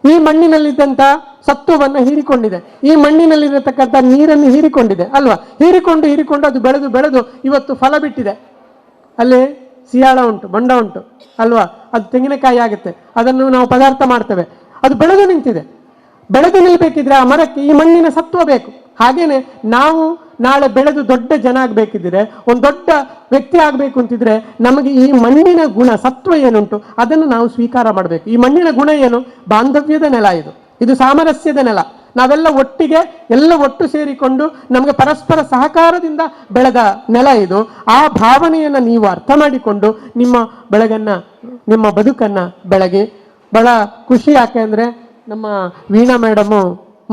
ಈ ಮಣ್ಣಿನಲ್ಲಿದ್ದಂಥ ಸತ್ವವನ್ನು ಹೀರಿಕೊಂಡಿದೆ, ಈ ಮಣ್ಣಿನಲ್ಲಿರತಕ್ಕಂಥ ನೀರನ್ನು ಹೀರಿಕೊಂಡಿದೆ ಅಲ್ವಾ? ಹೀರಿಕೊಂಡು ಅದು ಬೆಳೆದು ಇವತ್ತು ಫಲ ಬಿಟ್ಟಿದೆ. ಅಲ್ಲಿ ಸಿಯಾಳ ಉಂಟು, ಬೊಂಡ ಉಂಟು ಅಲ್ವಾ? ಅದು ತೆಂಗಿನಕಾಯಿ ಆಗುತ್ತೆ, ಅದನ್ನು ನಾವು ಪದಾರ್ಥ ಮಾಡ್ತೇವೆ. ಅದು ಬೆಳೆದು ನಿಂತಿದೆ. ಬೆಳೆದು ನಿಲ್ಬೇಕಿದ್ರೆ ಆ ಮರಕ್ಕೆ ಈ ಮಣ್ಣಿನ ಸತ್ವ ಬೇಕು. ಹಾಗೇನೆ ನಾವು ನಾಳೆ ಬೆಳೆದು ದೊಡ್ಡ ಜನ ಆಗಬೇಕಿದ್ರೆ, ಒಂದು ದೊಡ್ಡ ವ್ಯಕ್ತಿ ಆಗಬೇಕು ಅಂತಿದ್ರೆ, ನಮಗೆ ಈ ಮಣ್ಣಿನ ಗುಣ, ಸತ್ವ ಏನುಂಟು ಅದನ್ನು ನಾವು ಸ್ವೀಕಾರ ಮಾಡಬೇಕು. ಈ ಮಣ್ಣಿನ ಗುಣ ಏನು? ಬಾಂಧವ್ಯದ ನೆಲ ಇದು ಸಾಮರಸ್ಯದ ನೆಲ. ನಾವೆಲ್ಲ ಒಟ್ಟು ಸೇರಿಕೊಂಡು ನಮಗೆ ಪರಸ್ಪರ ಸಹಕಾರದಿಂದ ಬೆಳೆದ ನೆಲ ಇದು. ಆ ಭಾವನೆಯನ್ನು ನೀವು ಅರ್ಥ ಮಾಡಿಕೊಂಡು ನಿಮ್ಮ ಬದುಕನ್ನು ಬೆಳಗಿ. ಬಹಳ ಖುಷಿ. ಯಾಕೆ ಅಂದರೆ ನಮ್ಮ ವೀಣಾ ಮೇಡಮು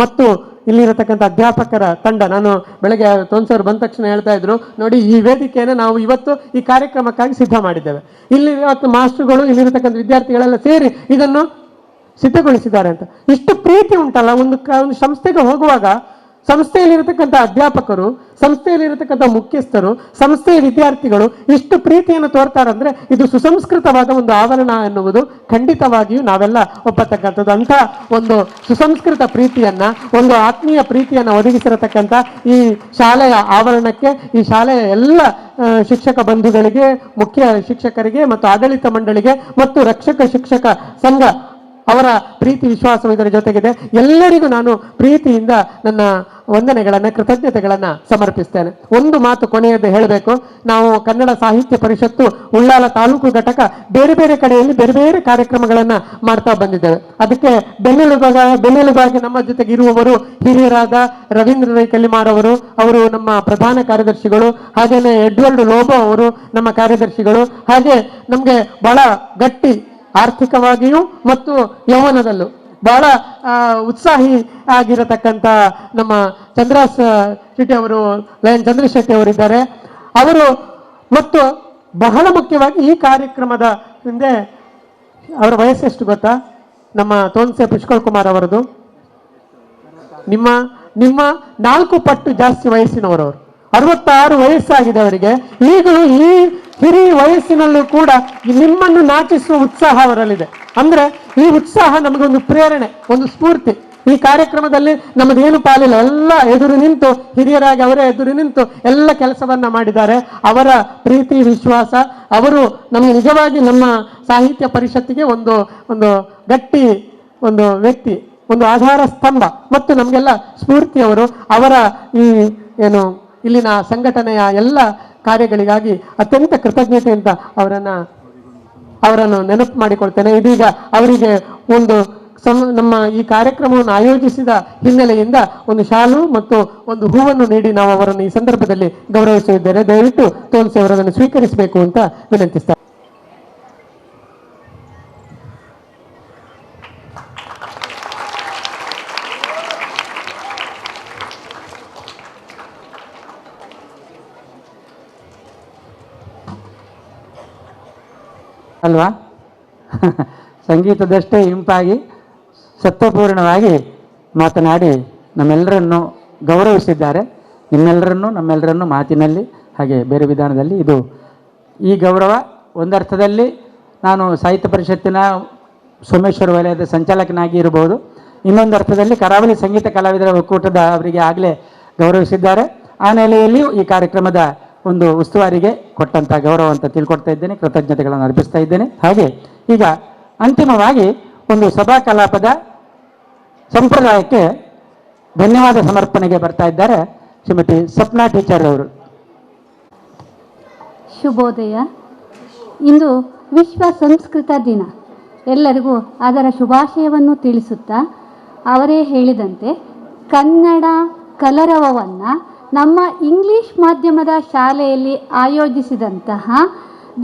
ಮತ್ತು ಇಲ್ಲಿರತಕ್ಕಂಥ ಅಧ್ಯಾಪಕರ ತಂಡ, ನಾನು ಬೆಳಗ್ಗೆ ತೋನ್ಸರ್ ಬಂದ ತಕ್ಷಣ ಹೇಳ್ತಾ ಇದ್ರು, ನೋಡಿ ಈ ವೇದಿಕೆಯನ್ನು ನಾವು ಇವತ್ತು ಈ ಕಾರ್ಯಕ್ರಮಕ್ಕಾಗಿ ಸಿದ್ಧ ಮಾಡಿದ್ದೇವೆ. ಇಲ್ಲಿ ಇವತ್ತು ಮಾಸ್ಟರ್ಗಳು, ಇಲ್ಲಿರತಕ್ಕಂಥ ವಿದ್ಯಾರ್ಥಿಗಳೆಲ್ಲ ಸೇರಿ ಇದನ್ನು ಸಿದ್ಧಗೊಳಿಸಿದ್ದಾರೆ ಅಂತ. ಇಷ್ಟು ಪ್ರೀತಿ ಉಂಟಲ್ಲ. ಒಂದು ಸಂಸ್ಥೆಗೆ ಹೋಗುವಾಗ ಸಂಸ್ಥೆಯಲ್ಲಿರತಕ್ಕಂಥ ಅಧ್ಯಾಪಕರು, ಸಂಸ್ಥೆಯಲ್ಲಿರತಕ್ಕಂಥ ಮುಖ್ಯಸ್ಥರು, ಸಂಸ್ಥೆಯ ವಿದ್ಯಾರ್ಥಿಗಳು ಇಷ್ಟು ಪ್ರೀತಿಯನ್ನು ತೋರ್ತಾರಂದ್ರೆ ಇದು ಸುಸಂಸ್ಕೃತವಾದ ಒಂದು ಆವರಣ ಎನ್ನುವುದು ಖಂಡಿತವಾಗಿಯೂ ನಾವೆಲ್ಲ ಒಪ್ಪತಕ್ಕಂಥದ್ದು. ಅಂಥ ಒಂದು ಸುಸಂಸ್ಕೃತ ಪ್ರೀತಿಯನ್ನ, ಒಂದು ಆತ್ಮೀಯ ಪ್ರೀತಿಯನ್ನು ಒದಗಿಸಿರತಕ್ಕಂಥ ಈ ಶಾಲೆಯ ಆವರಣಕ್ಕೆ, ಈ ಶಾಲೆಯ ಎಲ್ಲ ಶಿಕ್ಷಕ ಬಂಧುಗಳಿಗೆ, ಮುಖ್ಯ ಶಿಕ್ಷಕರಿಗೆ ಮತ್ತು ಆಡಳಿತ ಮಂಡಳಿಗೆ ಮತ್ತು ರಕ್ಷಕ ಶಿಕ್ಷಕ ಸಂಘ ಅವರ ಪ್ರೀತಿ ವಿಶ್ವಾಸವು ಇದರ ಜೊತೆಗಿದೆ. ಎಲ್ಲರಿಗೂ ನಾನು ಪ್ರೀತಿಯಿಂದ ನನ್ನ ವಂದನೆಗಳನ್ನು, ಕೃತಜ್ಞತೆಗಳನ್ನು ಸಮರ್ಪಿಸ್ತೇನೆ. ಒಂದು ಮಾತು ಕೊನೆಯದ್ದು ಹೇಳಬೇಕು. ನಾವು ಕನ್ನಡ ಸಾಹಿತ್ಯ ಪರಿಷತ್ತು ಉಳ್ಳಾಲ ತಾಲೂಕು ಘಟಕ ಬೇರೆ ಬೇರೆ ಕಡೆಯಲ್ಲಿ ಬೇರೆ ಬೇರೆ ಕಾರ್ಯಕ್ರಮಗಳನ್ನು ಮಾಡ್ತಾ ಬಂದಿದ್ದೇವೆ. ಅದಕ್ಕೆ ಬೆನ್ನೆಲುಬಾಗಿ ನಮ್ಮ ಜೊತೆಗೆ ಇರುವವರು ಹಿರಿಯರಾದ ರವೀಂದ್ರ ರೈ ಕಲ್ಲಿಮಾರ್ ಅವರು ನಮ್ಮ ಪ್ರಧಾನ ಕಾರ್ಯದರ್ಶಿಗಳು, ಹಾಗೇನೆ ಎಡ್ವರ್ಡ್ ಲೋಬೋ ಅವರು ನಮ್ಮ ಕಾರ್ಯದರ್ಶಿಗಳು, ಹಾಗೆ ನಮಗೆ ಬಹಳ ಗಟ್ಟಿ ಆರ್ಥಿಕವಾಗಿಯೂ ಮತ್ತು ಯೌವನದಲ್ಲೂ ಬಹಳ ಉತ್ಸಾಹಿ ಆಗಿರತಕ್ಕಂಥ ನಮ್ಮ ಶೆಟ್ಟಿ ಅವರು, ಲಯನ್ ಚಂದ್ರ ಶೆಟ್ಟಿ ಅವರಿದ್ದಾರೆ. ಅವರು ಮತ್ತು ಬಹಳ ಮುಖ್ಯವಾಗಿ ಈ ಕಾರ್ಯಕ್ರಮದ ಹಿಂದೆ ಅವರ ವಯಸ್ಸೆಷ್ಟು ಗೊತ್ತಾ? ನಮ್ಮ ತೋನ್ಸೆ ಪುಷ್ಕಳ್ ಕುಮಾರ್ ಅವರದು ನಿಮ್ಮ 4 ಪಟ್ಟು ಜಾಸ್ತಿ ವಯಸ್ಸಿನವರವರು. 66 ವಯಸ್ಸಾಗಿದೆ ಅವರಿಗೆ. ಈಗಲೂ ಈ ಹಿರಿಯ ವಯಸ್ಸಿನಲ್ಲೂ ಕೂಡ ನಿಮ್ಮನ್ನು ನಾಚಿಸುವ ಉತ್ಸಾಹ ಅವರಲ್ಲಿದೆ. ಅಂದ್ರೆ ಈ ಉತ್ಸಾಹ ನಮಗೊಂದು ಪ್ರೇರಣೆ, ಒಂದು ಸ್ಫೂರ್ತಿ. ಈ ಕಾರ್ಯಕ್ರಮದಲ್ಲಿ ನಮ್ಮದೇನು ಪಾಲಿಲ್ಲ, ಎಲ್ಲ ಎದುರು ನಿಂತು, ಹಿರಿಯರಾಗಿ ಅವರೇ ಎದುರು ನಿಂತು ಎಲ್ಲ ಕೆಲಸವನ್ನ ಮಾಡಿದ್ದಾರೆ. ಅವರ ಪ್ರೀತಿ ವಿಶ್ವಾಸ, ಅವರು ನಮಗೆ ನಿಜವಾಗಿ ನಮ್ಮ ಸಾಹಿತ್ಯ ಪರಿಷತ್ತಿಗೆ ಒಂದು ಗಟ್ಟಿ ಒಂದು ವ್ಯಕ್ತಿ, ಒಂದು ಆಧಾರ ಸ್ತಂಭ ಮತ್ತು ನಮಗೆಲ್ಲ ಸ್ಫೂರ್ತಿಯವರು. ಅವರ ಈ ಇಲ್ಲಿನ ಸಂಘಟನೆಯ ಎಲ್ಲ ಕಾರ್ಯಗಳಿಗಾಗಿ ಅತ್ಯಂತ ಕೃತಜ್ಞತೆಯಿಂದ ಅವರನ್ನು ನೆನಪು ಮಾಡಿಕೊಳ್ತೇನೆ. ಇದೀಗ ಅವರಿಗೆ ನಮ್ಮ ಈ ಕಾರ್ಯಕ್ರಮವನ್ನು ಆಯೋಜಿಸಿದ ಹಿನ್ನೆಲೆಯಿಂದ ಒಂದು ಶಾಲು ಮತ್ತು ಒಂದು ಹೂವನ್ನು ನೀಡಿ ನಾವು ಅವರನ್ನು ಈ ಸಂದರ್ಭದಲ್ಲಿ ಗೌರವಿಸಿದ್ದೇವೆ. ದಯವಿಟ್ಟು ತೋನ್ಸೆ ಅವರನ್ನು ಸ್ವೀಕರಿಸಬೇಕು ಅಂತ ವಿನಂತಿಸ್ತಾರೆ. ಅಲ್ವಾ? ಸಂಗೀತದಷ್ಟೇ ಇಂಪಾಗಿ ಸತ್ವಪೂರ್ಣವಾಗಿ ಮಾತನಾಡಿ ನಮ್ಮೆಲ್ಲರನ್ನು ಗೌರವಿಸಿದ್ದಾರೆ. ನಮ್ಮೆಲ್ಲರನ್ನು ಮಾತಿನಲ್ಲಿ ಹಾಗೆ ಬೇರೆ ವಿಧಾನದಲ್ಲಿ ಈ ಗೌರವ ಒಂದರ್ಥದಲ್ಲಿ ನಾನು ಸಾಹಿತ್ಯ ಪರಿಷತ್ತಿನ ಸೋಮೇಶ್ವರ ವಲಯದ ಸಂಚಾಲಕನಾಗಿ ಇರಬಹುದು, ಇನ್ನೊಂದು ಅರ್ಥದಲ್ಲಿ ಕರಾವಳಿ ಸಂಗೀತ ಕಲಾವಿದರ ಒಕ್ಕೂಟದ ಅವರಿಗೆ ಆಗಲೇ ಗೌರವಿಸಿದ್ದಾರೆ. ಆ ನೆಲೆಯಲ್ಲಿ ಈ ಕಾರ್ಯಕ್ರಮದ ಒಂದು ಉಸ್ತುವಾರಿಗೆ ಕೊಟ್ಟಂಥ ಗೌರವ ಅಂತ ತಿಳ್ಕೊಡ್ತಾ ಇದ್ದೇನೆ, ಕೃತಜ್ಞತೆಗಳನ್ನು ಅರ್ಪಿಸ್ತಾ ಇದ್ದೇನೆ. ಹಾಗೆ ಈಗ ಅಂತಿಮವಾಗಿ ಒಂದು ಸಭಾ ಕಲಾಪದ ಸಂಪ್ರದಾಯಕ್ಕೆ ಧನ್ಯವಾದ ಸಮರ್ಪಣೆಗೆ ಬರ್ತಾ ಇದ್ದಾರೆ ಶ್ರೀಮತಿ ಸಪ್ನಾ ಟೀಚರ್ ಅವರು. ಶುಭೋದಯ. ಇಂದು ವಿಶ್ವ ಸಂಸ್ಕೃತ ದಿನ. ಎಲ್ಲರಿಗೂ ಅದರ ಶುಭಾಶಯವನ್ನು ತಿಳಿಸುತ್ತಾ, ಅವರೇ ಹೇಳಿದಂತೆ ಕನ್ನಡ ಕಲರವವನ್ನು ನಮ್ಮ ಇಂಗ್ಲಿಷ್ ಮಾಧ್ಯಮದ ಶಾಲೆಯಲ್ಲಿ ಆಯೋಜಿಸಿದಂತಹ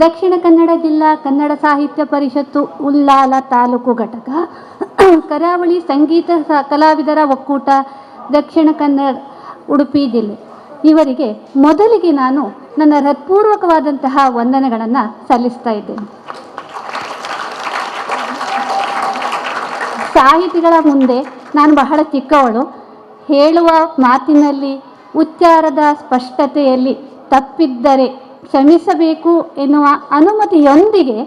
ದಕ್ಷಿಣ ಕನ್ನಡ ಜಿಲ್ಲಾ ಕನ್ನಡ ಸಾಹಿತ್ಯ ಪರಿಷತ್ತು ಉಳ್ಳಾಲ ತಾಲೂಕು ಘಟಕ, ಕರಾವಳಿ ಸಂಗೀತ ಕಲಾವಿದರ ಒಕ್ಕೂಟ ದಕ್ಷಿಣ ಕನ್ನಡ ಉಡುಪಿ ಜಿಲ್ಲೆ ಇವರಿಗೆ ಮೊದಲಿಗೆ ನಾನು ನನ್ನ ಹೃತ್ಪೂರ್ವಕವಾದಂತಹ ವಂದನೆಗಳನ್ನು ಸಲ್ಲಿಸ್ತಾ ಇದ್ದೇನೆ. ಸಾಹಿತಿಗಳ ಮುಂದೆ ನಾನು ಬಹಳ ಚಿಕ್ಕವಳು. ಹೇಳುವ ಮಾತಿನಲ್ಲಿ ಉಚ್ಚಾರದ ಸ್ಪಷ್ಟತೆಯಲ್ಲಿ ತಪ್ಪಿದ್ದರೆ ಕ್ಷಮಿಸಬೇಕು ಎನ್ನುವ ಅನುಮತಿಯೊಂದಿಗೆ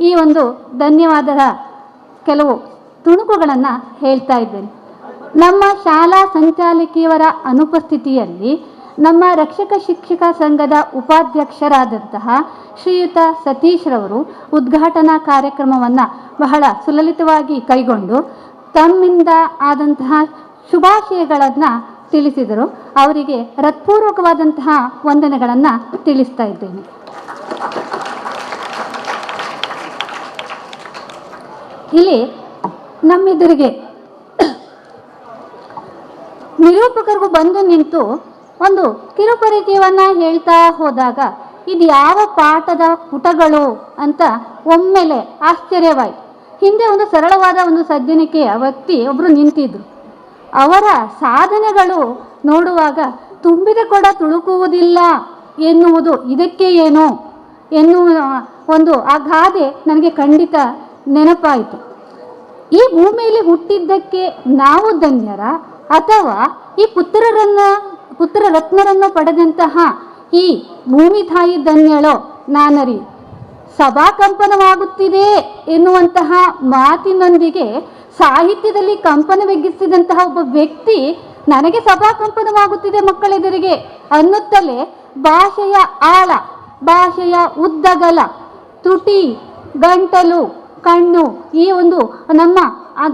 ಈ ಒಂದು ಧನ್ಯವಾದದ ಕೆಲವು ತುಣುಕುಗಳನ್ನು ಹೇಳ್ತಾ ಇದ್ದೇನೆ. ನಮ್ಮ ಶಾಲಾ ಸಂಚಾಲಕಿಯವರ ಅನುಪಸ್ಥಿತಿಯಲ್ಲಿ ನಮ್ಮ ರಕ್ಷಕ ಶಿಕ್ಷಕ ಸಂಘದ ಉಪಾಧ್ಯಕ್ಷರಾದಂತಹ ಶ್ರೀಯುತ ಸತೀಶ್ರವರು ಉದ್ಘಾಟನಾ ಕಾರ್ಯಕ್ರಮವನ್ನು ಬಹಳ ಸುಲಲಿತವಾಗಿ ಕೈಗೊಂಡು ತಮ್ಮಿಂದ ಆದಂತಹ ಶುಭಾಶಯಗಳನ್ನು ತಿಳಿಸಿದರು. ಅವರಿಗೆ ಹೃತ್ಪೂರ್ವಕವಾದಂತಹ ವಂದನೆಗಳನ್ನು ತಿಳಿಸ್ತಾ ಇದ್ದೇನೆ. ಇಲ್ಲಿ ನಮ್ಮೆದುರಿಗೆ ನಿರೂಪಕರಿಗೂ ಬಂದು ನಿಂತು ಒಂದು ಕಿರುಪರಿಚಯವನ್ನು ಹೇಳ್ತಾ ಹೋದಾಗ ಇದು ಯಾವ ಪಾಠದ ಪುಟಗಳು ಅಂತ ಒಮ್ಮೆಲೆ ಆಶ್ಚರ್ಯವಾಯಿತು. ಹಿಂದೆ ಒಂದು ಸರಳವಾದ ಒಂದು ಸಜ್ಜನಿಕೆಯ ವ್ಯಕ್ತಿ ಒಬ್ಬರು ನಿಂತಿದ್ರು. ಅವರ ಸಾಧನೆಗಳು ನೋಡುವಾಗ ತುಂಬಿದ ಕೊಡ ತುಳುಕುವುದಿಲ್ಲ ಎನ್ನುವುದು ಇದಕ್ಕೆ ಏನು ಎನ್ನುವ ಒಂದು ಆ ಗಾದೆ ನನಗೆ ಖಂಡಿತ ನೆನಪಾಯಿತು. ಈ ಭೂಮಿಯಲ್ಲಿ ಹುಟ್ಟಿದ್ದಕ್ಕೆ ನಾವು ಧನ್ಯರ, ಅಥವಾ ಈ ಪುತ್ರ ರತ್ನರನ್ನು ಪಡೆದಂತಹ ಈ ಭೂಮಿ ತಾಯಿ ಧನ್ಯಳೋ ನಾನರಿ. ಸಭಾಕಂಪನವಾಗುತ್ತಿದೆ ಎನ್ನುವಂತಹ ಮಾತಿನೊಂದಿಗೆ ಸಾಹಿತ್ಯದಲ್ಲಿ ಕಂಪನವೆಗ್ಗಿಸಿದಂತಹ ಒಬ್ಬ ವ್ಯಕ್ತಿ ನನಗೆ ಸಭಾಕಂಪನವಾಗುತ್ತಿದೆ ಮಕ್ಕಳೆದುರಿಗೆ ಅನ್ನುತ್ತಲೇ ಭಾಷೆಯ ಆಳ, ಭಾಷೆಯ ಉದ್ದಗಲ, ತುಟಿ, ಗಂಟಲು, ಕಣ್ಣು, ಈ ಒಂದು ನಮ್ಮ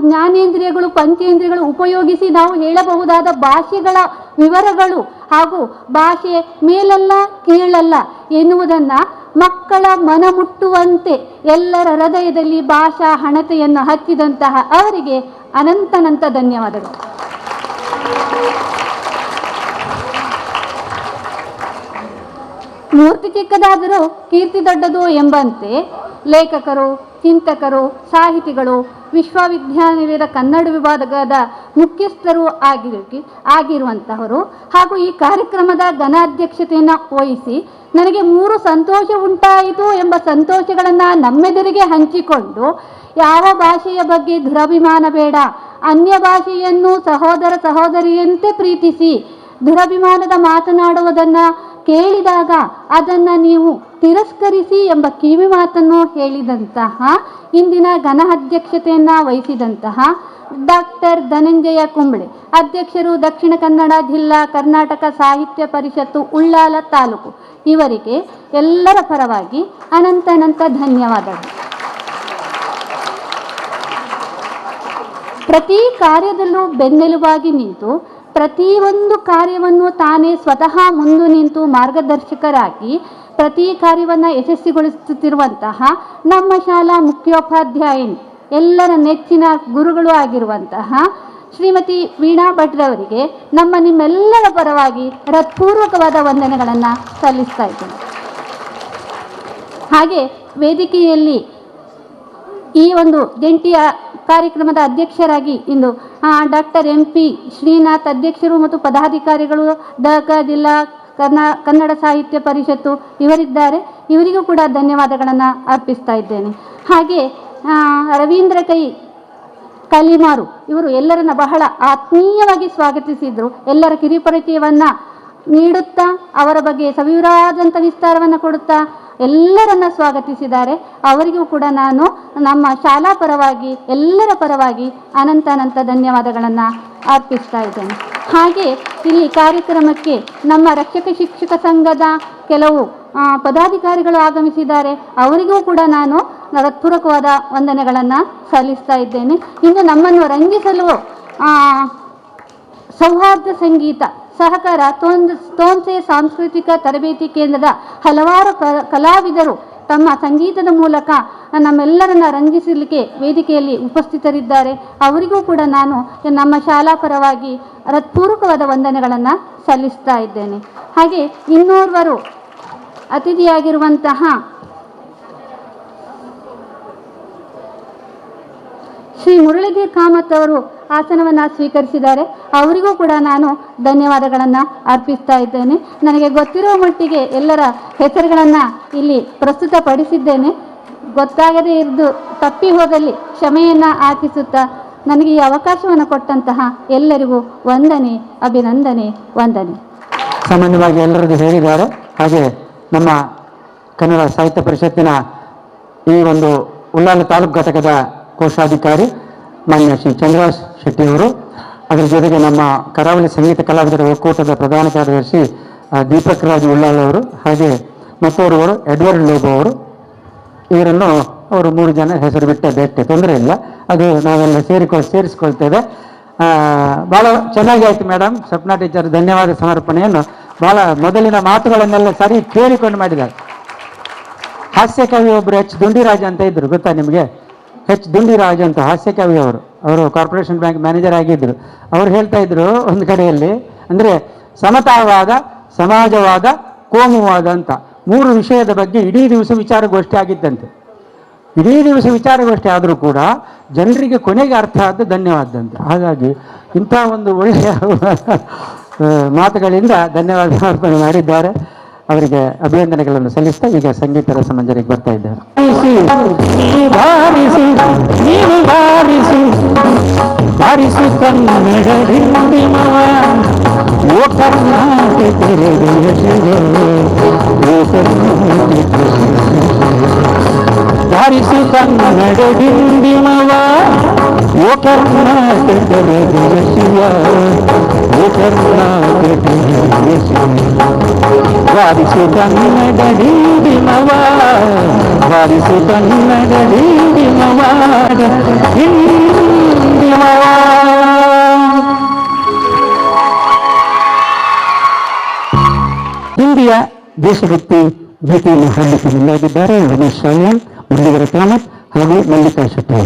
ಜ್ಞಾನೇಂದ್ರಿಯಗಳು, ಪಂಚೇಂದ್ರಿಯಗಳು ಉಪಯೋಗಿಸಿ ನಾವು ಹೇಳಬಹುದಾದ ಭಾಷೆಗಳ ವಿವರಗಳು ಹಾಗೂ ಭಾಷೆ ಮೇಲಲ್ಲ ಕೀಳಲ್ಲ ಎನ್ನುವುದನ್ನು ಮಕ್ಕಳ ಮನ ಮುಟ್ಟುವಂತೆ ಎಲ್ಲರ ಹೃದಯದಲ್ಲಿ ಭಾಷಾ ಹಣತೆಯನ್ನು ಹಚ್ಚಿದಂತಹ ಅವರಿಗೆ ಅನಂತನಂತ ಧನ್ಯವಾದಗಳು. ಮೂರ್ತಿ ಚಿಕ್ಕದಾದರೂ ಕೀರ್ತಿ ದೊಡ್ಡದು ಎಂಬಂತೆ ಲೇಖಕರು, ಚಿಂತಕರು, ಸಾಹಿತಿಗಳು, ವಿಶ್ವವಿದ್ಯಾನಿಲಯದ ಕನ್ನಡ ವಿಭಾಗದ ಮುಖ್ಯಸ್ಥರು ಆಗಿರುವಂತಹವರು ಹಾಗೂ ಈ ಕಾರ್ಯಕ್ರಮದ ಘನಾಧ್ಯಕ್ಷತೆಯನ್ನು ವಹಿಸಿ ನನಗೆ 3 ಸಂತೋಷ ಉಂಟಾಯಿತು ಎಂಬ ಸಂತೋಷಗಳನ್ನು ನಮ್ಮೆದುರಿಗೆ ಹಂಚಿಕೊಂಡು, ಯಾವ ಭಾಷೆಯ ಬಗ್ಗೆ ದುರಭಿಮಾನ ಬೇಡ, ಅನ್ಯ ಭಾಷೆಯನ್ನು ಸಹೋದರ ಸಹೋದರಿಯಂತೆ ಪ್ರೀತಿಸಿ, ದುರಭಿಮಾನದ ಮಾತನಾಡುವುದನ್ನು ಕೇಳಿದಾಗ ಅದನ್ನು ನೀವು ತಿರಸ್ಕರಿಸಿ ಎಂಬ ಕಿವಿ ಮಾತನ್ನು ಹೇಳಿದಂತಹ ಇಂದಿನ ಘನ ಅಧ್ಯಕ್ಷತೆಯನ್ನು ವಹಿಸಿದಂತಹ ಡಾಕ್ಟರ್ ಧನಂಜಯ ಕುಂಬ್ಳೆ, ಅಧ್ಯಕ್ಷರು, ದಕ್ಷಿಣ ಕನ್ನಡ ಜಿಲ್ಲಾ ಕರ್ನಾಟಕ ಸಾಹಿತ್ಯ ಪರಿಷತ್ತು, ಉಳ್ಳಾಲ ತಾಲೂಕು, ಇವರಿಗೆ ಎಲ್ಲರ ಪರವಾಗಿ ಅನಂತ ಧನ್ಯವಾದಗಳು. ಪ್ರತಿ ಕಾರ್ಯದಲ್ಲೂ ಬೆನ್ನೆಲುಬಾಗಿ ನಿಂತು ಪ್ರತಿಯೊಂದು ಕಾರ್ಯವನ್ನು ತಾನೇ ಸ್ವತಃ ಮುಂದೆ ನಿಂತು ಮಾರ್ಗದರ್ಶಕರಾಗಿ ಪ್ರತಿ ಕಾರ್ಯವನ್ನು ಯಶಸ್ವಿಗೊಳಿಸುತ್ತಿರುವಂತಹ ನಮ್ಮ ಶಾಲಾ ಮುಖ್ಯೋಪಾಧ್ಯಾಯಿನಿ, ಎಲ್ಲರ ನೆಚ್ಚಿನ ಗುರುಗಳು ಆಗಿರುವಂತಹ ಶ್ರೀಮತಿ ವೀಣಾ ಭಟ್ರವರಿಗೆ ನಿಮ್ಮೆಲ್ಲರ ಪರವಾಗಿ ಹೃತ್ಪೂರ್ವಕವಾದ ವಂದನೆಗಳನ್ನು ಸಲ್ಲಿಸ್ತಾ ಇದ್ದೇನೆ. ಹಾಗೆ ವೇದಿಕೆಯಲ್ಲಿ ಈ ಒಂದು ಜಂಟಿಯ ಕಾರ್ಯಕ್ರಮದ ಅಧ್ಯಕ್ಷರಾಗಿ ಇಂದು ಡಾಕ್ಟರ್ MP ಶ್ರೀನಾಥ್ ಅಧ್ಯಕ್ಷರು ಮತ್ತು ಪದಾಧಿಕಾರಿಗಳು, ದಕ ಜಿಲ್ಲಾ ಕನ್ನಡ ಸಾಹಿತ್ಯ ಪರಿಷತ್ತು ಇವರಿದ್ದಾರೆ. ಇವರಿಗೂ ಕೂಡ ಧನ್ಯವಾದಗಳನ್ನು ಅರ್ಪಿಸ್ತಾ ಇದ್ದೇನೆ. ಹಾಗೆ ರವೀಂದ್ರ ಕಲಿಮಾರು ಇವರು ಎಲ್ಲರನ್ನ ಬಹಳ ಆತ್ಮೀಯವಾಗಿ ಸ್ವಾಗತಿಸಿದರು. ಎಲ್ಲರ ಕಿರುಪರಿಚಯವನ್ನು ನೀಡುತ್ತಾ ಅವರ ಬಗ್ಗೆ ಸವಿವರವಾದಂಥ ವಿಸ್ತಾರವನ್ನು ಕೊಡುತ್ತಾ ಎಲ್ಲರನ್ನ ಸ್ವಾಗತಿಸಿದ್ದಾರೆ. ಅವರಿಗೂ ಕೂಡ ನಾನು ನಮ್ಮ ಶಾಲಾ ಪರವಾಗಿ ಎಲ್ಲರ ಪರವಾಗಿ ಅನಂತ ಧನ್ಯವಾದಗಳನ್ನು ಅರ್ಪಿಸ್ತಾ ಇದ್ದೇನೆ. ಹಾಗೆ ಇಲ್ಲಿ ಕಾರ್ಯಕ್ರಮಕ್ಕೆ ನಮ್ಮ ರಕ್ಷಕ ಶಿಕ್ಷಕ ಸಂಘದ ಕೆಲವು ಪದಾಧಿಕಾರಿಗಳು ಆಗಮಿಸಿದ್ದಾರೆ. ಅವರಿಗೂ ಕೂಡ ನಾನು ಹೃತ್ಪೂರ್ವಕವಾದ ವಂದನೆಗಳನ್ನು ಸಲ್ಲಿಸ್ತಾ ಇದ್ದೇನೆ. ಇಂದು ನಮ್ಮನ್ನು ರಂಜಿಸಲು ಸೌಹಾರ್ದ ಸಂಗೀತ ಸಹಕಾರ ತೋನ್ಸೆ ಸಾಂಸ್ಕೃತಿಕ ತರಬೇತಿ ಕೇಂದ್ರದ ಹಲವಾರು ಕಲಾವಿದರು ತಮ್ಮ ಸಂಗೀತದ ಮೂಲಕ ನಮ್ಮೆಲ್ಲರನ್ನ ರಂಜಿಸಲಿಕ್ಕೆ ವೇದಿಕೆಯಲ್ಲಿ ಉಪಸ್ಥಿತರಿದ್ದಾರೆ. ಅವರಿಗೂ ಕೂಡ ನಾನು ನಮ್ಮ ಶಾಲಾ ಪರವಾಗಿ ಹೃತ್ಪೂರ್ವಕವಾದ ವಂದನೆಗಳನ್ನು ಸಲ್ಲಿಸ್ತಾ ಇದ್ದೇನೆ. ಹಾಗೆ ಇನ್ನೋರ್ವರು ಅತಿಥಿಯಾಗಿರುವಂತಹ ಶ್ರೀ ಮುರಳೀಧರ್ ಕಾಮತ್ ಅವರು ಆಸನವನ್ನು ಸ್ವೀಕರಿಸಿದ್ದಾರೆ. ಅವರಿಗೂ ಕೂಡ ನಾನು ಧನ್ಯವಾದಗಳನ್ನು ಅರ್ಪಿಸ್ತಾ ಇದ್ದೇನೆ. ನನಗೆ ಗೊತ್ತಿರುವ ಮಟ್ಟಿಗೆ ಎಲ್ಲರ ಹೆಸರುಗಳನ್ನು ಇಲ್ಲಿ ಪ್ರಸ್ತುತಪಡಿಸಿದ್ದೇನೆ. ಗೊತ್ತಾಗದೇ ಇದ್ದು ತಪ್ಪಿ ಹೋದಲ್ಲಿ ಕ್ಷಮೆಯನ್ನು ಯಾಚಿಸುತ್ತಾ ನನಗೆ ಈ ಅವಕಾಶವನ್ನು ಕೊಟ್ಟಂತಹ ಎಲ್ಲರಿಗೂ ವಂದನೆ, ಅಭಿನಂದನೆ, ವಂದನೆ. ಸಾಮಾನ್ಯವಾಗಿ ಎಲ್ಲರದ್ದು ಹೇಳಿದ್ದಾರೆ. ಹಾಗೆ ನಮ್ಮ ಕನ್ನಡ ಸಾಹಿತ್ಯ ಪರಿಷತ್ತಿನ ಈ ಒಂದು ಉಳ್ಳಾಲ ತಾಲೂಕು ಘಟಕದ ಕೋಶಾಧಿಕಾರಿ ಮಾನ್ಯ ಶ್ರೀ ಚಂದ್ರರಾಜ್ ಶೆಟ್ಟಿಯವರು, ಅದರ ಜೊತೆಗೆ ನಮ್ಮ ಕರಾವಳಿ ಸಂಗೀತ ಕಲಾವಿದರ ಒಕ್ಕೂಟದ ಪ್ರಧಾನ ಕಾರ್ಯದರ್ಶಿ ದೀಪಕ್ ರಾಜ್ ಉಳ್ಳಾಲ್ ಅವರು, ಹಾಗೆ ಮತ್ತೋರ್ವರು ಎಡ್ವರ್ಡ್ ಲೋಬೋ ಅವರು. ಇವರನ್ನು ಅವರು 3 ಜನ ಹೆಸರು ಬಿಟ್ಟೆ ತೊಂದರೆ ಇಲ್ಲ, ಅದು ನಾವೆಲ್ಲ ಸೇರಿಸ್ಕೊಳ್ತೇವೆ. ಭಾಳ ಚೆನ್ನಾಗಿ ಆಯಿತು ಮೇಡಮ್. ಸ್ವಪ್ನ ಟೀಚರ್ ಧನ್ಯವಾದ ಸಮರ್ಪಣೆಯನ್ನು ಭಾಳ ಮೊದಲಿನ ಮಾತುಗಳನ್ನೆಲ್ಲ ಸರಿ ಕೇಳಿಕೊಂಡು ಮಾಡಿದ್ದಾರೆ. ಹಾಸ್ಯ ಕವಿ ಒಬ್ಬರು H. ದುಂಡಿರಾಜ್ ಅಂತ ಇದ್ದರು, ಗೊತ್ತಾ ನಿಮಗೆ? H. ದುಂಡಿರಾಜ್ ಅಂತ ಹಾಸ್ಯ ಕವಿ ಅವರು ಕಾರ್ಪೊರೇಷನ್ ಬ್ಯಾಂಕ್ ಮ್ಯಾನೇಜರ್ ಆಗಿದ್ದರು. ಅವರು ಹೇಳ್ತಾ ಇದ್ರು ಒಂದು ಕಡೆಯಲ್ಲಿ, ಅಂದರೆ ಸಮತಾವಾದ, ಸಮಾಜವಾದ, ಕೋಮುವಾದ ಅಂತ 3 ವಿಷಯದ ಬಗ್ಗೆ ಇಡೀ ದಿವಸ ವಿಚಾರಗೋಷ್ಠಿ ಆಗಿದ್ದಂತೆ. ಇಡೀ ದಿವಸ ವಿಚಾರಗೋಷ್ಠಿ ಆದರೂ ಕೂಡ ಜನರಿಗೆ ಕೊನೆಗೆ ಅರ್ಥ ಆದ ಧನ್ಯವಾದಂತೆ. ಹಾಗಾಗಿ ಇಂಥ ಒಂದು ಒಳ್ಳೆಯ ಮಾತುಗಳಿಂದ ಧನ್ಯವಾದ ಸಮರ್ಪಣೆ ಮಾಡಿದ್ದಾರೆ. ಅವರಿಗೆ ಅಭಿನಂದನೆಗಳನ್ನು ಸಲ್ಲಿಸ್ತಾ ಈಗ ಸಂಗೀತ ರಸಮಂಜರಿಗೆ ಬರ್ತಾ ಇದ್ದಾರೆ. ಬಾರಿಸು ಕನ್ನಡ वो कर्नाटक तेरे देश वो कर्नाटक ಧಾರಿಸು ಕನ್ನಡ ಬಿಂಬಿಮವ ಓ ಕರ್ನಾಟಕ ಶಿವ ಓ ಕರ್ನಾಟಕ ಧಾರಿಸು ಕನ್ನಡ ಬಿಂಬಿಮವ ಧಾರಿಸು ಕನ್ನಡ ಬಿಂಬಿಮವ ಬಿಂಬಿಮವ. ಹಿಂದಿಯ ದೇಶಭಕ್ತಿ ಗೀತೆಯನ್ನು ಹಾಡಲಿಕ್ಕೆ ಮುಂದಾಗಿದ್ದಾರೆ ರಮೇಶ್ ಸಾಲ್ಯಾನ್, ಮುರಳೀಧರ ಕಾಮತ್ ಹಾಗೂ ಮಲ್ಲಿಕಾ ಶೆಟ್ಟಿ.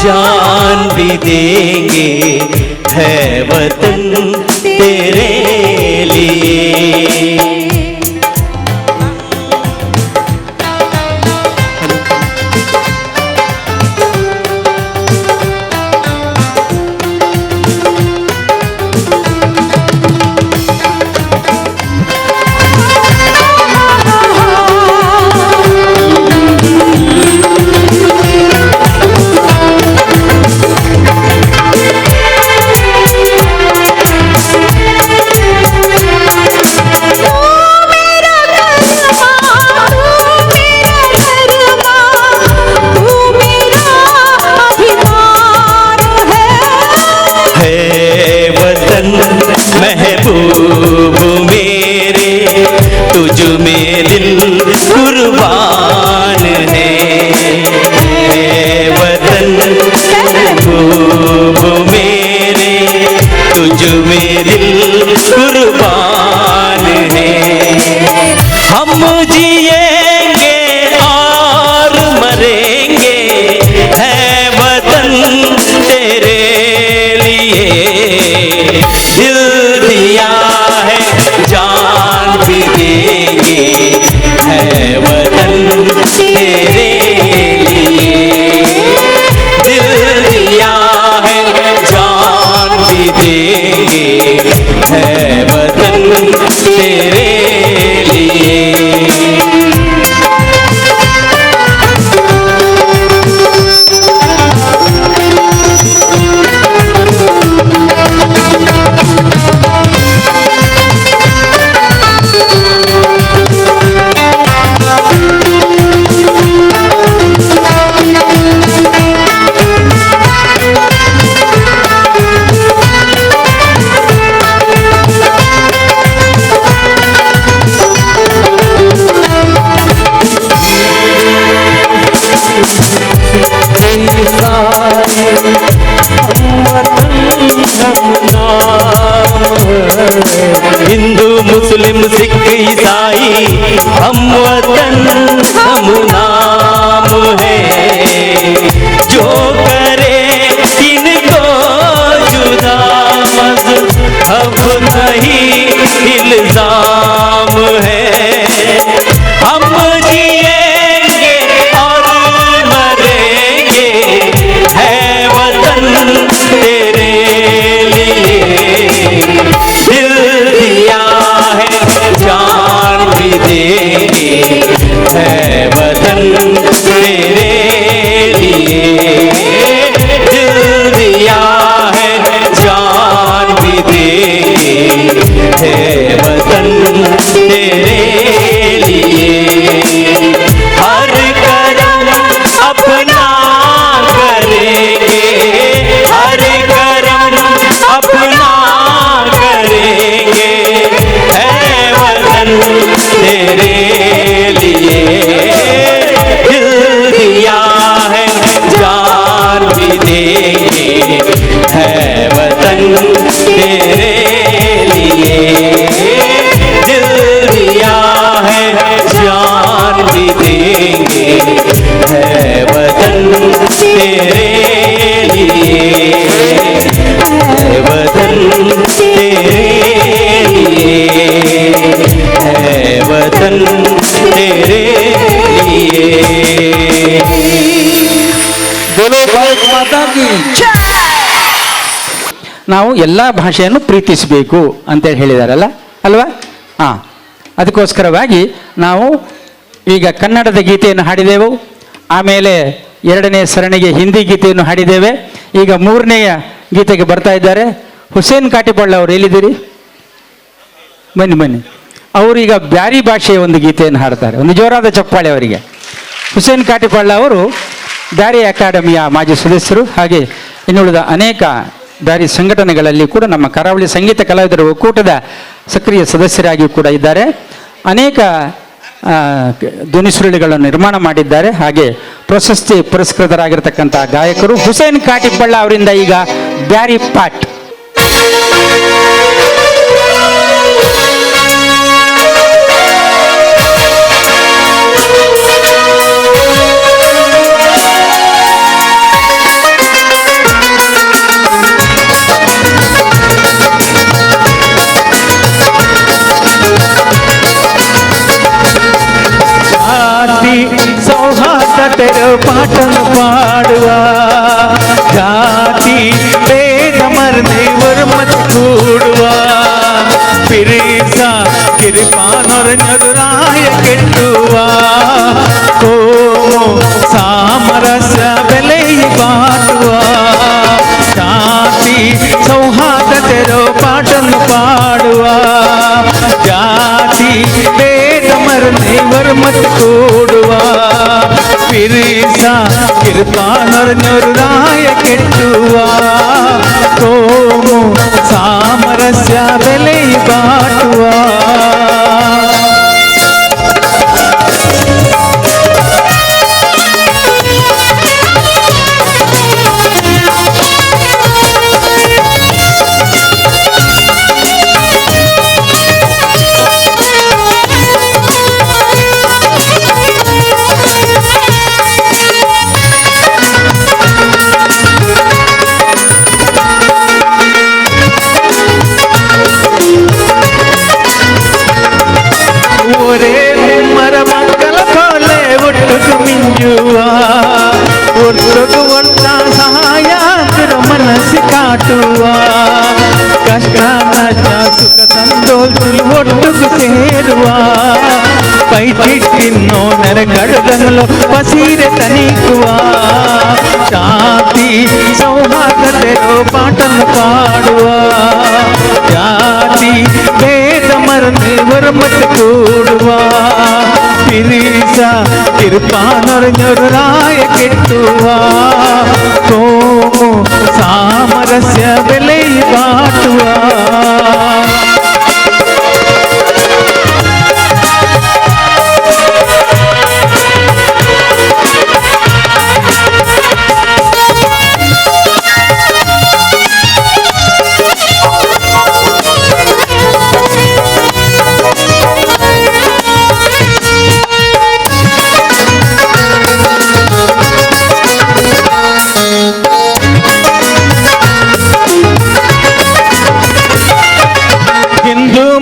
जान भी देंगे है वतन तेरे लिए। महबूब मेरे तुझ में दिल कुर्बान है, वतन महबूब मेरे तुझ में दिल कुर्बान है। हम जिएंगे और मरेंगे है वतन तेरे लिए। दिल दिया है जान भी देंगे है वतन तेरे लिए। दिल दिया है जान भी देंगे है वतन तेरे लिए। हिंदू मुस्लिम सिख ईसाई हम वतन हम नाम है। जो करे इनको जुदा मज़हब नहीं इल्जाम है। हम जिएंगे और मरेंगे है भी देंगे, है वतन तेरे लिए। दिल दिया है जान भी देंगे, है वतन तेरे लिए, है वतन तेरे लिए, है वतन तेरे लिए। बोलो भारत माता की ನಾವು ಎಲ್ಲ ಭಾಷೆಯನ್ನು ಪ್ರೀತಿಸಬೇಕು ಅಂತೇಳಿ ಹೇಳಿದಾರಲ್ಲ ಅಲ್ವಾ? ಹಾಂ, ಅದಕ್ಕೋಸ್ಕರವಾಗಿ ನಾವು ಈಗ ಕನ್ನಡದ ಗೀತೆಯನ್ನು ಹಾಡಿದೆವು, ಆಮೇಲೆ ಎರಡನೇ ಸರಣಿಗೆ ಹಿಂದಿ ಗೀತೆಯನ್ನು ಹಾಡಿದ್ದೇವೆ. ಈಗ ಮೂರನೆಯ ಗೀತೆಗೆ ಬರ್ತಾ ಇದ್ದಾರೆ. ಹುಸೇನ್ ಕಾಟಿಬಳ್ಳ ಅವರು ಎಲ್ಲಿದ್ದೀರಿ? ಬನ್ನಿ ಬನ್ನಿ. ಅವರೀಗ ಬ್ಯಾರಿ ಭಾಷೆಯ ಒಂದು ಗೀತೆಯನ್ನು ಹಾಡ್ತಾರೆ. ಒಂದು ಜೋರಾದ ಚಪ್ಪಾಳೆ ಅವರಿಗೆ. ಹುಸೇನ್ ಕಾಟಿಬಳ್ಳ ಅವರು ಬ್ಯಾರಿ ಅಕಾಡೆಮಿಯ ಮಾಜಿ ಸದಸ್ಯರು, ಹಾಗೆ ಇನ್ನುಳಿದ ಅನೇಕ ಬ್ಯಾರಿ ಸಂಘಟನೆಗಳಲ್ಲಿ ಕೂಡ ನಮ್ಮ ಕರಾವಳಿ ಸಂಗೀತ ಕಲಾವಿದರ ಒಕ್ಕೂಟದ ಸಕ್ರಿಯ ಸದಸ್ಯರಾಗಿ ಕೂಡ ಇದ್ದಾರೆ. ಅನೇಕ ಧ್ವನಿ ಸುರುಳಿಗಳನ್ನು ನಿರ್ಮಾಣ ಮಾಡಿದ್ದಾರೆ. ಹಾಗೆ ಪ್ರಶಸ್ತಿ ಪುರಸ್ಕೃತರಾಗಿರ್ತಕ್ಕಂಥ ಗಾಯಕರು ಹುಸೇನ್ ಕಾಟಿಬಳ್ಳ ಅವರಿಂದ ಈಗ ಬ್ಯಾರಿ ಪಾಟ್. तेरो पाटन पाड़वा जाति वेद मरने वर मत कूड़वा पिरीसा कृपानर नराय केटुवा को सामरस्य बेले बाटवा जाति सौहार्द तेरो पाटन पाड़वा जाति वेद मरने वर मत कूड़वा पिरीसा कृपानर नराय केटुवा कोमु सामरस्य बेले बाटुवा सहाय मनस काटुआ कष्ट सुख संतोषुल ಒಟ್ಟುಗು ಸೇರುವ ಪೈಟಿಟ್ಟಿನ್ನೋ ನೆರಗಡದಂಗಲು ಪಸೀರೆ ತನಿಕುವ ಶಾಂತಿ ಸೌಹಾರ್ದತೆರೋ ಪಾಟನ್ನು ಪಾಡುವ ಜಾತಿ ಭೇದ ಮರನೆ ಹೊರಮತ್ ಕೂಡುವ ಪಿರೀಸ कृपानर केटुवा कोमु सामरस्य बेले बाटुवा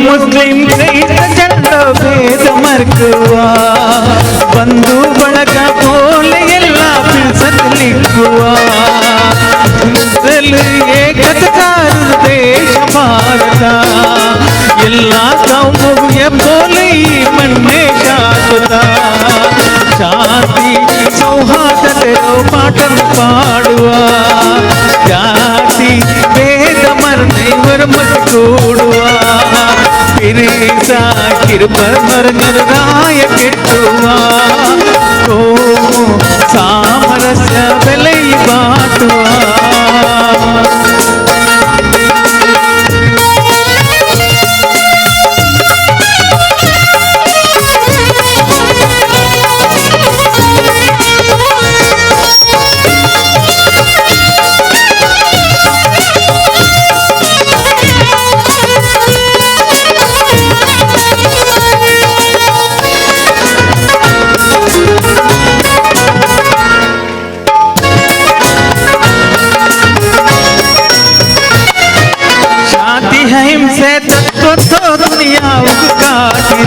मुस्लिम झंडो भेद मर्कुआ बंधु ಬಳಗ ಕೋಲೆ ಎಲ್ಲ ಪಿಲ್ಸತ್ ಲಿಕ್ಕುವಾ ಏಕತ್ಕಾರ ದೇಶ ಭಾರತ ಎಲ್ಲ ಕೌಮುಗೆ ಬೋಲಿ ಮನ್ನೆ ಶಾಶ್ವತ ಶಾಂತಿ ಸೌಹಾರ್ದತೆ ಪಾಠನ್ ಪಾಡುವ ಜಾತಿ ಭೇದ ಮರ್ನೆ ವರ್ಮತ್ ಕೂಡುವ पिरीसा कृपानर नराय केटुवा कोमु सामरस्य बेले बाटुवा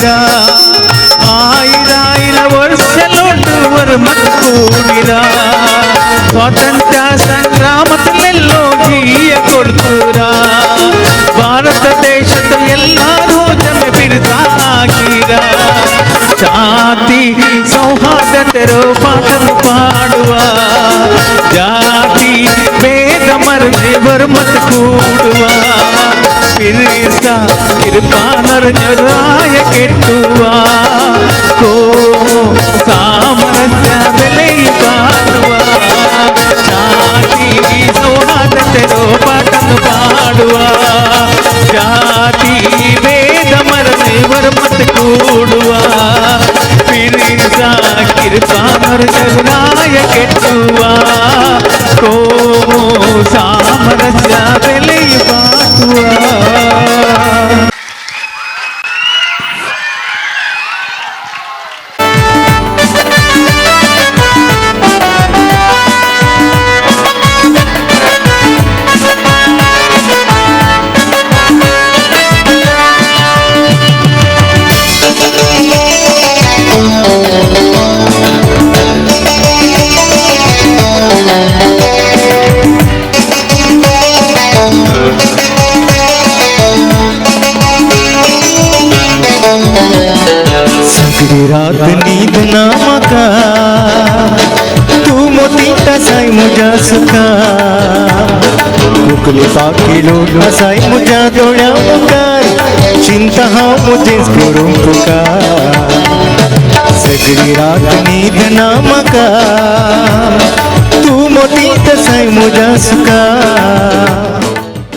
കൂടിരാ ആയിരായിര വർഷലോട്ട് വർമ്മൂടിരാ സ്വാതന്ത്ര്യ സംഗ്രാമത്തിലെല്ലോ ജീയ കൊടുത്തുರಾ ಭಾರತದೇಶದ ಎಲ್ಲರೂ ಜನ ಬಿರುದಾಗಿರ ಜಾತಿ ಸೌಹಾರ್ದತೆರೋ ಪಾಠನು ಪಾಡುವ ಜಾತಿ ಭೇದ ಮರಳಿ ವರ್ಮತ್ ಕೂಡುವ ಬಿರುಸ ಕಿರುಪಾನರ ರಾಯ ಕೆಟ್ಟುವ ಕೋ ಸಾಮರಸ್ಯ ಬೆಲೆ ಬಾಳುವ ಜಾತಿ ಸೌಹಾರ್ದತೆರೋ ಪಾಠನು ಪಾಡುವ ಜಾತಿ ಭೇದ ಮರಳಿ ವರ್ಮತ್ ಕೂಡುವ ಬಿರುಸ ಕಿರುಪಾನರ ರಾಯ ಕೆಟ್ಟುವ ಕೋ ಸಾಮರಸ್ಯ ಬೆಲೆ ಬಾಳುವ सगळी रात नींद ना मका तू मोती तसाई मुझा सुखा कुकली पाकी लोट असाई मुझा डोळ्या मुखार चिंता हांव मुझेच करूंक तुका सगळी रात नींद ना मका तू मोती तसाई मुझा सुखा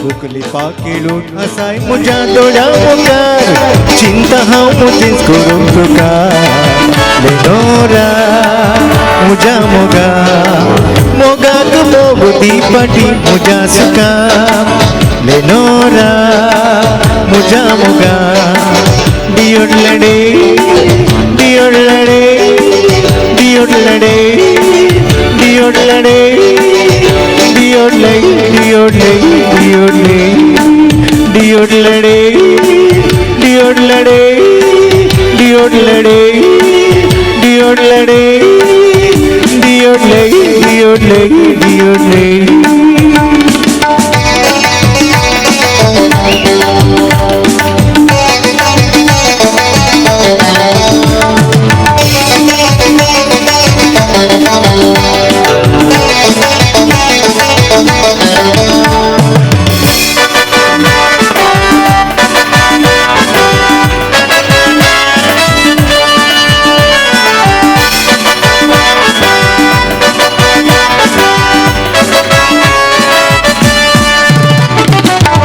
कुकली पाकी लोट असाई मुझा डोळ्या मुखार चिंता हांव मुझेच करूंक तुका लेनोरा मुझा मोगा मोगाक मोगुती पाटी मुझा सुका लेनोरा मुझा मोगा डियोडलडे डियोडलडे डियोडलडे डियोडलडे डियोडले डियोडले डियोडले डियोडलडे डियोडलडे डियोडलडे डियोडलडे डियोडले डियोडले डियोडले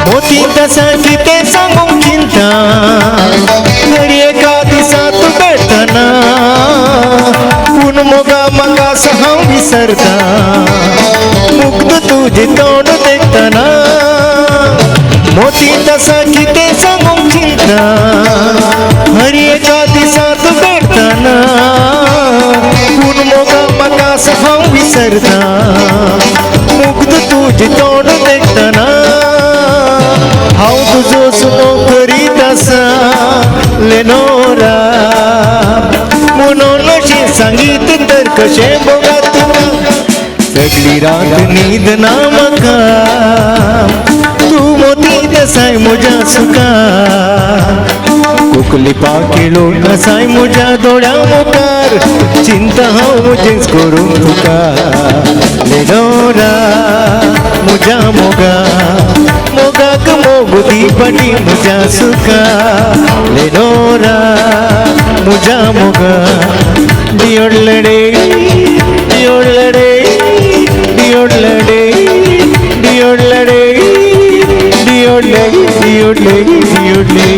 मोती तसाची ते सांगून चिंता घरी एका दिसात भेटताना पूण मोगा म्हाका हांव विसरता मुग्ध तुझे तोंड देखताना मोती तसाची ते सांगून चिंता घरी एका दिसात भेटताना पूण मोगा म्हाका हांव विसरता मुग्ध तुझे तोंड देखताना हांव तुजो सुनो करीत आसा लेनोरा म्हणून अशें सांगीत तर कशें बोगा तुका सगळी रात न्हीद ना म्हाका तू मोती देसाय म्हज्या सुका कुकली पाकिळो आसाय म्हज्या दोळ्या मुखार चिंता हांव म्हजेंच करूंक तुका लेनोरा म्हज्या मोगा मोगाक मोगुदी पाटी म्हज्या सुका लेनोरा म्हज्या मोगा डियोडलडे डियोडलडे डियोडलडे डियोडलडे डियोडले डियोडले डियोडले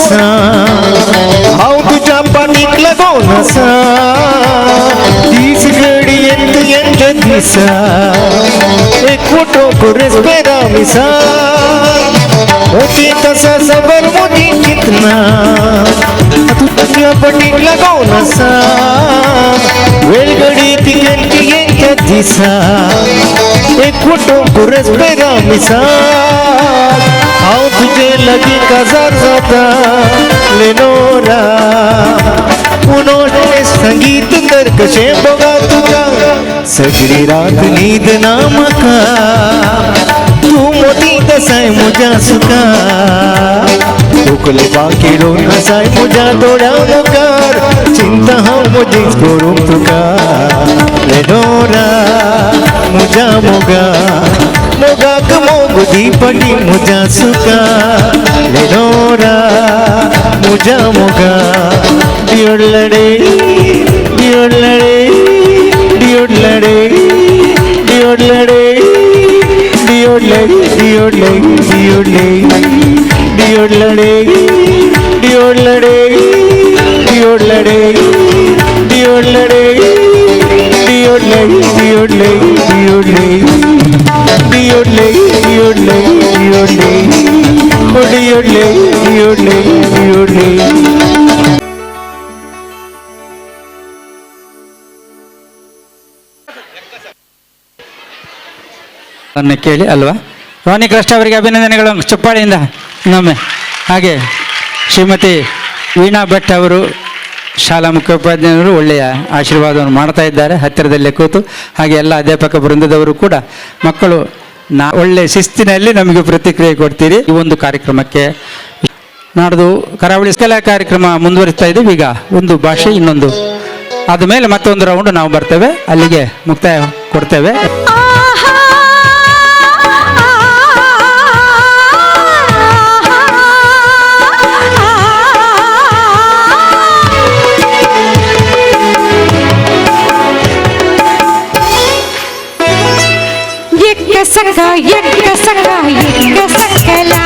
नसा हांव तुझ्या पाठीक लागो नसा दीस घडी येत दिसा एक फोटो करेस पेरा मिसा होती तसा सबर मोदी कितना तुझ्या पाठीक लागो नसा वेलगडी तिघेंची येत दिसा एक फोटो करेस पेरा मिसा हांव तुझे लगी काजार जाता लेनोरा उनोने संगीत तर कशें बघा तुका सगळी रात न्हीद ना म्हाका तूं मोती कसाय म्हज्या सुका तोकले बाकीरो नसाय म्हज्या दोळ्या मुखार चिंता हांव म्हजीच करूंक तुका लेनोरा म्हज्या मोगा मोगाक मोग दीपटी म्हज्या सुका लेनोरा म्हज्या मोगा दियोडलडे दियोडलडे दियोडलडे दियोडलडे दियोडले दियोडले दियोडले दियोडलडे दियोडलडे दियोडलडे दियोडलडे दियोडले दियोडले दियोडले दियोडले दियोडले दियोडले दियोडले दियोडले दियोडले ಅನ್ನು ಕೇಳಿ ಅಲ್ವಾ. ರೋನಿ ಕೃಷ್ಣ ಅವರಿಗೆ ಅಭಿನಂದನೆಗಳು ಚಪ್ಪಾಳೆಯಿಂದ ಇನ್ನೊಮ್ಮೆ. ಹಾಗೆ ಶ್ರೀಮತಿ ವೀಣಾ ಭಟ್ ಅವರು ಶಾಲಾ ಮುಖ್ಯೋಪಾಧ್ಯಾಯರು ಒಳ್ಳೆಯ ಆಶೀರ್ವಾದವನ್ನು ಮಾಡ್ತಾ ಇದ್ದಾರೆ ಹತ್ತಿರದಲ್ಲೇ ಕೂತು. ಹಾಗೆ ಎಲ್ಲ ಅಧ್ಯಾಪಕ ವೃಂದದವರು ಕೂಡ ಮಕ್ಕಳು ಒಳ್ಳೆ ಶಿಸ್ತಿನಲ್ಲಿ ನಮಗೆ ಪ್ರತಿಕ್ರಿಯೆ ಕೊಡ್ತೀರಿ. ಈ ಒಂದು ಕಾರ್ಯಕ್ರಮಕ್ಕೆ ನಾಡ್ದು ಕರಾವಳಿ ಕಲಾ ಕಾರ್ಯಕ್ರಮ ಮುಂದುವರಿಸ್ತಾ ಇದ್ದೀವಿ. ಈಗ ಒಂದು ಭಾಷೆ ಇನ್ನೊಂದು ಆದ ಮೇಲೆ ಮತ್ತೊಂದು ರೌಂಡ್ ನಾವು ಬರ್ತೇವೆ, ಅಲ್ಲಿಗೆ ಮುಕ್ತಾಯ ಕೊಡ್ತೇವೆ. यज्ञ सखा यज्ञ सकला